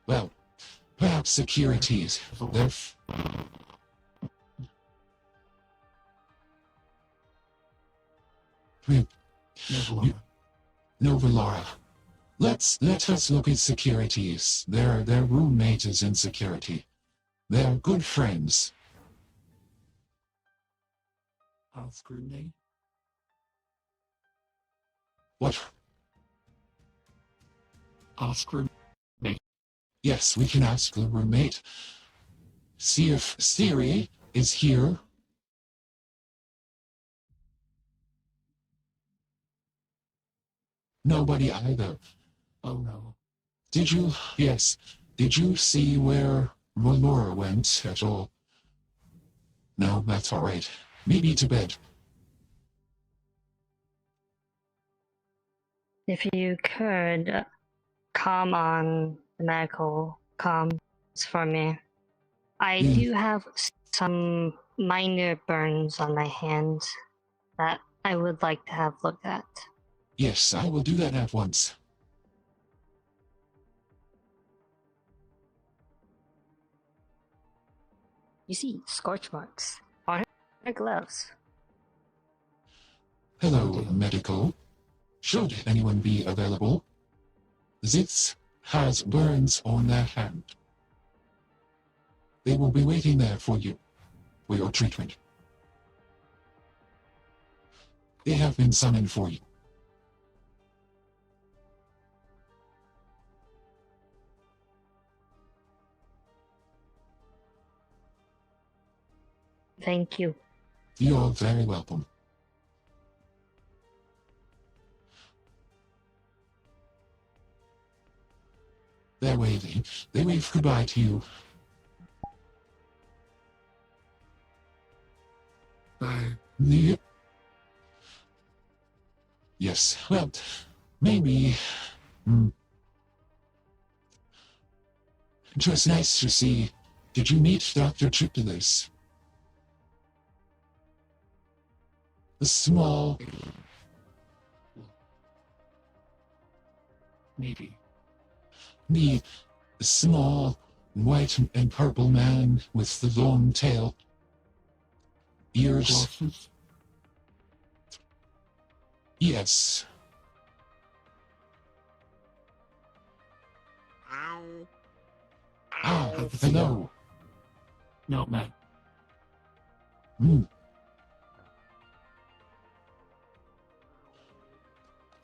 Well, perhaps securities. They're No, Valora. Let us look at securities. Their roommate is in security. They're good friends. Scrutiny. What? Ask roommate. Yes, we can ask the roommate. See if Siri is here. Nobody either. Oh no. Yes, did you see where Valora went at all? No, that's all right. Maybe to bed. If you could calm on the medical comms for me. I do have some minor burns on my hands that I would like to have looked at. Yes, I will do that at once. You see scorch marks on her gloves. Hello, medical. Should anyone be available? Zitz has burns on their hand. They will be waiting there for you, for your treatment. They have been summoned for you. Thank you. You're very welcome. They're waving. They wave goodbye to you. Bye. Yep. Yes, well, maybe. It was nice to see. Did you meet Dr. Tripolis? The small. Maybe. The small white and purple man with the long tail. Ears. Glasses? Yes. Hello. No, man.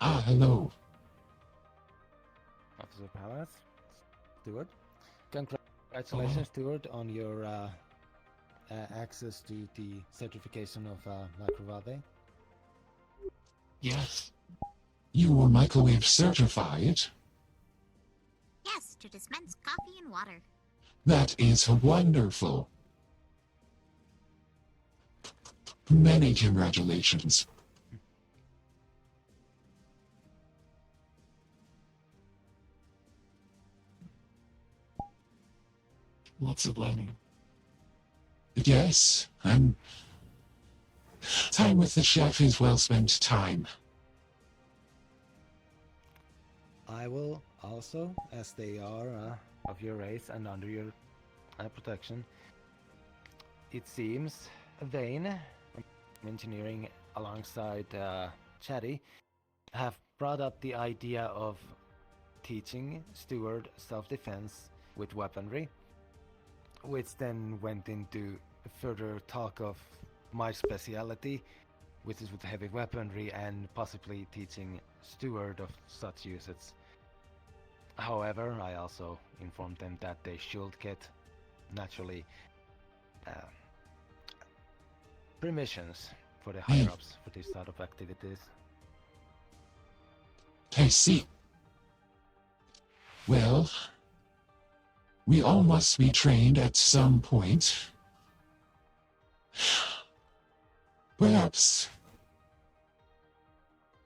Hello. Officer Pallas, Steward. Congratulations, Steward, on your access to the certification of microwave. Yes. You were microwave certified. Yes, to dispense coffee and water. That is wonderful. Many congratulations. Lots of learning. Yes, and time with the chef is well spent time. I will also, as they are of your race and under your protection, it seems Vane, engineering alongside Chatty, have brought up the idea of teaching Steward self-defense with weaponry, which then went into further talk of my speciality, which is with heavy weaponry, and possibly teaching Steward of such usage. However, I also informed them that they should get, naturally, permissions for the higher-ups for this sort of activities. I see. Well, we all must be trained at some point. Perhaps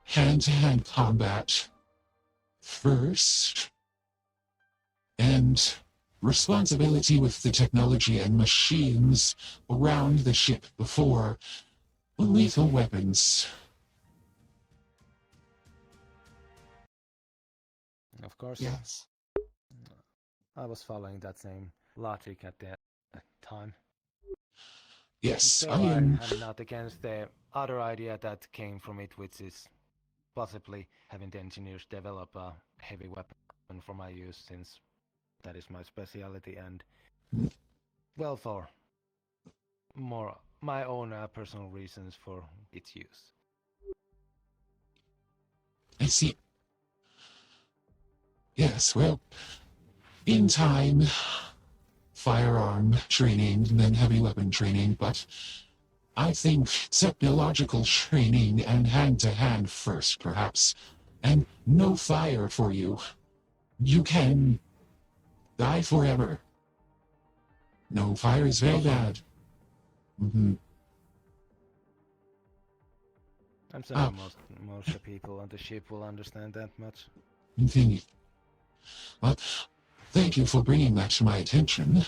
hand-to-hand combat first, and responsibility with the technology and machines around the ship before lethal weapons. Of course. Yes. I was following that same logic at the time. Yes, so I am not against the other idea that came from it, which is possibly having the engineers develop a heavy weapon for my use, since that is my specialty, and well, for more my own personal reasons for its use. I see. Yes, well, in time, firearm training, then heavy weapon training, but I think technological training and hand-to-hand first, perhaps, and no fire for you. You can die forever. No fire is very bad. I'm sorry, most of the people on the ship will understand that much. Indeed. Well, thank you for bringing that to my attention.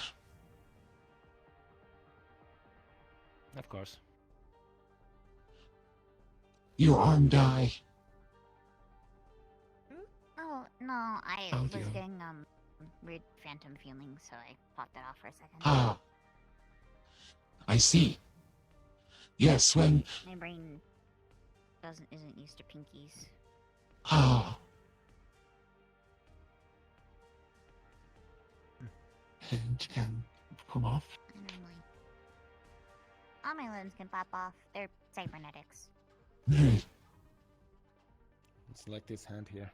Of course. Your arm die. Oh, no, I Oh, was dear. getting, weird phantom feelings, so I popped that off for a second. Ah. I see. Yes, when... My brain isn't used to pinkies. Ah. And can come off. Normally. All my limbs can pop off. They're cybernetics. It's like this hand here.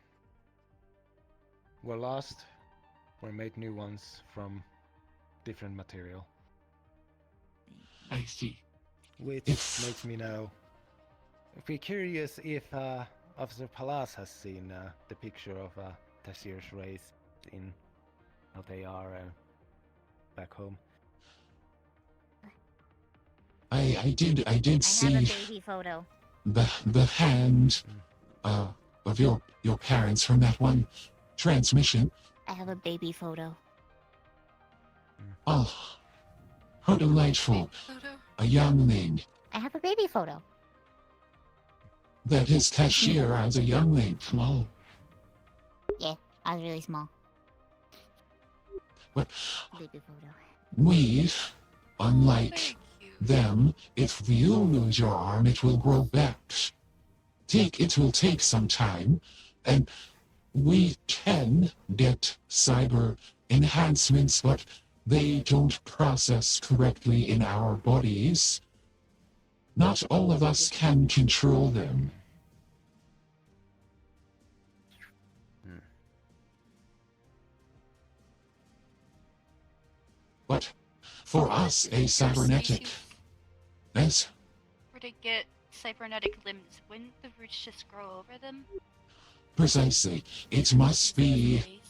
We're lost. We made new ones from different material. I see. Which makes me know. Be curious if Officer Pallas has seen the picture of Tassir's race in how they are back home. I did see... I have a baby photo. the hand of your parents from that one transmission. I have a baby photo. Oh, how delightful. A youngling. I have a baby photo. That is Tashir as a youngling. Oh. Yeah, I was really small. But Baby photo. we, unlike them, if you lose your arm, it will grow back. It will take some time, and we can get cyber enhancements, but they don't process correctly in our bodies. Not all of us can control them. But for us, a cybernetic, as Were to get cybernetic limbs, wouldn't the roots just grow over them? precisely, it must be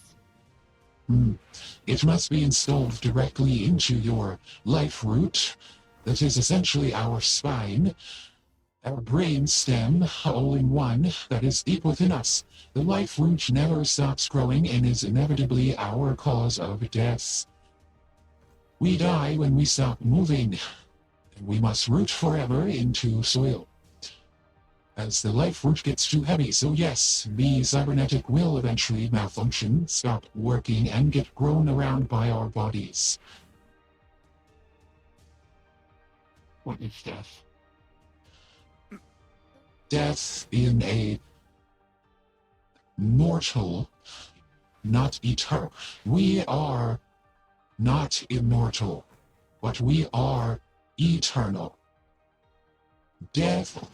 it must be installed directly into your life root, that is essentially our spine, our brain stem, all in one, that is deep within us. The life root never stops growing and is inevitably our cause of death. We die when we stop moving, and we must root forever into soil. As the life root gets too heavy, so yes, the cybernetic will eventually malfunction, stop working, and get grown around by our bodies. What is death? Death in a mortal, not eternal. We are not immortal, but we are eternal. Death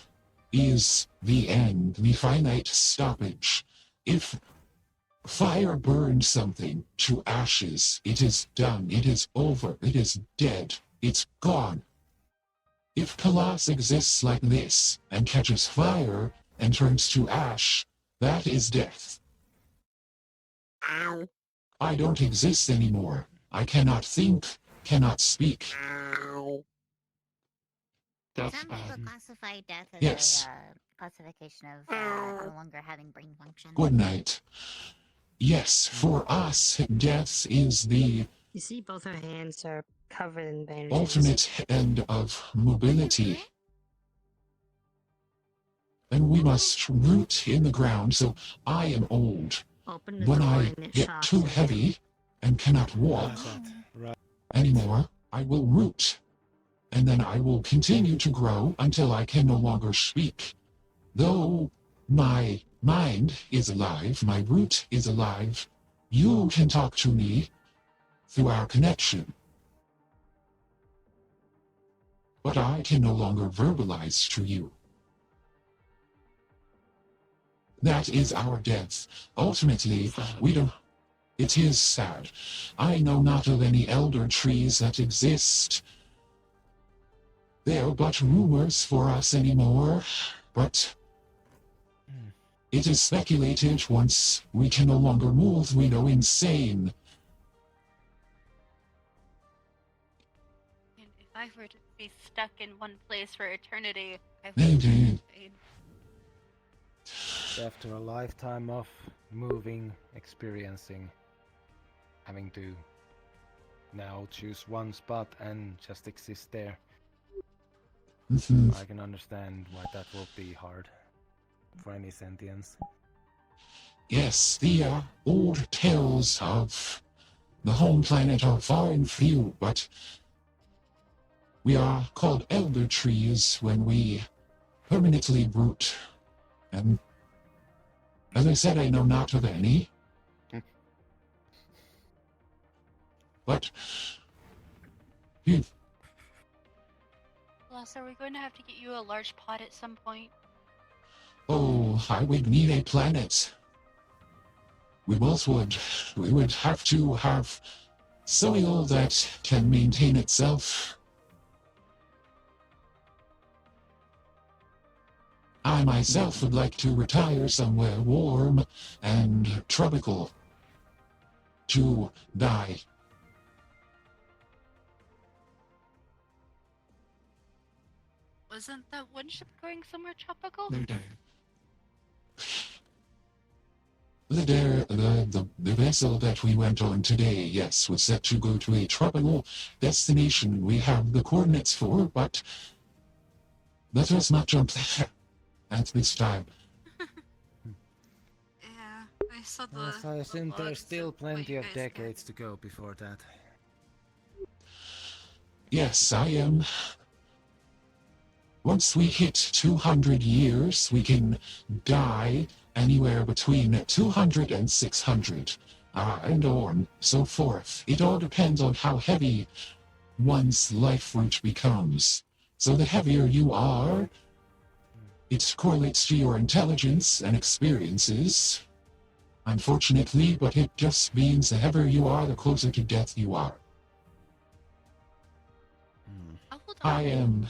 is the end, the finite stoppage. If fire burns something to ashes, it is done, it is over, it is dead, it's gone. If Pallas exists like this, and catches fire, and turns to ash, that is death. Ow. I don't exist anymore. I cannot think, cannot speak. Ow. That's Some people bad. classify death as Yes. a classification of no longer having brain function. Good night. Yes, for us, death is the You see, both her hands are covered in bandages. ultimate end of mobility. And we must root in the ground, so I am old. Open the When door I and it get shocks too her. heavy and cannot walk anymore, I will root. And then I will continue to grow until I can no longer speak. Though my mind is alive, my root is alive, you can talk to me through our connection. But I can no longer verbalize to you. That is our death. Ultimately, we don't... It is sad. I know not of any elder trees that exist. They are but rumors for us anymore, but it is speculated once we can no longer move, we go insane. And if I were to be stuck in one place for eternity, I would Indeed. After a lifetime of moving, experiencing, having to now choose one spot and just exist there. I can understand why that will be hard for any sentience. Yes, the old tales of the home planet are far and few, but we are called elder trees when we permanently root. And as I said, I know not of any. But you, Plus, are we going to have to get you a large pot at some point? oh, I would need a planet. We both would. We would have to have soil that can maintain itself. I myself would like to retire somewhere warm and tropical. To die. Wasn't that one ship going somewhere tropical? No doubt. The vessel that we went on today, yes, was set to go to a tropical destination we have the coordinates for, but let us not jump there at this time. Yeah, I saw the. Yes, I assume logs there's still of what plenty you of guys got. decades to go before that. Yes, I am. Once we hit 200 years, we can die anywhere between 200 and 600, and on so forth. It all depends on how heavy one's life root becomes. So the heavier you are, it correlates to your intelligence and experiences. Unfortunately, but it just means the heavier you are, the closer to death you are. I am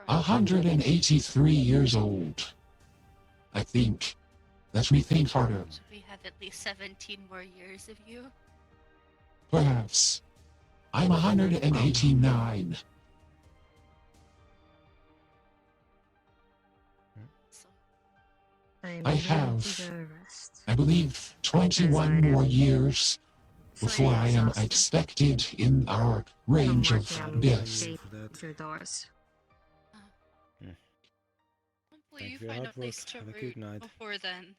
183 years old. I think. Let me think harder. So we have at least 17 more years of you. Perhaps. I'm 189. I have, I believe, 21 more years before I am expected in our range of death. Your doors. Hopefully you find a place to root before then.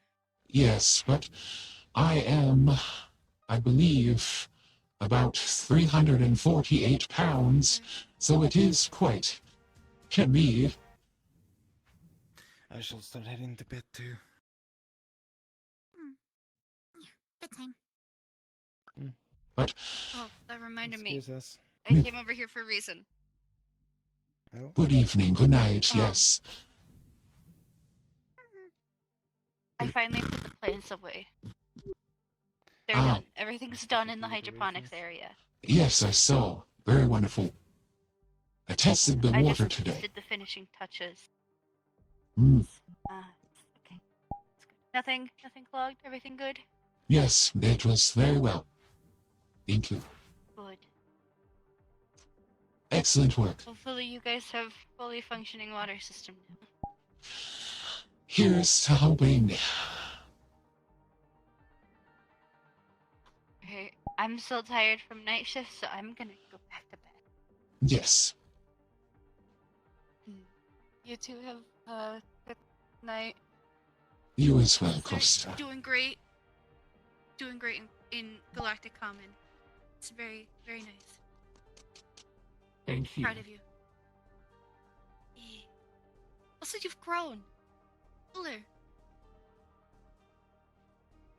Yes, but I am, I believe, about 348 pounds, so it is quite, can be. I shall start heading to bed too. Good time. But Oh, that reminded me. Excuse us. I came over here for a reason. Good evening, good night, yes. I finally put the plants away. They're Ah. done. Everything's done in the hydroponics area. Yes, I saw. Very wonderful. I tested the I water just today. did the finishing touches. Mm. Okay. Nothing clogged? Everything good? Yes, it was very well. Thank you. Good. Excellent work. Hopefully you guys have fully functioning water system now. Here's to hoping. Okay, I'm still tired from night shift, so I'm gonna go back to bed. Yes. You two have good night. You as well, Costa. Doing great. Doing great in Galactic Common. It's very, very nice. Thank you. Proud of you. Yeah. Also, you've grown. Cooler.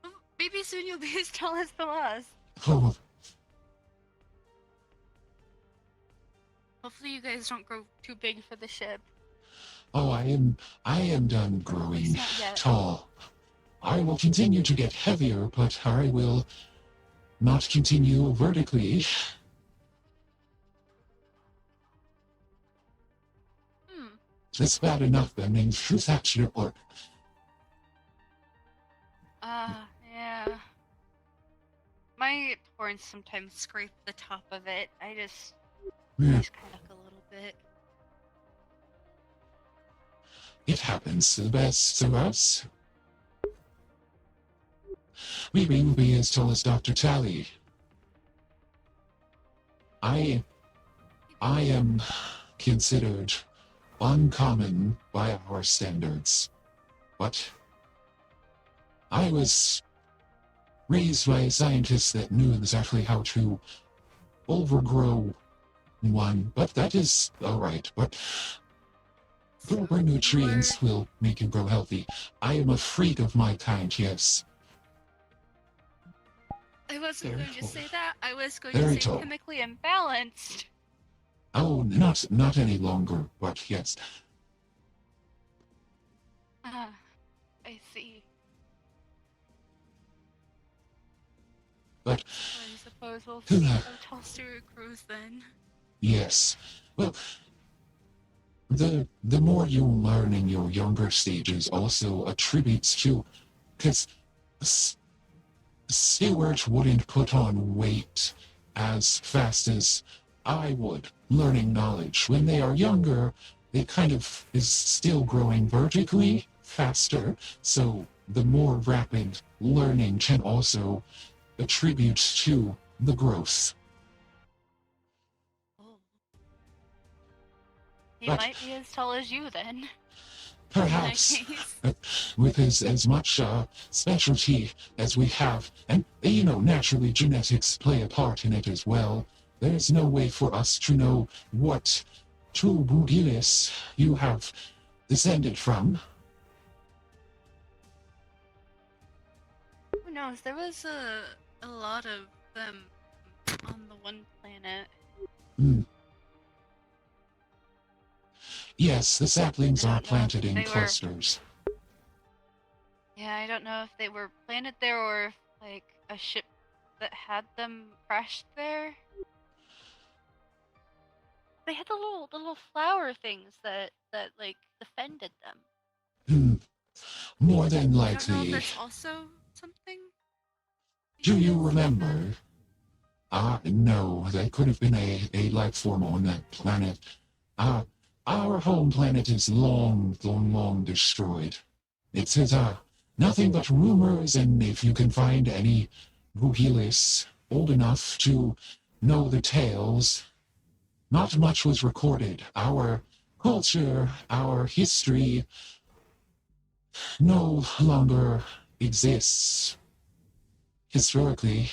Oh, maybe soon you'll be as tall as Pallas. Oh, Hopefully you guys don't grow too big for the ship. oh, I am done growing Not yet. tall. I will continue to get heavier, but I will not continue vertically. It's bad enough bending through that work. Yeah. My horns sometimes scrape the top of it. I just Yeah. kind of a little bit. It happens to the best of us. Maybe we'll be as tall as Dr. Tally. I am considered uncommon by our standards, but I was raised by a scientist that knew exactly how to overgrow one, but that is alright, but proper nutrients will make you grow healthy. I am a freak of my kind, yes. I wasn't Very going to tall. say that. I was going Very to say tall. chemically imbalanced. Oh, not any longer, but yes. Ah, I see. But I suppose we'll Who see the- how tall Stuart grows then. yes. Well, the more you learn in your younger stages also attributes to, because Stewart wouldn't put on weight as fast as I would. Learning knowledge when they are younger, it kind of is still growing vertically faster, so the more rapid learning can also attribute to the growth. He But- might be as tall as you then. Perhaps In that case. with as much specialty as we have, and naturally genetics play a part in it as well. There's no way for us to know what true Bugilis you have descended from. knows? There was a lot of them on the one planet. Yes, the saplings I are don't know planted if in they were- clusters. Yeah, I don't know if they were planted there or if, like, a ship that had them crashed there. They had the little flower things that like defended them. More than I don't know if likely. that's also something. Do you remember? No, that could have been a life form on that planet. Our home planet is long destroyed. It says, nothing but rumors, and if you can find any Vugilis old enough to know the tales, not much was recorded. Our culture, our history, no longer exists. Historically,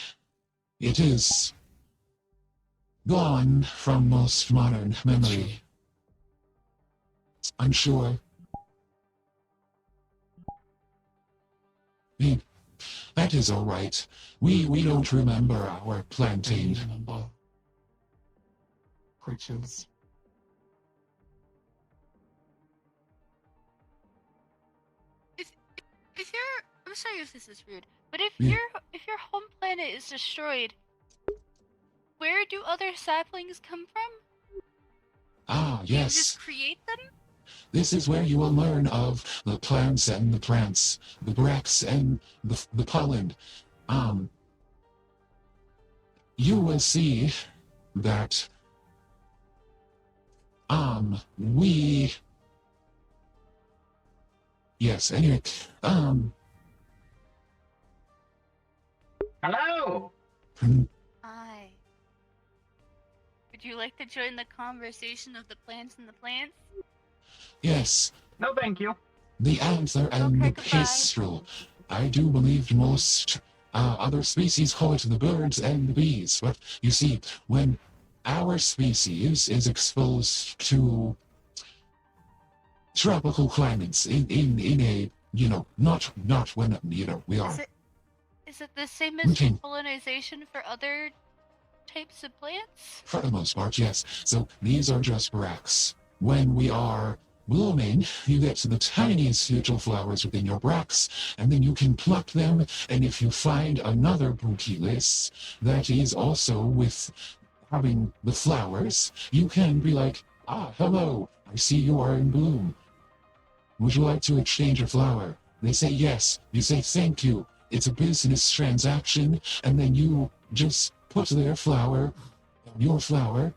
it is gone from most modern memory. I'm sure. That is all right. We don't remember our planting. Creatures. If you're, I'm sorry if this is rude, but if Yeah. your home planet is destroyed, where do other saplings come from? Do you Yes. just create them? This is where you will learn of the plants and the plants, the bracts and the pollen. You will see that, we... Yes, anyway, Hello! Hi. Would you like to join the conversation of the plants and the plants? Yes, No, thank you. the anther and the pistol. I do believe most other species call it the birds and the bees, but you see, when our species is exposed to tropical climates in a, not when, we are. Is it the same as Routine. pollination for other types of plants? For the most part, yes. So these are just bracts. When we are blooming, you get to the tiniest little flowers within your bracts, and then you can pluck them, and if you find another Buchylis that is also with having the flowers, you can be like, hello, I see you are in bloom. Would you like to exchange a flower? They say yes. You say thank you. It's a business transaction, and then you just put their flower on your flower,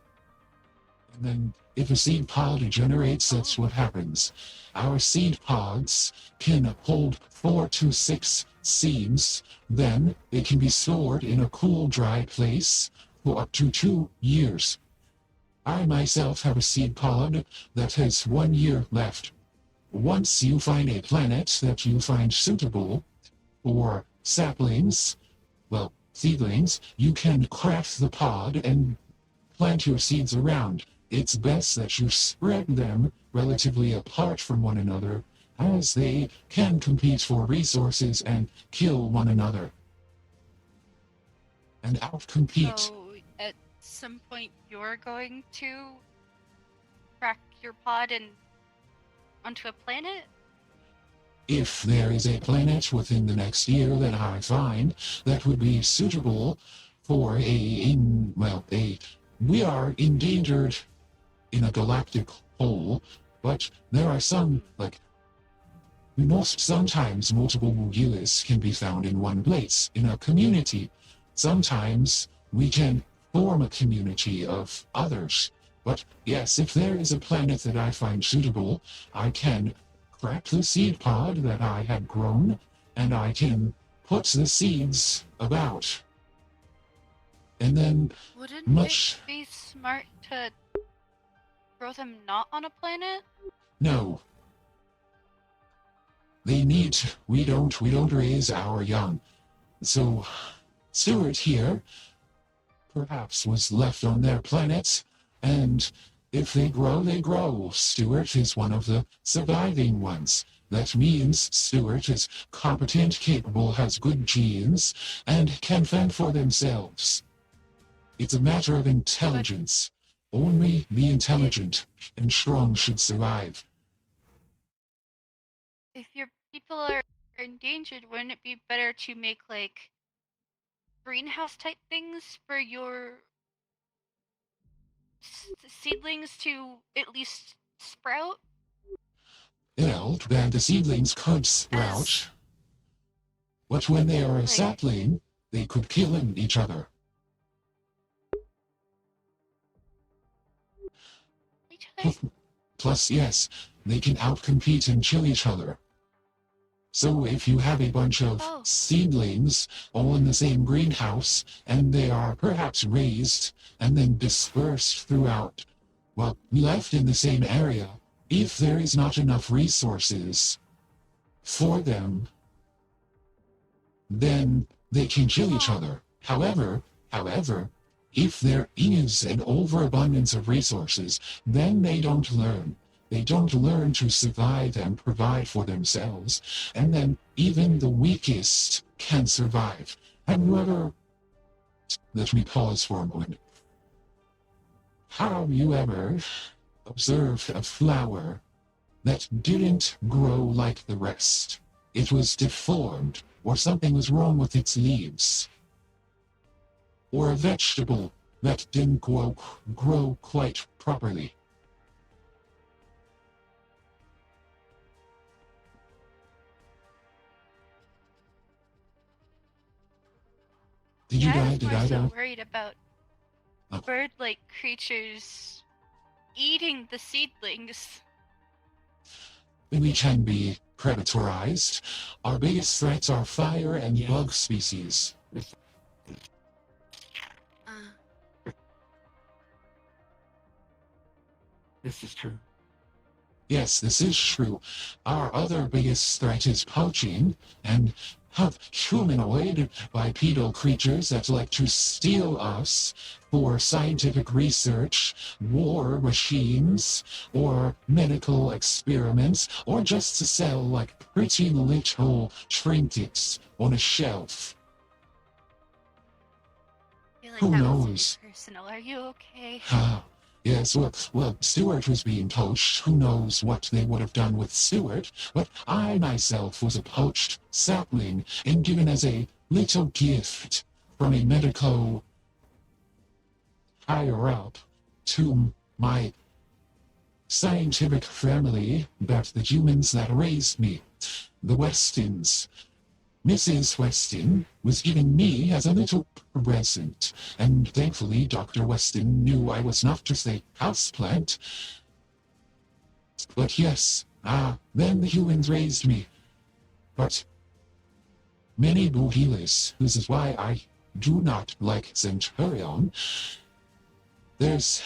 and then if a seed pod generates, that's what happens. Our seed pods can hold 4 to 6 seeds, then they can be stored in a cool, dry place for up to 2 years. I myself have a seed pod that has 1 year left. Once you find a planet that you find suitable for saplings, well, seedlings, you can craft the pod and plant your seeds around. It's best that you spread them relatively apart from one another, as they can compete for resources and kill one another. And outcompete. So, at some point, you're going to crack your pod and onto a planet? If there is a planet within the next year that I find that would be suitable for we are endangered in a galactic whole, but there are some, sometimes multiple Uysses can be found in one place, in a community. Sometimes we can form a community of others. But yes, if there is a planet that I find suitable, I can crack the seed pod that I had grown, and I can put the seeds about. And then Wouldn't much... it be smart to grow them not on a planet? No. We don't raise our young. So, Stuart here, perhaps was left on their planet, and if they grow, they grow. Stuart is one of the surviving ones. That means Stuart is competent, capable, has good genes, and can fend for themselves. It's a matter of intelligence. Only the intelligent and strong should survive. If your people are endangered, wouldn't it be better to make like greenhouse type things for your seedlings to at least sprout? Well, then the seedlings could sprout. But when they are a sapling, they could kill each other. Plus, yes, they can outcompete and kill each other. So if you have a bunch of seedlings all in the same greenhouse, and they are perhaps raised and then dispersed throughout, well, left in the same area, if there is not enough resources for them, then they can kill each other. However, if there is an overabundance of resources, then they don't learn. They don't learn to survive and provide for themselves, and then even the weakest can survive. Have you ever... Let me pause for a moment. Have you ever observed a flower that didn't grow like the rest? It was deformed, or something was wrong with its leaves. Or a vegetable that didn't grow quite properly. Did you die? Did I die? I'm worried about bird-like creatures eating the seedlings. We can be predatorized. Our biggest threats are fire and bug species. This is true. Yes, this is true. Our other biggest threat is poaching, and humanoid bipedal creatures that like to steal us for scientific research, war machines, or medical experiments, or just to sell like pretty little trinkets on a shelf. I feel like Who that knows? was very personal. Are you okay? Yes, well, Stuart was being poached. Who knows what they would have done with Stuart? But I myself was a poached sapling and given as a little gift from a medico higher up to my scientific family, but the humans that raised me, the Westons. Mrs. Weston was giving me as a little present, and thankfully Dr. Weston knew I was not just a houseplant. But yes, then the humans raised me. But many Bohelis, this is why I do not like Centurion. There's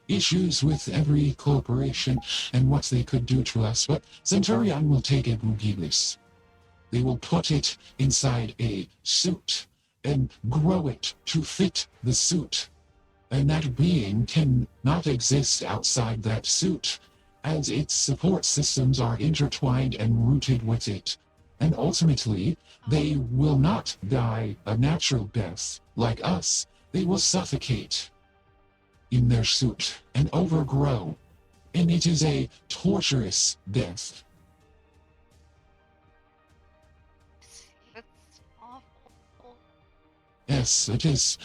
issues with every corporation and what they could do to us, but Centurion will take a Bohelis. They will put it inside a suit and grow it to fit the suit. And that being can not exist outside that suit, as its support systems are intertwined and rooted with it. And ultimately, they will not die a natural death like us. They will suffocate in their suit and overgrow. And it is a torturous death. Yes, it is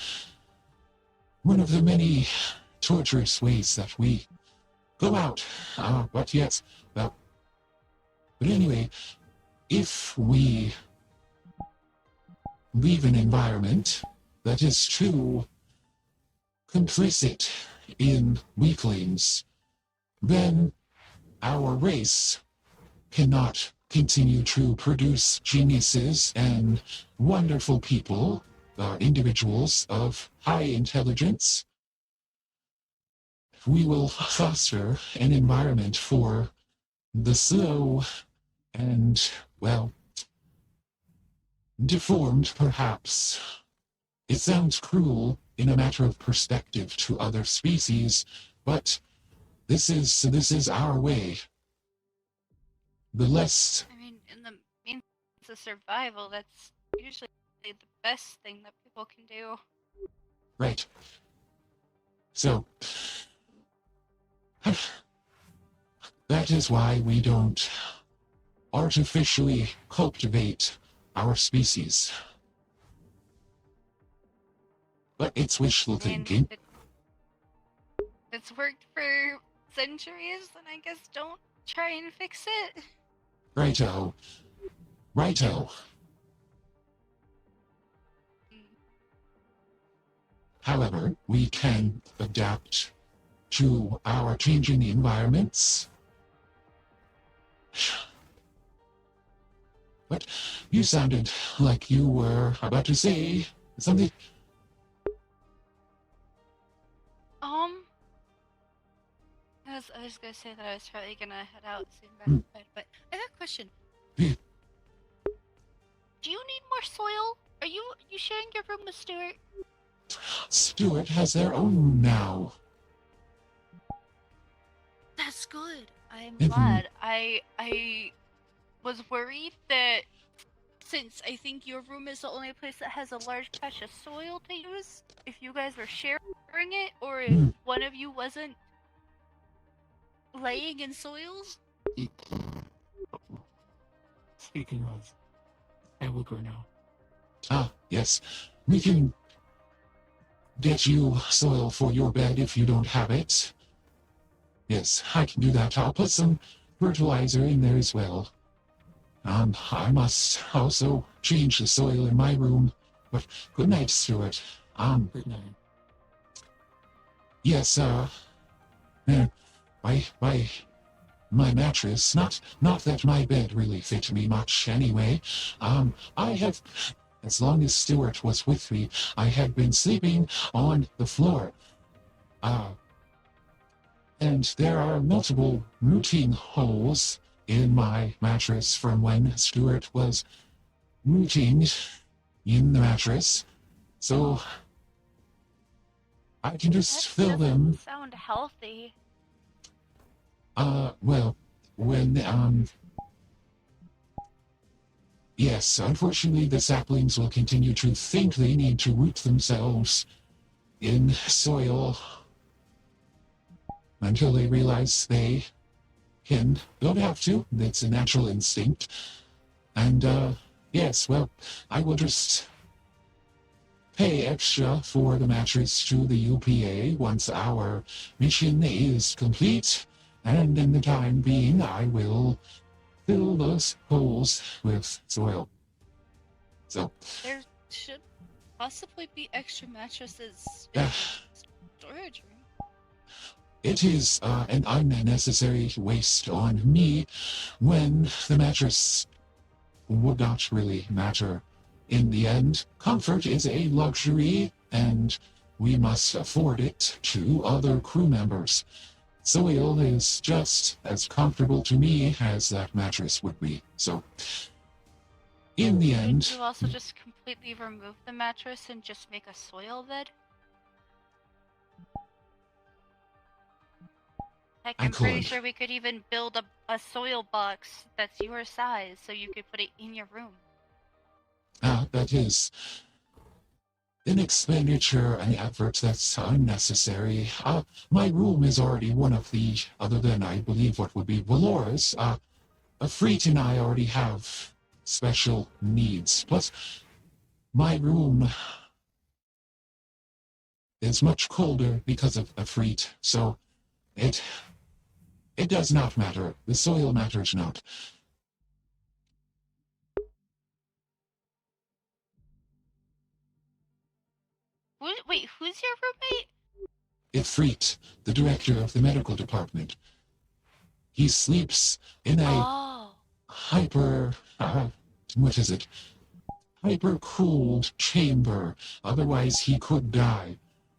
one of the many torturous ways that we go out. But yes, well, but anyway, if we leave an environment that is too complicit in weaklings, then our race cannot continue to produce geniuses and wonderful people, individuals of high intelligence. We will foster an environment for the slow and, well, deformed, perhaps. It sounds cruel in a matter of perspective to other species, but this is our way. the less. I mean, in the means of survival, that's usually the best thing that people can do. Right. So, that is why we don't artificially cultivate our species. But it's wishful thinking. It's worked for centuries, then I guess don't try and fix it. Righto. Righto. However, we can adapt to our changing environments. But you sounded like you were about to say something. I was gonna say that I was probably gonna head out soon back to bed, but I have a question. Hmm. Do you need more soil? Are you sharing your room with Stuart? Stuart has their own now. That's good. I'm Mhm. glad. I was worried that since I think your room is the only place that has a large patch of soil to use, if you guys were sharing it, or if one of you wasn't laying in soil. Speaking of, I will go now. Ah, yes. We can get you soil for your bed if you don't have it. Yes, I can do that. I'll put some fertilizer in there as well. I must also change the soil in my room. But good night, Stuart. Good night. Yes, my mattress, not that my bed really fit me much anyway. I have, as long as Stuart was with me, I had been sleeping on the floor. And there are multiple rooting holes in my mattress from when Stuart was rooting in the mattress. So I can just fill them. Sound healthy. Well, when, yes, unfortunately the saplings will continue to think they need to root themselves in soil until they realize they don't have to. It's a natural instinct. And, yes, well, I will just pay extra for the mattress to the UPA once our mission is complete. And in the time being, I will fill those holes with soil. So, There should possibly be extra mattresses in the storage room. it is an unnecessary waste on me when the mattress would not really matter. In the end, comfort is a luxury, and we must afford it to other crew members. Soil is just as comfortable to me as that mattress would be. So, in the end... Could you also just completely remove the mattress and just make a soil bed? Heck, I I'm pretty could. sure we could even build a soil box that's your size so you could put it in your room. That is an expenditure and effort that's unnecessary. My room is already one of the, other than I believe what would be Valora's, Freet and I already have special needs. Plus, my room is much colder because of Freet, so it does not matter. The soil matters not. Wait, who's your roommate? Ifrit, the director of the medical department. He sleeps in a hyper-cooled chamber. Otherwise, he could die.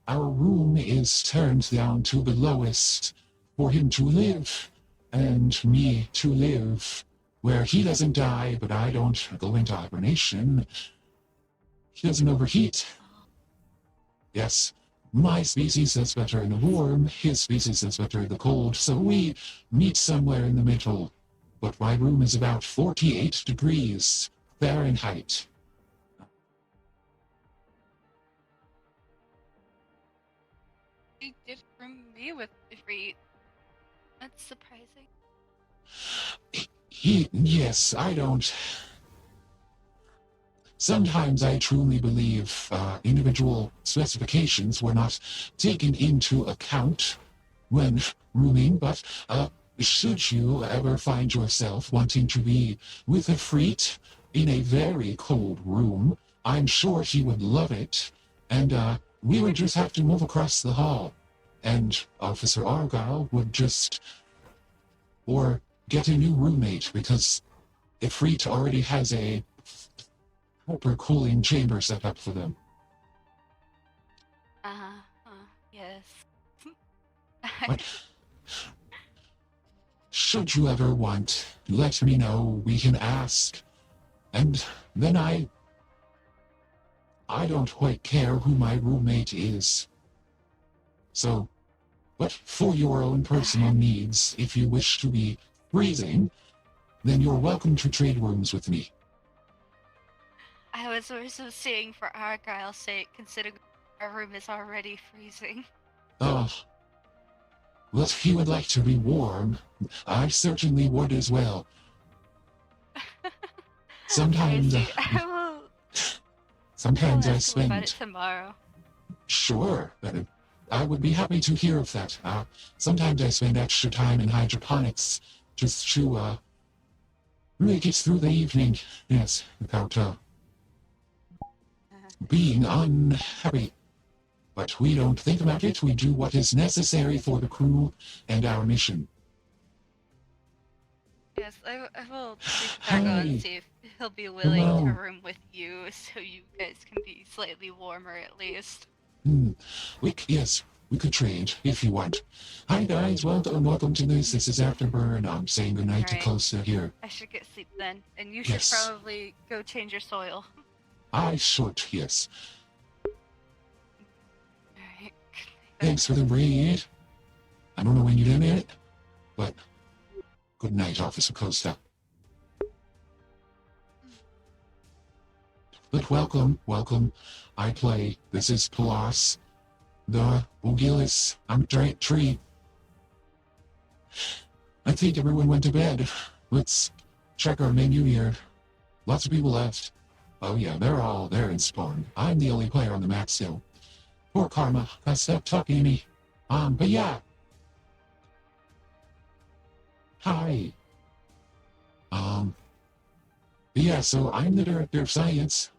Our room is turned down to the lowest for him to live, and me to live, where he doesn't die, but I don't go into hibernation. He doesn't overheat. Yes, my species is better in the warm, his species is better in the cold, so we meet somewhere in the middle. but my room is about 48 degrees Fahrenheit. You did from me with free. That's surprising. Yes, I don't. Sometimes I truly believe individual specifications were not taken into account when rooming, but should you ever find yourself wanting to be with a freak in a very cold room, I'm sure he would love it, and we would just have to move across the hall, and Officer Argyle would just, or get a new roommate, because Ifrit already has a hyper cooling chamber set up for them. Yes. What? Should you ever want, let me know, we can ask. And then I don't quite care who my roommate is. So, but for your own personal needs, if you wish to be freezing, then you're welcome to trade rooms with me. I was also saying for Argyle's sake, considering our room is already freezing. Oh. Well, if he would like to be warm, I certainly would as well. Sometimes, sometimes I spend. About it tomorrow. Sure, I would be happy to hear of that. Sometimes I spend extra time in hydroponics just to make it through the evening. Yes, without being unhappy. But we don't think about it, we do what is necessary for the crew and our mission. Yes, I will reach back on and see if he'll be willing to room with you, so you guys can be slightly warmer at least. Yes, we could trade if you want. Hi guys, welcome to this. This is Afterburn. I'm saying goodnight to Costa here. I should get sleep then, and you should probably go change your soil. I should, yes. Thanks for the raid. I don't know when you did it, but good night, Officer Costa. But welcome. I play. This is Pallas, the Uysses. I'm a giant tree. I think everyone went to bed. Let's check our menu here. Lots of people left. Oh yeah, they're in spawn. I'm the only player on the map still. Poor Karma, got stuck talking to me. But yeah. Hi. Yeah, so I'm the director of science.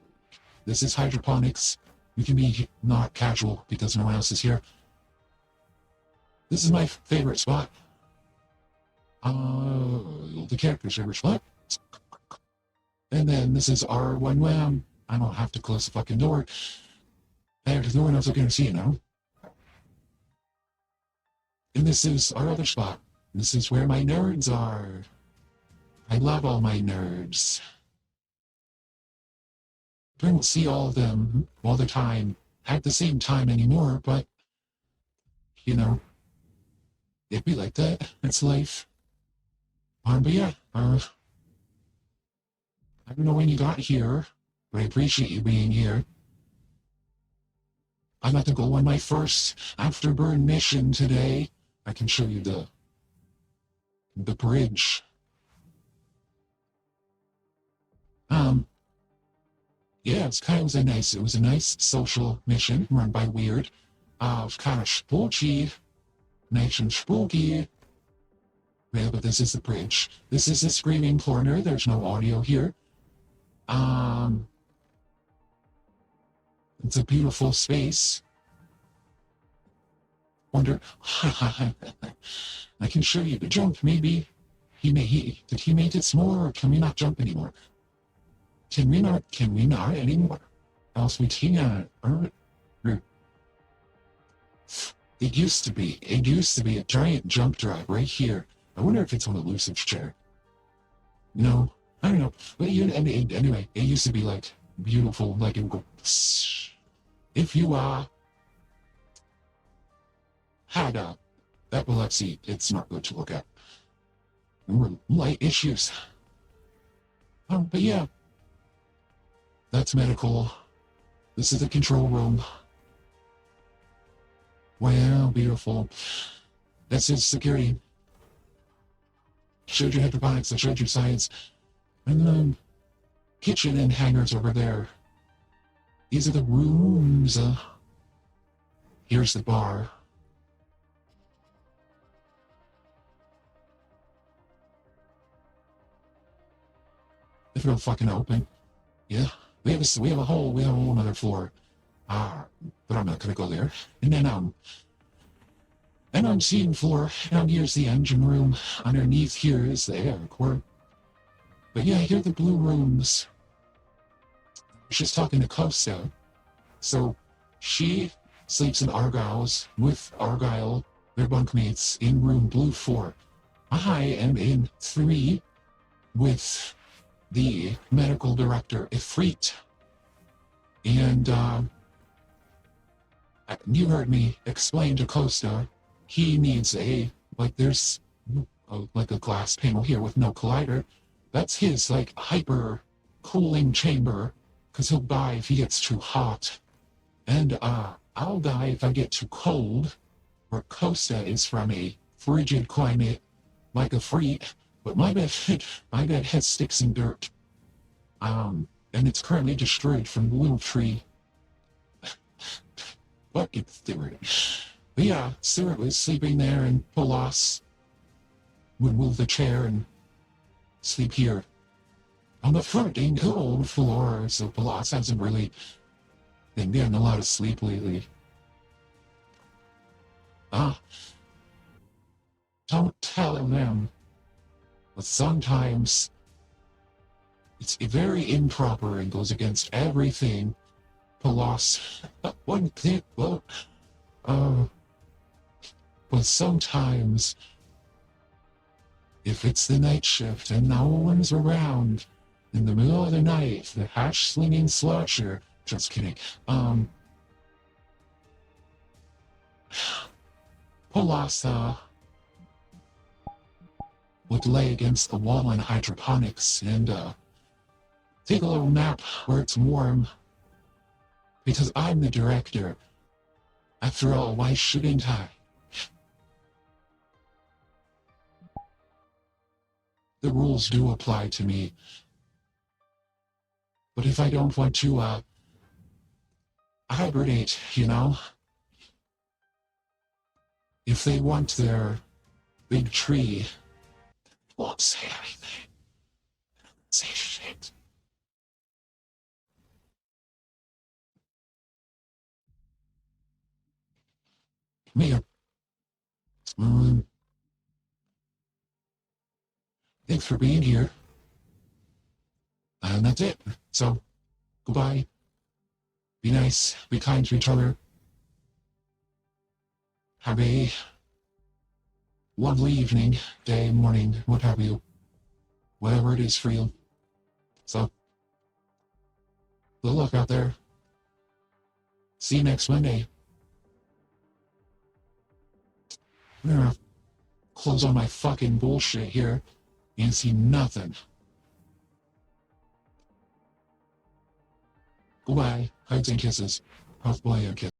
This is hydroponics. We can be not casual because no one else is here. This is my favorite spot. The character's favorite spot. And then this is R1 WAM. I don't have to close the fucking door. There's no one else going to see it now. And this is our other spot. This is where my nerds are. I love all my nerds. I don't see all of them all the time at the same time anymore, but, you know, it'd be like that. It's life. But yeah, I don't know when you got here, but I appreciate you being here. I'm about to go on my first Afterburn mission today. I can show you the bridge. Yeah, it was a nice social mission run by Weird. Kind of spooky. Nice and spooky. Yeah, but this is the bridge. This is the screaming corner. There's no audio here. It's a beautiful space. Wonder, I can show you the jump, maybe. Did he make it smaller, or can we not jump anymore? Can we not anymore? Else we can't. It used to be a giant jump drive right here. I wonder if it's on Elusive's chair. No, I don't know. But anyway, it used to be like beautiful, like it would go. If you had epilepsy, it's not good to look at. light issues. But yeah, that's medical. This is the control room. Wow, beautiful. This is security. Showed you hydroponics, I showed you science. And then kitchen and hangars over there. These are the rooms. Here's the bar. If it'll fucking open. Yeah. We have a whole other floor. But I'm not gonna go there. And then and on scene floor, down here's the engine room. Underneath here is the air core. But yeah, here are the blue rooms. She's talking to Costa. So she sleeps in Argyle's with Argyle, their bunkmates, in room blue 4. I am in 3 with the medical director, Ifrit. And you heard me explain to Costa, he needs there's a glass panel here with no collider. That's his, hyper cooling chamber, because he'll die if he gets too hot. And I'll die if I get too cold, where Costa is from a frigid climate, like a freak, but my bed has sticks and dirt. And it's currently destroyed from the little tree. But it's theory. But yeah, Stuart was sleeping there, and Pallas would move the chair and sleep here. On the front and cold floor, so Pallas hasn't really been getting a lot of sleep lately. Don't tell them. But sometimes it's very improper and goes against everything Pallas wouldn't think, but sometimes if it's the night shift and no one's around in the middle of the night, the hash-slinging slasher, just kidding, Pallas would lay against the wall in hydroponics and take a little nap where it's warm. Because I'm the director. After all, why shouldn't I? The rules do apply to me. But if I don't want to hibernate, if they want their big tree, won't say anything. Say shit. Come here. Thanks for being here. And that's it. So, goodbye. Be nice. Be kind to each other. Have a lovely evening, day, morning, what have you. Whatever it is for you. So, good luck out there. See you next Monday. I'm gonna close on my fucking bullshit here and see nothing. Goodbye. Hugs and kisses. Both boy and kiss.